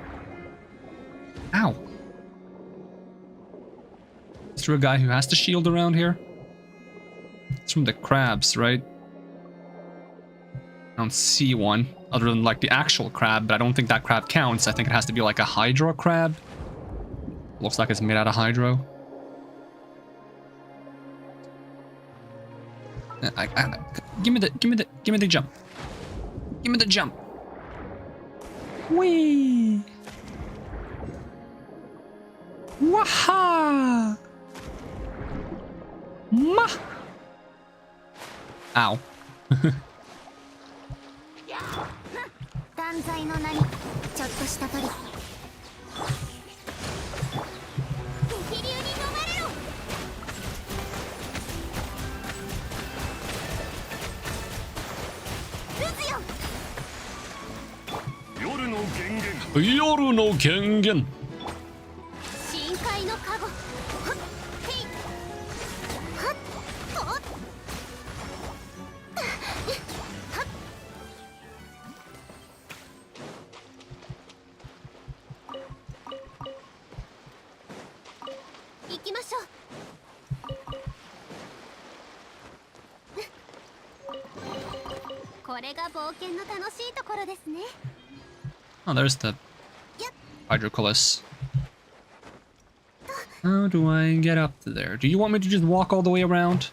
Ow. Is there a guy who has the shield around here? It's from the crabs, right? I don't see one, other than like the actual crab, but I don't think that crab counts. I think it has to be like a hydro crab. Looks like it's made out of hydro. Give me the jump. Give me the jump. Whee! Waha! Ma! Ow. 断罪の名にちょっとしたトリック。激流に飲まれろ。渦よ。夜の源源。夜の権限。深海のカゴ。はっへい。はっとっ。はっ。行きましょう。これが冒険の楽しいところですね。Oh, there's the hydroculus. How do I get up to there? Do you want me to just walk all the way around?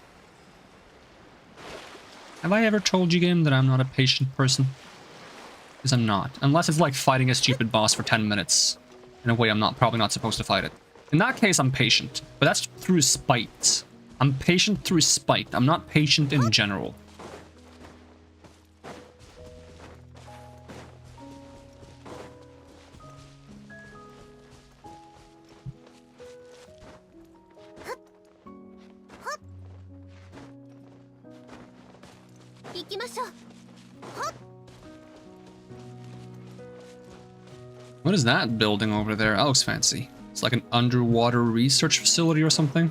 Have I ever told you, game, that I'm not a patient person? Because I'm not. Unless it's like fighting a stupid boss for 10 minutes. In a way I'm probably not supposed to fight it. In that case, I'm patient. But that's through spite. I'm patient through spite. I'm not patient in general. What is that building over there? That looks fancy. It's like an underwater research facility or something.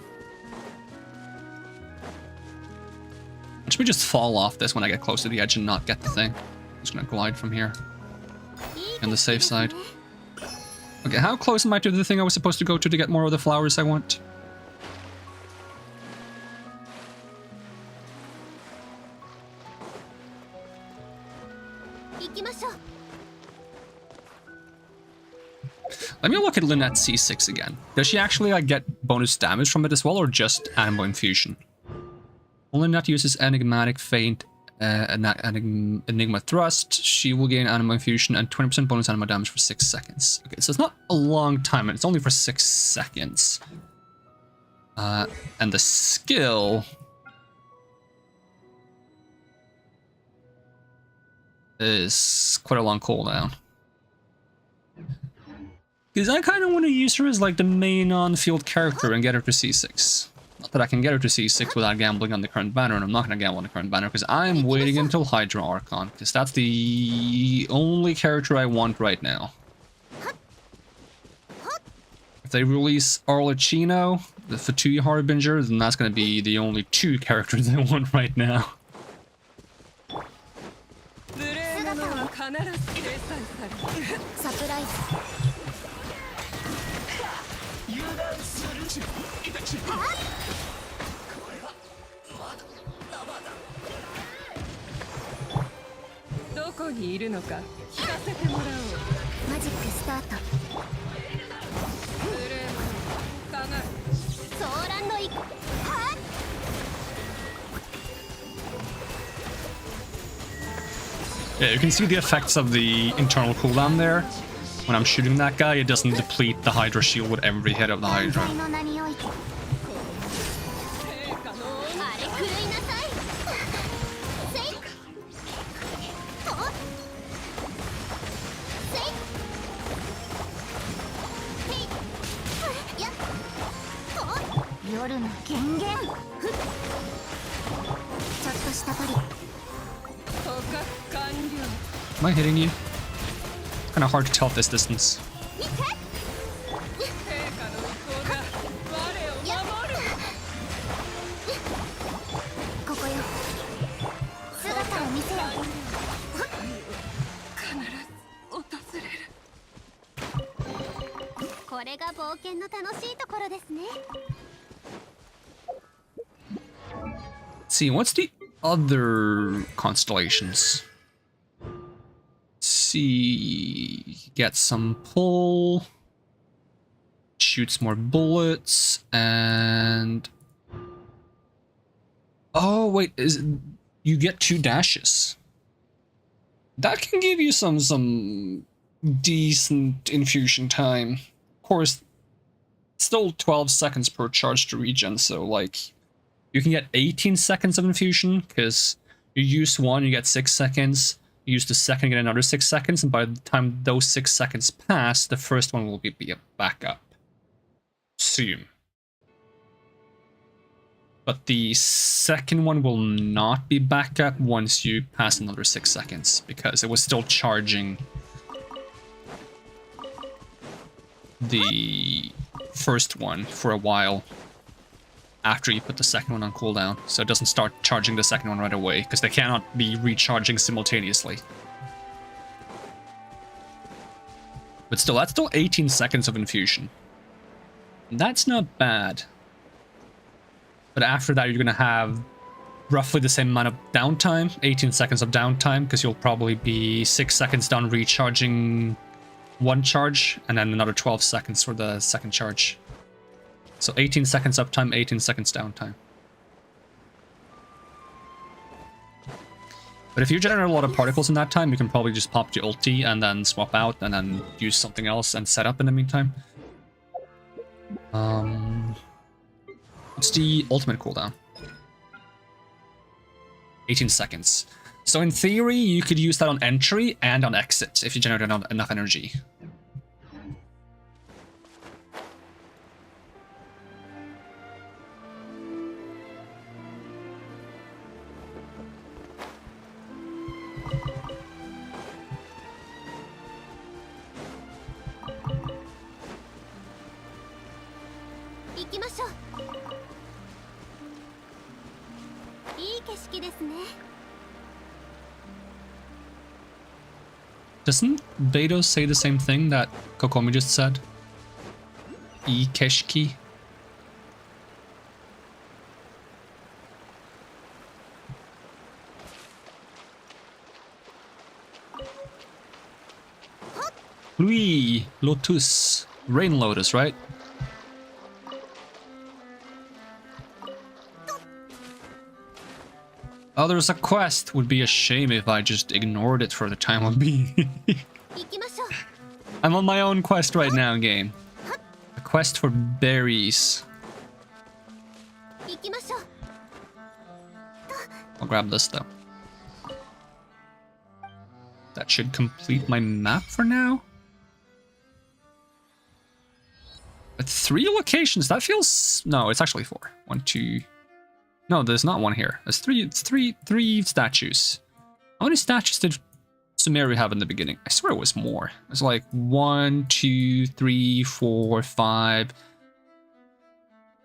Should we just fall off this when I get close to the edge and not get the thing? I'm just gonna glide from here. On the safe side. Okay, how close am I to the thing I was supposed to go to get more of the flowers I want? Let me look at Lynette C6 again. Does she actually like get bonus damage from it as well, or just Animal Infusion? When Lynette uses Enigmatic Feint, Enigma Thrust, she will gain Animal Infusion and 20% bonus Animal damage for 6 seconds. Okay, so it's not a long time, and it's only for 6 seconds. And the skill is quite a long cooldown. Because I kind of want to use her as like the main on-field character and get her to C6. Not that I can get her to C6 without gambling on the current banner, and I'm not going to gamble on the current banner because I'm waiting until Hydra Archon, because that's the only character I want right now. If they release Arlecchino, the Fatui Harbinger, then that's going to be the only 2 characters I want right now. Yeah, you can see the effects of the internal cooldown there. when I'm shooting that guy, it doesn't deplete the Hydra shield with every hit of the Hydra. あれ狂いなさい。せい。お。せい。へい。や。お。夜の権限。ふっ。ちょっとしたとり。 Am I hitting you? Kind of hard to tell at this distance. ここよ。姿を見せよ。これが冒険の楽しいところですね。 Let's see, what's the other constellations? Let's see, get some pull, shoots more bullets, and oh wait, you get 2 dashes. That can give you some decent infusion time. Of course, still 12 seconds per charge to regen, so like you can get 18 seconds of infusion, because you use one, you get 6 seconds. You use the second, you get another 6 seconds, and by the time those 6 seconds pass, the first one will be a backup. Assume. But the second one will not be backup once you pass another 6 seconds, because it was still charging the first one for a while after you put the second one on cooldown, so it doesn't start charging the second one right away, because they cannot be recharging simultaneously. But still, that's still 18 seconds of infusion. That's not bad. But after that, you're going to have roughly the same amount of downtime, 18 seconds of downtime, because you'll probably be 6 seconds done recharging one charge, and then another 12 seconds for the second charge. So 18 seconds uptime, 18 seconds downtime. But if you generate a lot of particles in that time, you can probably just pop the ulti and then swap out and then use something else and set up in the meantime. What's the ultimate cooldown? 18 seconds. So in theory, you could use that on entry and on exit if you generate enough energy. Doesn't Beto say the same thing that Kokomi just said? Ikeshiki? Lui, Lotus, Rain Lotus, right? Oh, there's a quest. Would be a shame if I just ignored it for the time of being. I'm on my own quest right now, game. A quest for berries. I'll grab this though. That should complete my map for now. At 3 locations, that feels... No, it's actually 4. 1, 2... No, there's not one here. There's 3. It's three statues. How many statues did Sumeru have in the beginning? I swear it was more. It was like 1, 2, 3, 4, 5.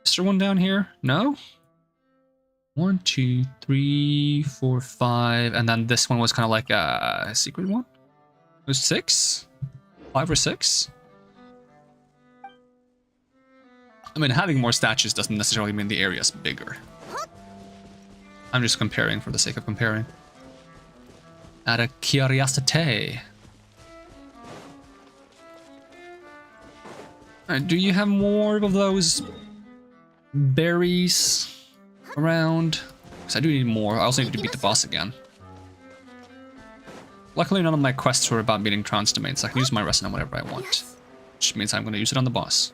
Is there one down here? No? 1, 2, 3, 4, 5. And then this one was kind of like a secret one? It was 6? 5 or 6? I mean, having more statues doesn't necessarily mean the area's bigger. I'm just comparing for the sake of comparing. Out of curiosity. Do you have more of those berries around? Because I do need more. I also need to beat the boss again. Luckily, none of my quests were about meeting trans domains. I can use my resin on whatever I want. Yes. Which means I'm going to use it on the boss.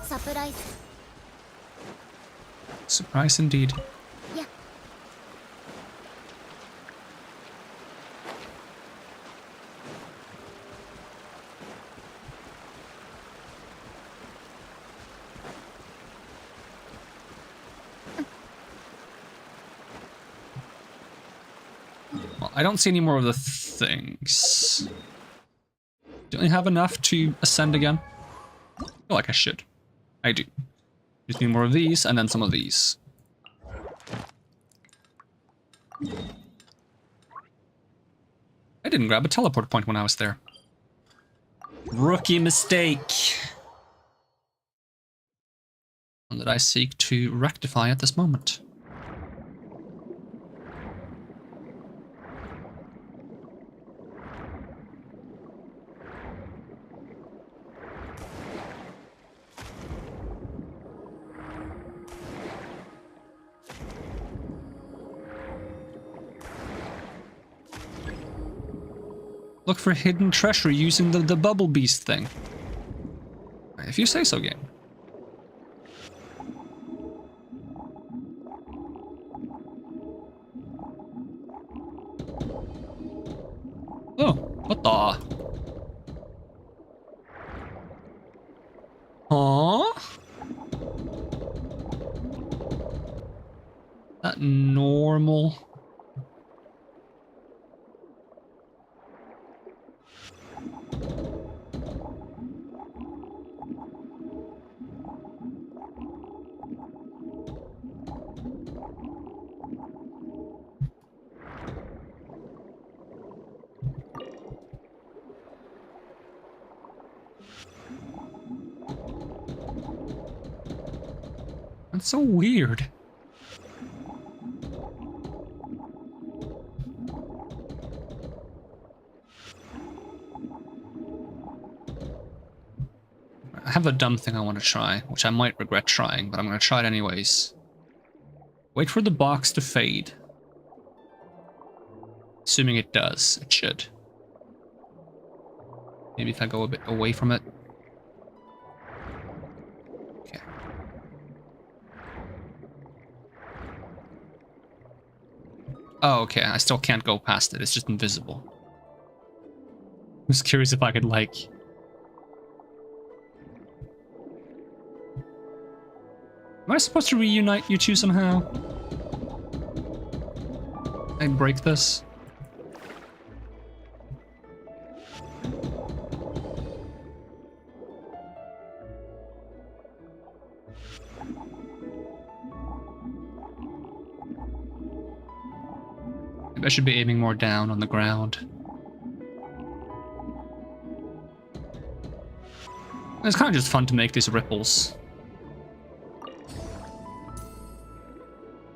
Surprise. Surprise indeed. Yeah. Well, I don't see any more of the things. Do I have enough to ascend again? I feel like I should. I do. Just need more of these and then some of these. I didn't grab a teleport point when I was there. Rookie mistake. One that I seek to rectify at this moment. Look for hidden treasure using the bubble beast thing. If you say so, game. Oh, what the? Huh? That normal. That's so weird. I have a dumb thing I want to try, which I might regret trying, but I'm going to try it anyways. Wait for the box to fade. Assuming it does, it should. Maybe if I go a bit away from it. Okay. Oh, okay, I still can't go past it, it's just invisible. I was curious if I could, like... Am I supposed to reunite you two somehow? I break this? Maybe I should be aiming more down on the ground. It's kind of just fun to make these ripples.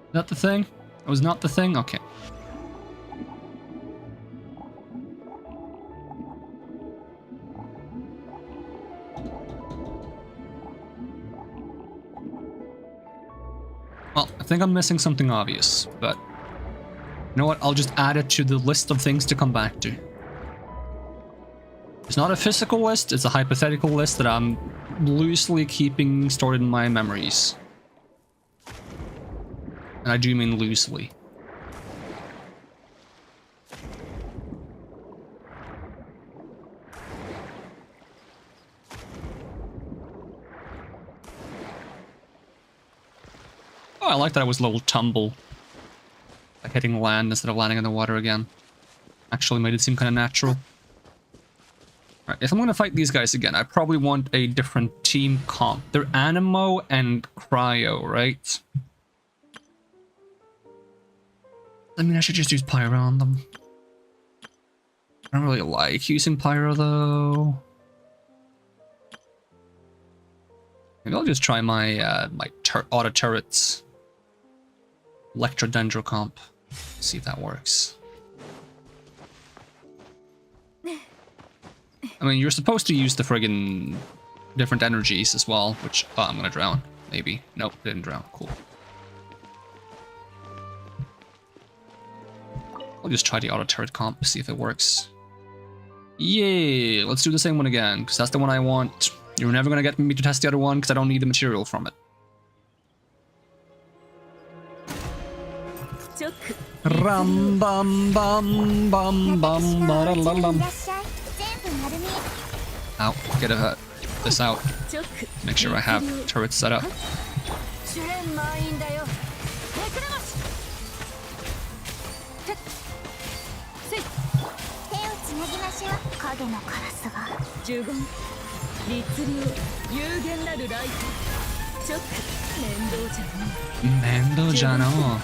Is that the thing? It was not the thing? Okay. Well, I think I'm missing something obvious, but... You know what? I'll just add it to the list of things to come back to. It's not a physical list, it's a hypothetical list that I'm loosely keeping stored in my memories. And I do mean loosely. Oh, I like that it was a little tumble. Like hitting land instead of landing in the water again. Actually made it seem kind of natural. Alright, if I'm gonna fight these guys again, I probably want a different team comp. They're Animo and Cryo, right? I mean, I should just use Pyro on them. I don't really like using Pyro, though. Maybe I'll just try my auto turrets. Electrodendro comp. See if that works. I mean, you're supposed to use the friggin' different energies as well, which... Oh, I'm gonna drown. Maybe. Nope, didn't drown. Cool. I'll just try the auto turret comp, see if it works. Yeah, let's do the same one again, because that's the one I want. You're never gonna get me to test the other one, because I don't need the material from it. Ram bum bum bum bum ba-da-la-lam. Ow, get this out. Make sure I have turrets set up. Mendo-jano.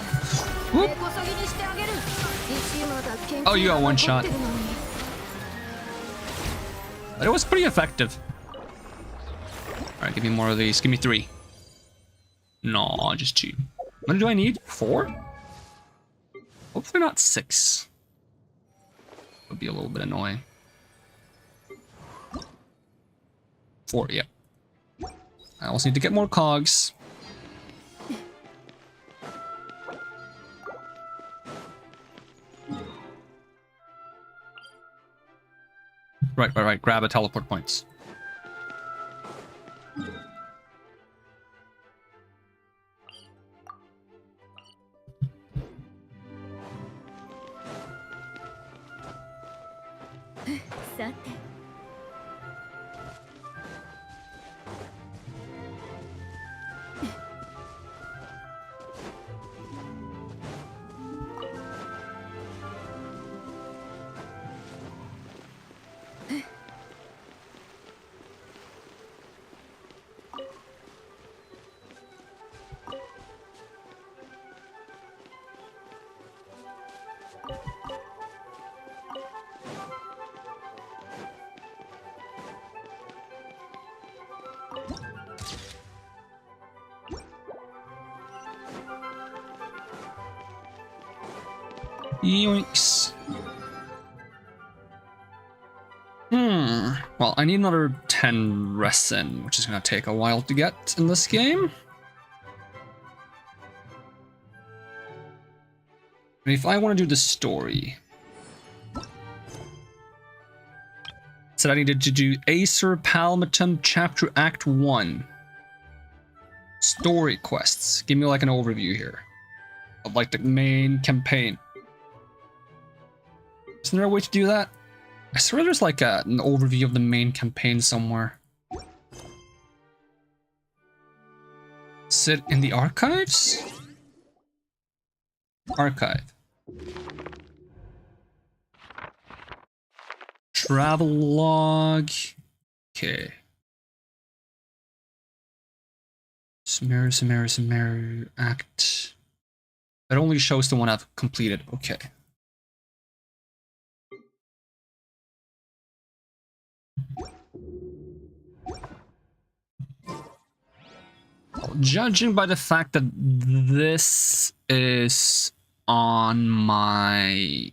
Oh, you got one shot. But it was pretty effective. Alright, give me more of these. Give me 3. No, just 2. How many do I need? 4? Hopefully not 6. Would be a little bit annoying. 4, yeah. I also need to get more cogs. Right. Grab a teleport points. Yoinks. Well, I need another 10 resin, which is going to take a while to get in this game. And if I want to do the story... Said I needed to do Acer Palmatum Chapter Act 1. Story quests. Give me like an overview here. Of like the main campaign. Isn't there a way to do that? I swear there's like an overview of the main campaign somewhere. Sit in the archives? Archive. Travel log. Okay. Sumeru, act. That only shows the one I've completed. Okay. Well, judging by the fact that this is on my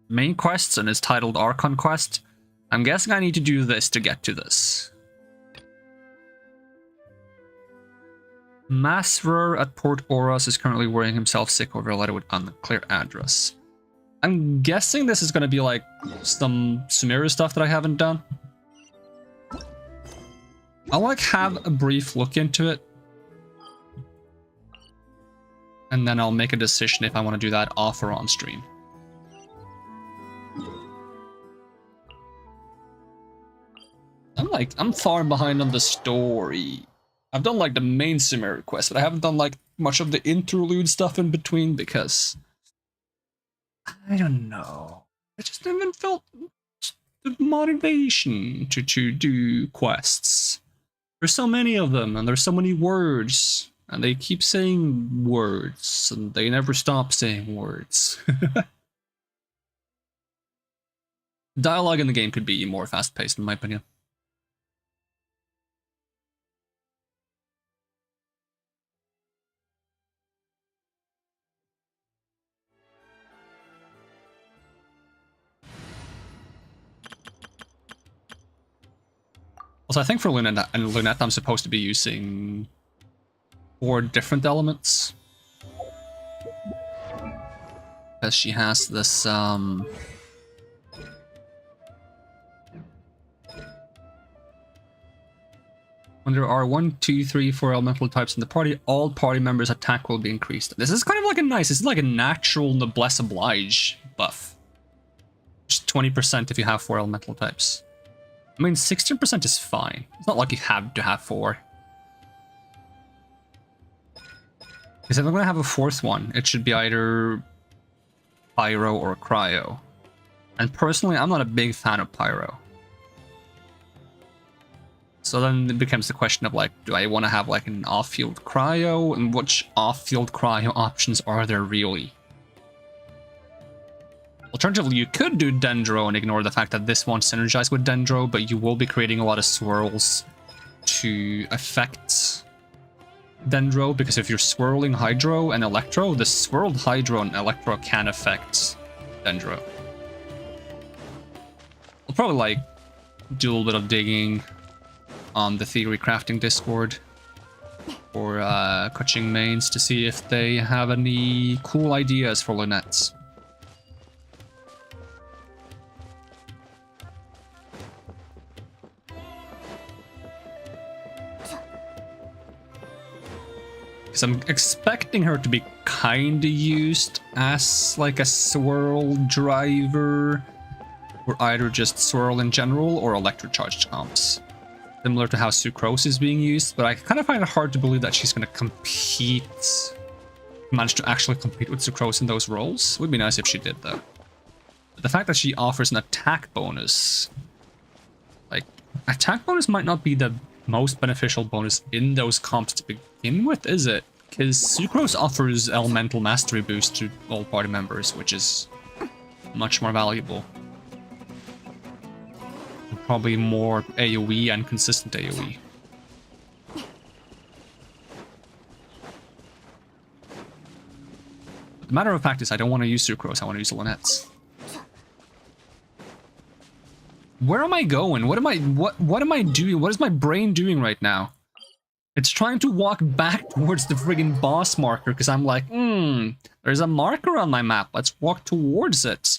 main quests and is titled Archon Quest, I'm guessing I need to do this to get to this. Masrer at Port Oros is currently worrying himself sick over a letter with unclear address. I'm guessing this is going to be like some Sumeru stuff that I haven't done. I'll like have a brief look into it. And then I'll make a decision if I want to do that off or on stream. I'm far behind on the story. I've done like the main Sumeru quest, but I haven't done like much of the interlude stuff in between because I don't know. I just haven't felt the motivation to do quests. There's so many of them, and there's so many words, and they keep saying words, and they never stop saying words. Dialogue in the game could be more fast-paced, in my opinion. Also, I think for Lynette, I'm supposed to be using 4 different elements. Because she has this, when there are 1, 2, 3, 4 elemental types in the party, all party members' attack will be increased. This is kind of like this is like a natural Noblesse Oblige buff. Just 20% if you have 4 elemental types. I mean, 16% is fine. It's not like you have to have 4. Because if I'm going to have a 4th one, it should be either Pyro or Cryo. And personally, I'm not a big fan of Pyro. So then it becomes the question of like, do I want to have like an off-field Cryo? And which off-field Cryo options are there really? Alternatively, you could do Dendro and ignore the fact that this won't synergize with Dendro, but you will be creating a lot of swirls to affect Dendro, because if you're swirling Hydro and Electro, the swirled Hydro and Electro can affect Dendro. I'll probably like do a little bit of digging on the Theory Crafting Discord or Kuching mains to see if they have any cool ideas for Lynette. Because I'm expecting her to be kinda used as like a swirl driver, or either just swirl in general or electrocharged comps. Similar to how Sucrose is being used, but I kind of find it hard to believe that she's gonna manage to actually compete with Sucrose in those roles. It would be nice if she did though. But the fact that she offers an attack bonus, like, attack bonus might not be the most beneficial bonus in those comps to begin with, is it? Because Sucrose offers elemental mastery boost to all party members, which is much more valuable. And probably more AoE and consistent AoE. But the matter of fact is, I don't want to use Sucrose, I want to use Lynette. Where am I going? What am I doing? What is my brain doing right now? It's trying to walk back towards the friggin' boss marker because I'm like, there's a marker on my map. Let's walk towards it.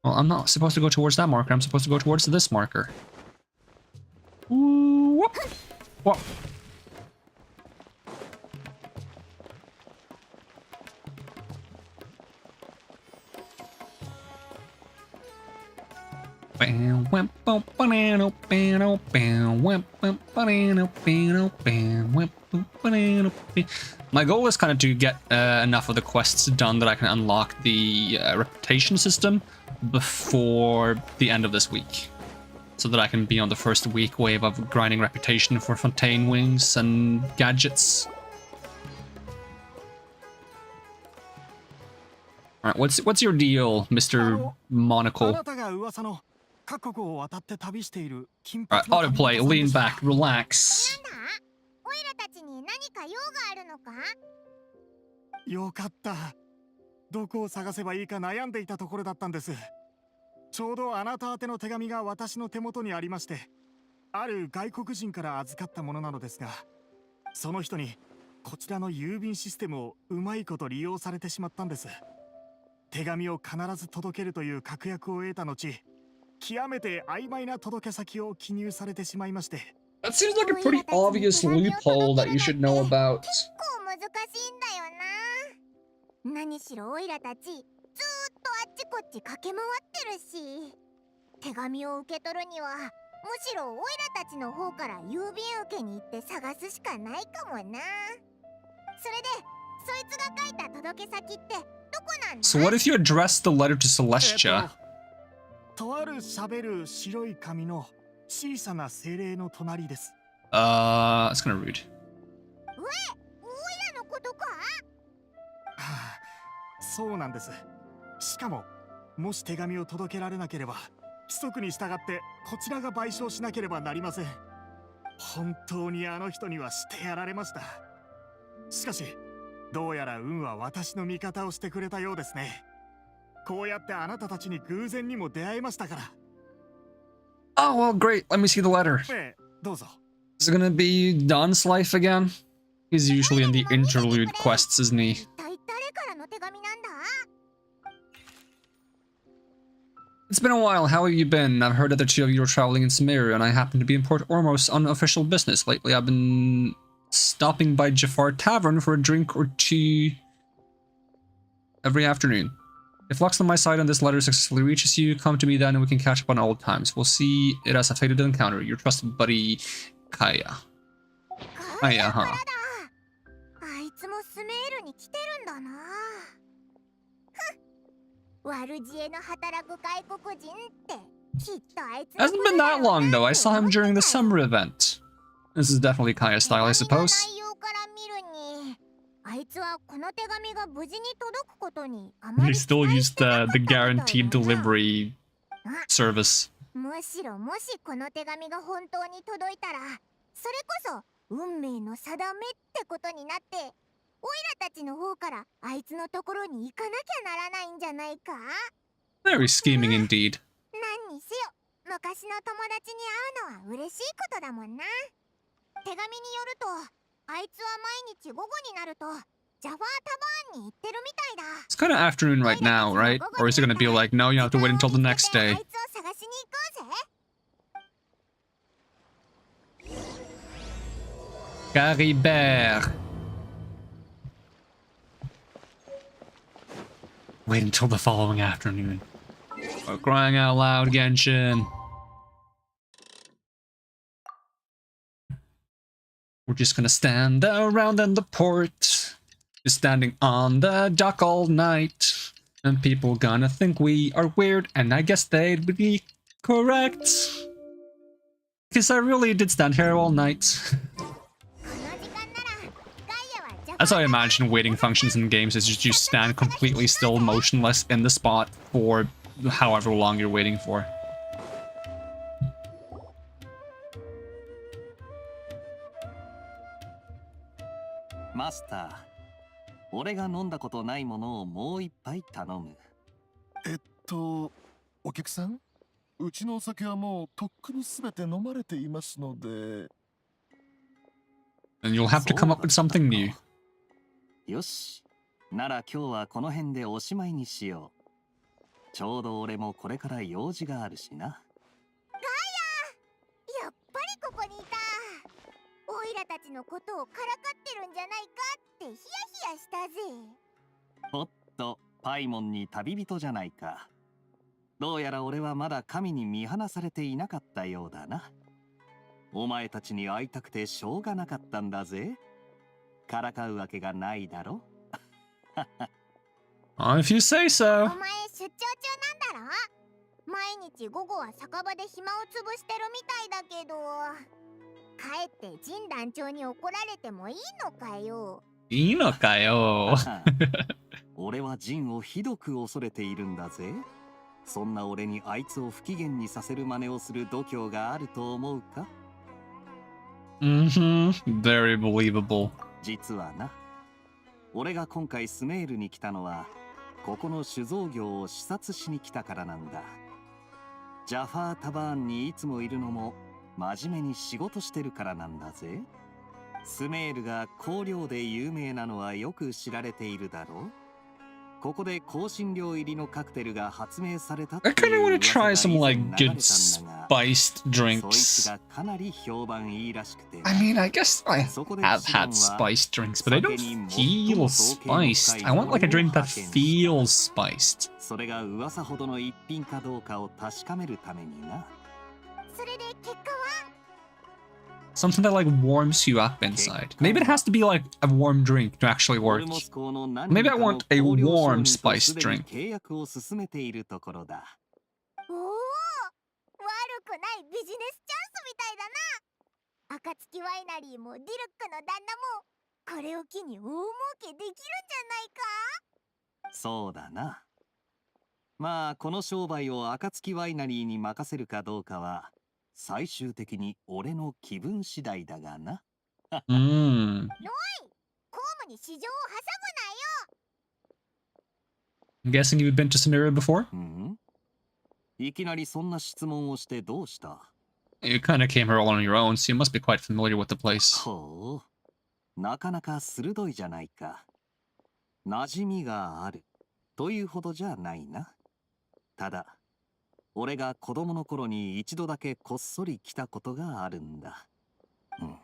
Well, I'm not supposed to go towards that marker. I'm supposed to go towards this marker. Ooh, whoop, whoop. My goal is kind of to get enough of the quests done that I can unlock the reputation system before the end of this week, so that I can be on the first week wave of grinding reputation for Fontaine wings and gadgets. All right, what's your deal, Mr. Monocle? Alright, autoplay, lean back, relax. オイラたちに何か用があるのか？よかった。どこを探せばいいか悩んでいたところだったんです。ちょうどあなた宛ての手紙が私の手元にありまして、ある外国人から預かったものなのですが、その人にこちらの郵便システムをうまいこと利用されてしまったんです。手紙を必ず届けるという確約を得た後、極めて曖昧な届け先を記入されてしまいまして。 That seems like a pretty obvious loophole that you should know about. 結構難しいんだよな。何しろオイラたちずーっとあっちこっち駆け回ってるし、手紙を受け取るにはむしろオイラたちの方から郵便受けに行って探すしかないかもな。それでそいつが書いた届け先ってどこなんだ？ So what if you address the letter to Celestia? とある喋る白い紙の小さな精霊の隣です。It's kind of rude. オイラのことか？そうなんです。しかも、もし手紙を届けられなければ、規則に従ってこちらが賠償しなければなりません。本当にあの人にはしてやられました。しかし、どうやら運は私の味方をしてくれたようですね。こうやってあなたたちに偶然にも出会えましたから。Oh, well, great. Let me see the letter. どうぞ。 Is it gonna be Don's life again? He's usually in the interlude quests, isn't he? 一体誰からの手紙なんだ？ It's been a while. How have you been? I've heard that the two of you are traveling in Sumeru, and I happen to be in Port Ormos on official business. Lately, I've been stopping by Jafar Tavern for a drink or two every afternoon. If luck's on my side and this letter successfully reaches you, come to me then and we can catch up on old times. We'll see it as a fated encounter. Your trusted buddy, Kaya. Kaya, huh? あいつもスメールに来てるんだな。悪知恵の働く外国人ってきっとあいつの Hasn't been that long though. I saw him during the summer event. This is definitely Kaya's style, I suppose. 内容から見るに、あいつはこの手紙が無事に届くことにあま He り still 期待 used してなかった the みたいだな。 guaranteed delivery service. むしろもしこの手紙が本当に届いたら、それこそ運命の定めってことになって、オイラたちの方からあいつのところに行かなきゃならないんじゃないか？ Very scheming indeed. 何にせよ、昔の友達に会うのは嬉しいことだもんな。手紙によると、あいつは毎日午後になるとジャファータバーンに行ってるみたいだ。 It's kind of afternoon right now, right? Or is it gonna be like, no, you have to wait until the next あ day? いつを探しに行こうぜ。 Caribert. Wait until the following afternoon. Oh, crying out loud, Genshin. We're just gonna stand around in the port. Just standing on the dock all night. And people gonna think we are weird, and I guess they'd be correct. Because I really did stand here all night. That's how I imagine waiting functions in games, is just you stand completely still, motionless in the spot for however long you're waiting for. マスター、俺が飲んだことないものをもう一杯頼む。お客さん、うちのお酒はもうとっくにすべて飲まれていますので。And you'll have to come up with something new. よし、なら今日はこの辺でおしまいにしよう。ちょうど俺もこれから用事があるしな。ガヤ、やっぱりここにいた。オイラたちのことをからかってるんじゃないかってヒヤヒヤしたぜ。おっと、パイモンに旅人じゃないか。どうやら俺はまだ神に見放されていなかったようだな。お前たちに会いたくてしょうがなかったんだぜ。からかうわけがないだろ。If you say so. お前出張中なんだろ？毎日午後は酒場で暇を潰してるみたいだけど、かえって陣団長に怒られてもいいのかよ。いいのかよ。俺は陣をひどく恐れているんだぜ。そんな俺にあいつを不機嫌にさせる真似をする度胸があると思うか？ Very believable. 実はな、俺が今回スメールに来たのはここの酒造業を視察しに来たからなんだ。ジャファータバーンにいつもいるのも真面目に仕事してるからなんだぜ。スメールが香料で有名なのはよく知られているだろう。ここで香辛料入りのカクテルが発明されたっていう I kind of want to try some 噂が like 以前 good 流れたんだが、 spiced そいつ drinks. がかなり評判いいらしくて。 I mean, I guess I そこで have 一番 had は spiced drinks, but they don't 酒に feel 最も造詣 spiced. 深い I want like a drink that ものを発見した。 feels spiced. それが噂ほどの一品かどうかを確かめるためにな。それで結果は？ Something that like warms you up inside. Maybe it has to be like a warm drink to actually オ work. ルモス港の何 Maybe 人 I かの want a 香料商 warm 人と spiced すでに drink. 契約を進めているところだ。おお、悪くないビジネスチャンスみたいだな。暁ワイナリーもディルックの旦那もこれを機に大儲けできるんじゃないか？そうだな。まあこの商売を暁ワイナリーに任せるかどうかは最終的に俺の気分次第だがな。Mm. 公務に市場を挟 I'm guessing you've been to Sumeru before? うん？いきなりそんな質問をしてどうした？ You kind of came here all on your own, so you must be quite familiar with the place. ほう、なかなか鋭いじゃないか。馴染みがあるというほどじゃないな。ただ、俺が子供の頃に一度だけこっそり来たことがあるんだ。うん。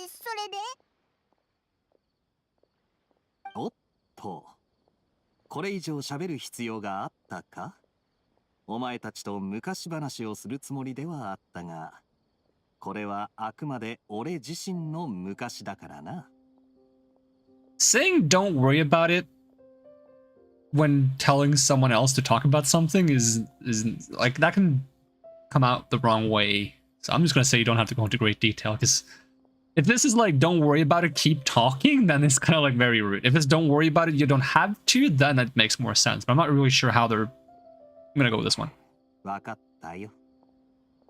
それでおっと、これ以上喋る必要があったか？お前たちと昔話をするつもりではあったが、これはあくまで俺自身の昔だからな。Saying don't worry about it when telling someone else to talk about something is like that can come out the wrong way. So I'm just gonna say you don't have to go into great detail because if this is like don't worry about it, keep talking, then it's kind of like very rude. If it's don't worry about it, you don't have to, then that makes more sense. But I'm not really sure how they're. I'm gonna go with this one. わかったよ。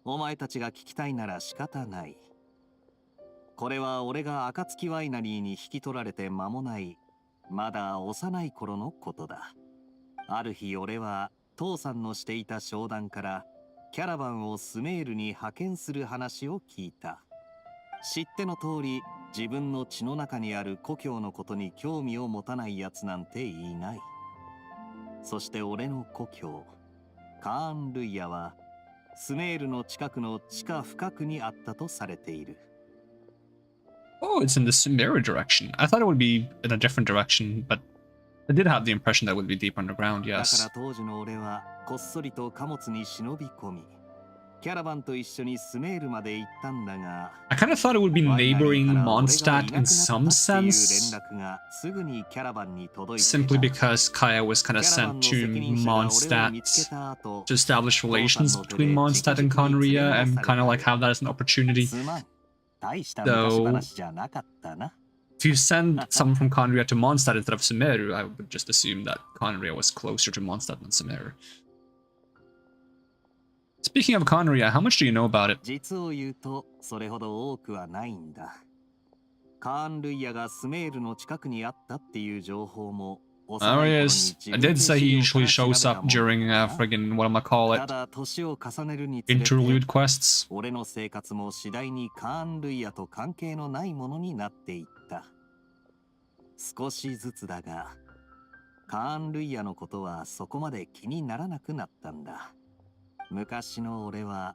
お前たちが聞きたいなら仕方ない。これは俺が暁ワイナリーに引き取られて間もない、まだ幼い頃のことだ。ある日俺は父さんのしていた商談からキャラバンをスメールに派遣する話を聞いた。知っての通り、自分の血の中にある故郷のことに興味を持たないやつなんていない。そして俺の故郷、カーン・ルイヤはスメールの近くの地下深くにあったとされている。Oh, it's in the Sumeru direction. I thought it would be in a different direction, but I did have the impression that it would be deep underground, だから yes. 当時の俺はこっそりと貨物に忍び込み、キャラバンと一緒にスメールまで行ったんだが、 I kind of thought it would be ワイナリ neighboring ーから俺がいなく Mondstadt な in った some っていう sense, 連絡がすぐにキャラバンに届いて simply た。 because Kaya was kind of キャラバン sent の to 責任者が俺を見 Mondstadt つけた後、 to establish 父さん relations の手 between で Mondstadt and 直々に連 Conria れ and 戻され kind of た。 like have that as an opportunity. すまん、大した昔話じゃなかったな。 If you send someone from Conria to Mondstadt instead of Sumeru, I would just assume that Conria was closer to Mondstadt than Sumeru. Speaking of Conria, how much do you know about it? 実を言うとそれほど多くはないんだ。カーン・ルイヤがスメールの近くにあったっていう情報も Oh yes, I did say he usually shows up during friggin' what am I call た it? だ年を重ねるにつれて Interlude quests. 俺の生活も次第にカーン・ルイヤと関係のないものになっていった。少しずつだが、カーン・ルイヤのことはそこまで気にならなくなったんだ。昔の俺は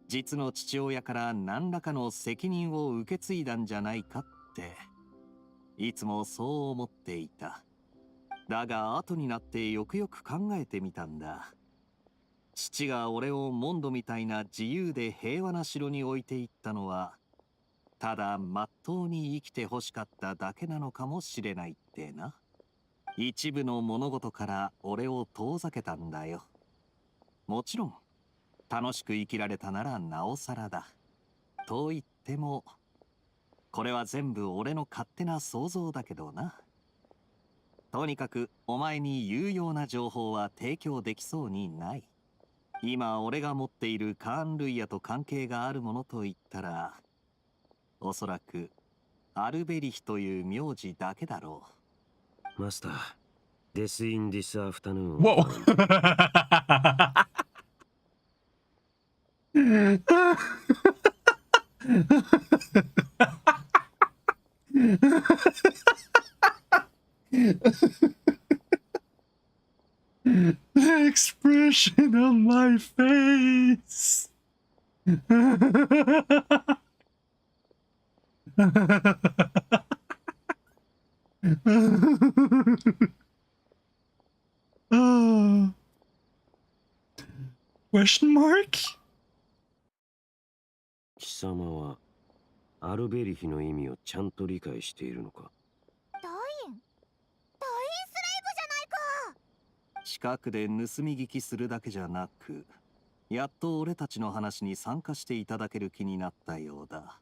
実の父親から何らかの責任を受け継いだんじゃないかっていつもそう思っていた。だが後になってよくよく考えてみたんだ。父が俺をモンドみたいな自由で平和な城に置いていったのはただまっとうに生きてほしかっただけなのかもしれないってな。一部の物事から俺を遠ざけたんだよ。もちろん楽しく生きられたならなおさらだ。と言ってもこれは全部俺の勝手な想像だけどな。とにかくお前に有用な情報は提供できそうにない。今俺が持っているカーン・ルイヤと関係があるものといったらおそらくアルベリヒという名字だけだろう。マスター、This in this afternoon. Whoa. The expression on my face. Question mark? 貴様はアルベリヒの意味をちゃんと理解しているのか？ダインスレイブじゃないか。近くで盗み聞きするだけじゃなく、やっと俺たちの話に参加していただける気になったようだ。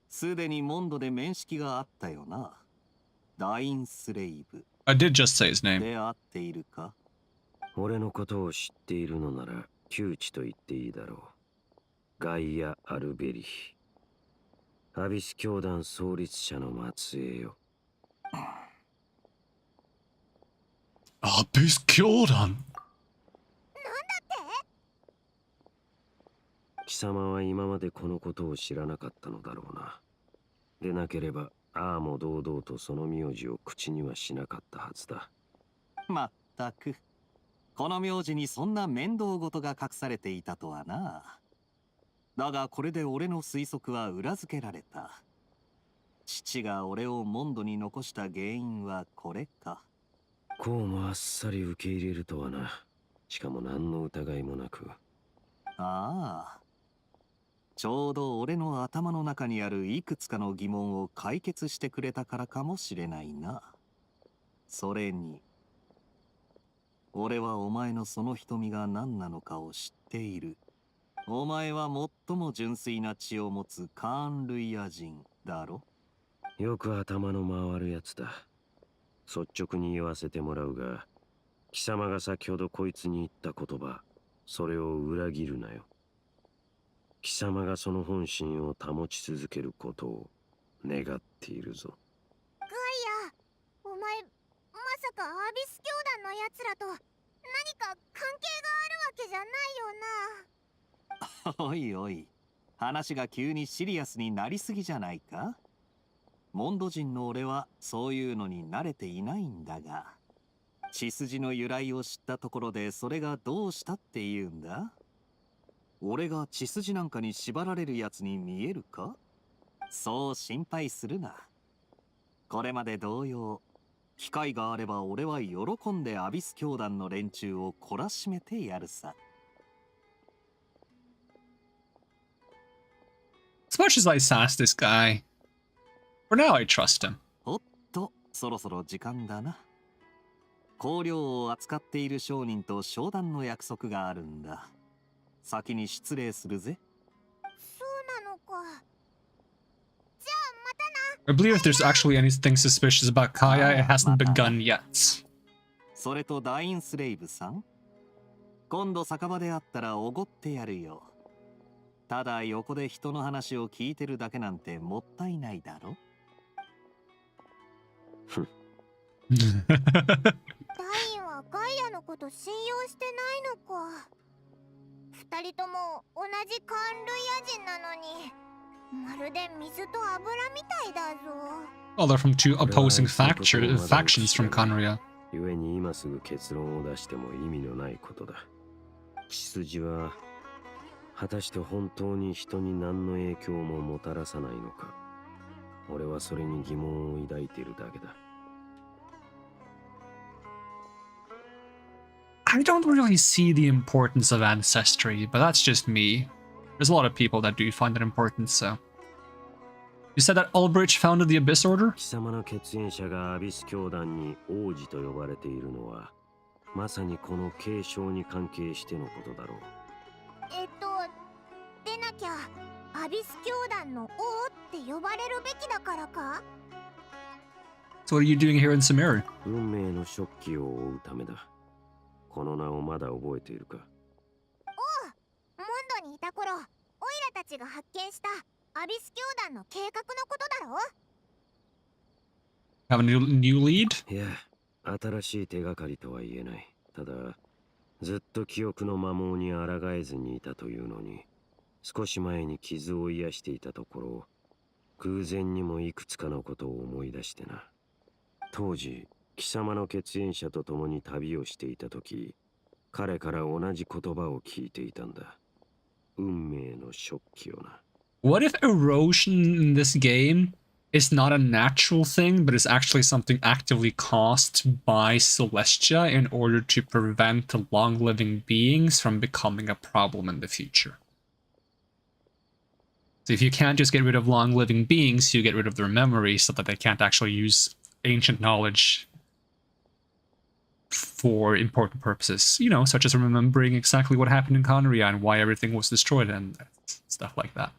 すでにモンドで面識があったよな。ダインスレイブ。I did just say his name. で合っているか？俺のことを知っているのなら窮地と言っていいだろう。ガイア・アルベリヒ。アビス教団創立者の末裔よ。Abyss Kyodan. 貴様は今までこのことを知らなかったのだろうな。でなければ、ああも堂々とその名字を口にはしなかったはずだ。まったく。この名字にそんな面倒事が隠されていたとはな。だがこれで俺の推測は裏付けられた。父が俺をモンドに残した原因はこれか。こうもあっさり受け入れるとはな。しかも何の疑いもなく。ああ。ちょうど俺の頭の中にあるいくつかの疑問を解決してくれたからかもしれないな。それに、俺はお前のその瞳が何なのかを知っている。お前は最も純粋な血を持つカーン類ア人だろ。よく頭の回るやつだ。率直に言わせてもらうが、貴様が先ほどこいつに言った言葉、それを裏切るなよ。貴様がその本心を保ち続けることを願っているぞ。ガイア、お前まさかアビス教団のやつらと何か関係があるわけじゃないよな。おいおい、話が急にシリアスになりすぎじゃないか。モンド人の俺はそういうのに慣れていないんだが、血筋の由来を知ったところでそれがどうしたって言うんだ。俺が血筋なんかに縛られるやつに見えるか？そう心配するな。これまで同様、機会があれば俺は喜んでアビス教団の連中を懲らしめてやるさ。As much as I sass this guy, for now I trust him. おっと、そろそろ時間だな。香料を扱っている商人と商談の約束があるんだ。先に失礼するぜ。そうなのか。じゃあまたな。 I believe if there's actually anything suspicious about Kaya, it hasn't begun yet. それとダインスレイブさん、今度酒場で会ったらおごってやるよ。ただ横で人の話を聞いてるだけなんてもったいないだろ。ダインはガイアのこと信用してないのか。二人とも同じカーン類ア人なのに、まるで水と油みたいだぞ。Well, they're from two opposing factions from Conria. 故に今すぐ結論を出しても意味のないことだ。血筋は果たして本当に人に何の影響ももたらさないのか。俺はそれに疑問を抱いているだけだ。I don't really see the importance of ancestry, but that's just me. There's a lot of people that do find it important, so. You said that Ulbrich founded the Abyss Order? 貴様の血縁者がアビス教団に王子と呼ばれているのは、まさにこの継承に関係してのことだろう。でなきゃアビス教団の王って呼ばれるべきだからか？ So what are you doing here in Sumeru? 運命の食器を追うためだ。この名をまだ覚えているか？モンドにいた頃、オイラたちが発見したアビス教団の計画のことだろ？ Have a new lead? いや、新しい手がかりとは言えない。ただ、ずっと記憶の摩耗に抗えずにいたというのに、少し前に傷を癒していたところ、偶然にもいくつかのことを思い出してな。当時、貴様の血縁者と共に旅をしていた時、彼から同じ言葉を聞いていたんだ。運命の食器をな。What if erosion in this game is not a natural thing, but is actually something actively caused by Celestia in order to prevent the long-living beings from becoming a problem in the future? So if you can't just get rid of long-living beings, you get rid of their memories so that they can't actually use ancient knowledge for important purposes, you know, such as remembering exactly what happened in Conria and why everything was destroyed and stuff like that.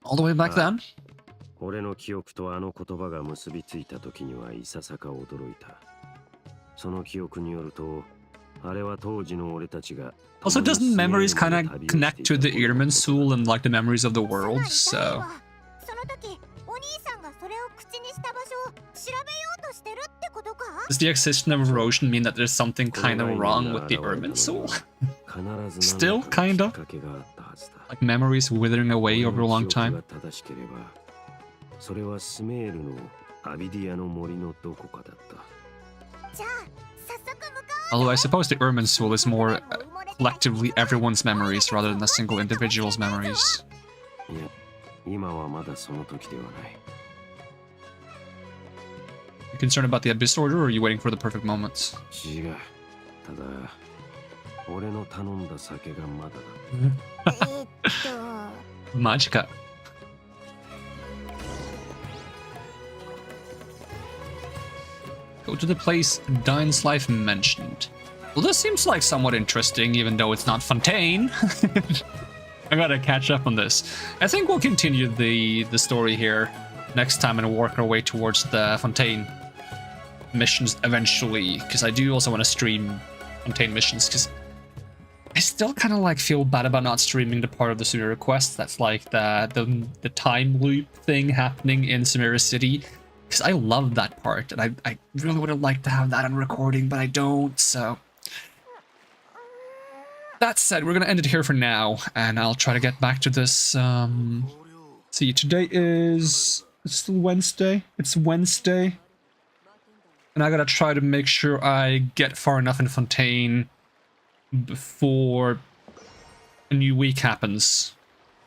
All the way back then? 俺の記憶とあの言葉が結びついた時にはいささか驚いた。その記憶によると、あれは当時の俺たちが Also, doesn't memories kind of connect to the Ehrman Soul and like the memories of the world? So. その時お兄さんがそれを口にした場所を調べようとしてるってことか。Does the existence of erosion mean that there's something kind of wrong with the Ermin soul? Still, kinda. Like memories withering away over a long time. それはスメールのアビディアの森のどこかだった。 じゃあ早速向か Although I suppose the Ermin soul is more collectively everyone's memories rather than a single individual's memories. いや、今はまだその時ではない。 You concerned about the Abyss Order, or are you waiting for the perfect moments? 違う。ただ、俺の頼んだ酒がまだだ。マジか。 Go to the place Dine's life mentioned. Well, this seems like somewhat interesting, even though it's not Fontaine. I gotta catch up on this. I think we'll continue the story here next time and work our way towards the Fontaine missions eventually, because I do also want to stream Fontaine missions, because I still kind of like feel bad about not streaming the part of the Sumeru quest that's like the time loop thing happening in Sumeru City. Because I love that part, and I really would have liked to have that on recording, but I don't, so... That said, we're going to end it here for now, and I'll try to get back to this, See, today is... It's still Wednesday? It's Wednesday. And I gotta try to make sure I get far enough in Fontaine before a new week happens,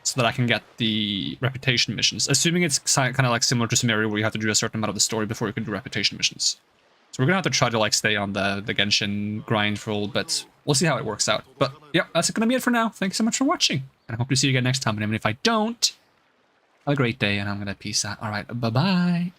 so that I can get the reputation missions. Assuming it's kind of like similar to Sumeru, where you have to do a certain amount of the story before you can do reputation missions. So we're gonna have to try to like stay on the Genshin grind for a little bit. We'll see how it works out. But yeah, that's gonna be it for now. Thanks so much for watching, and I hope to see you again next time. And even if I don't, have a great day, and I'm gonna peace out. All right, bye bye.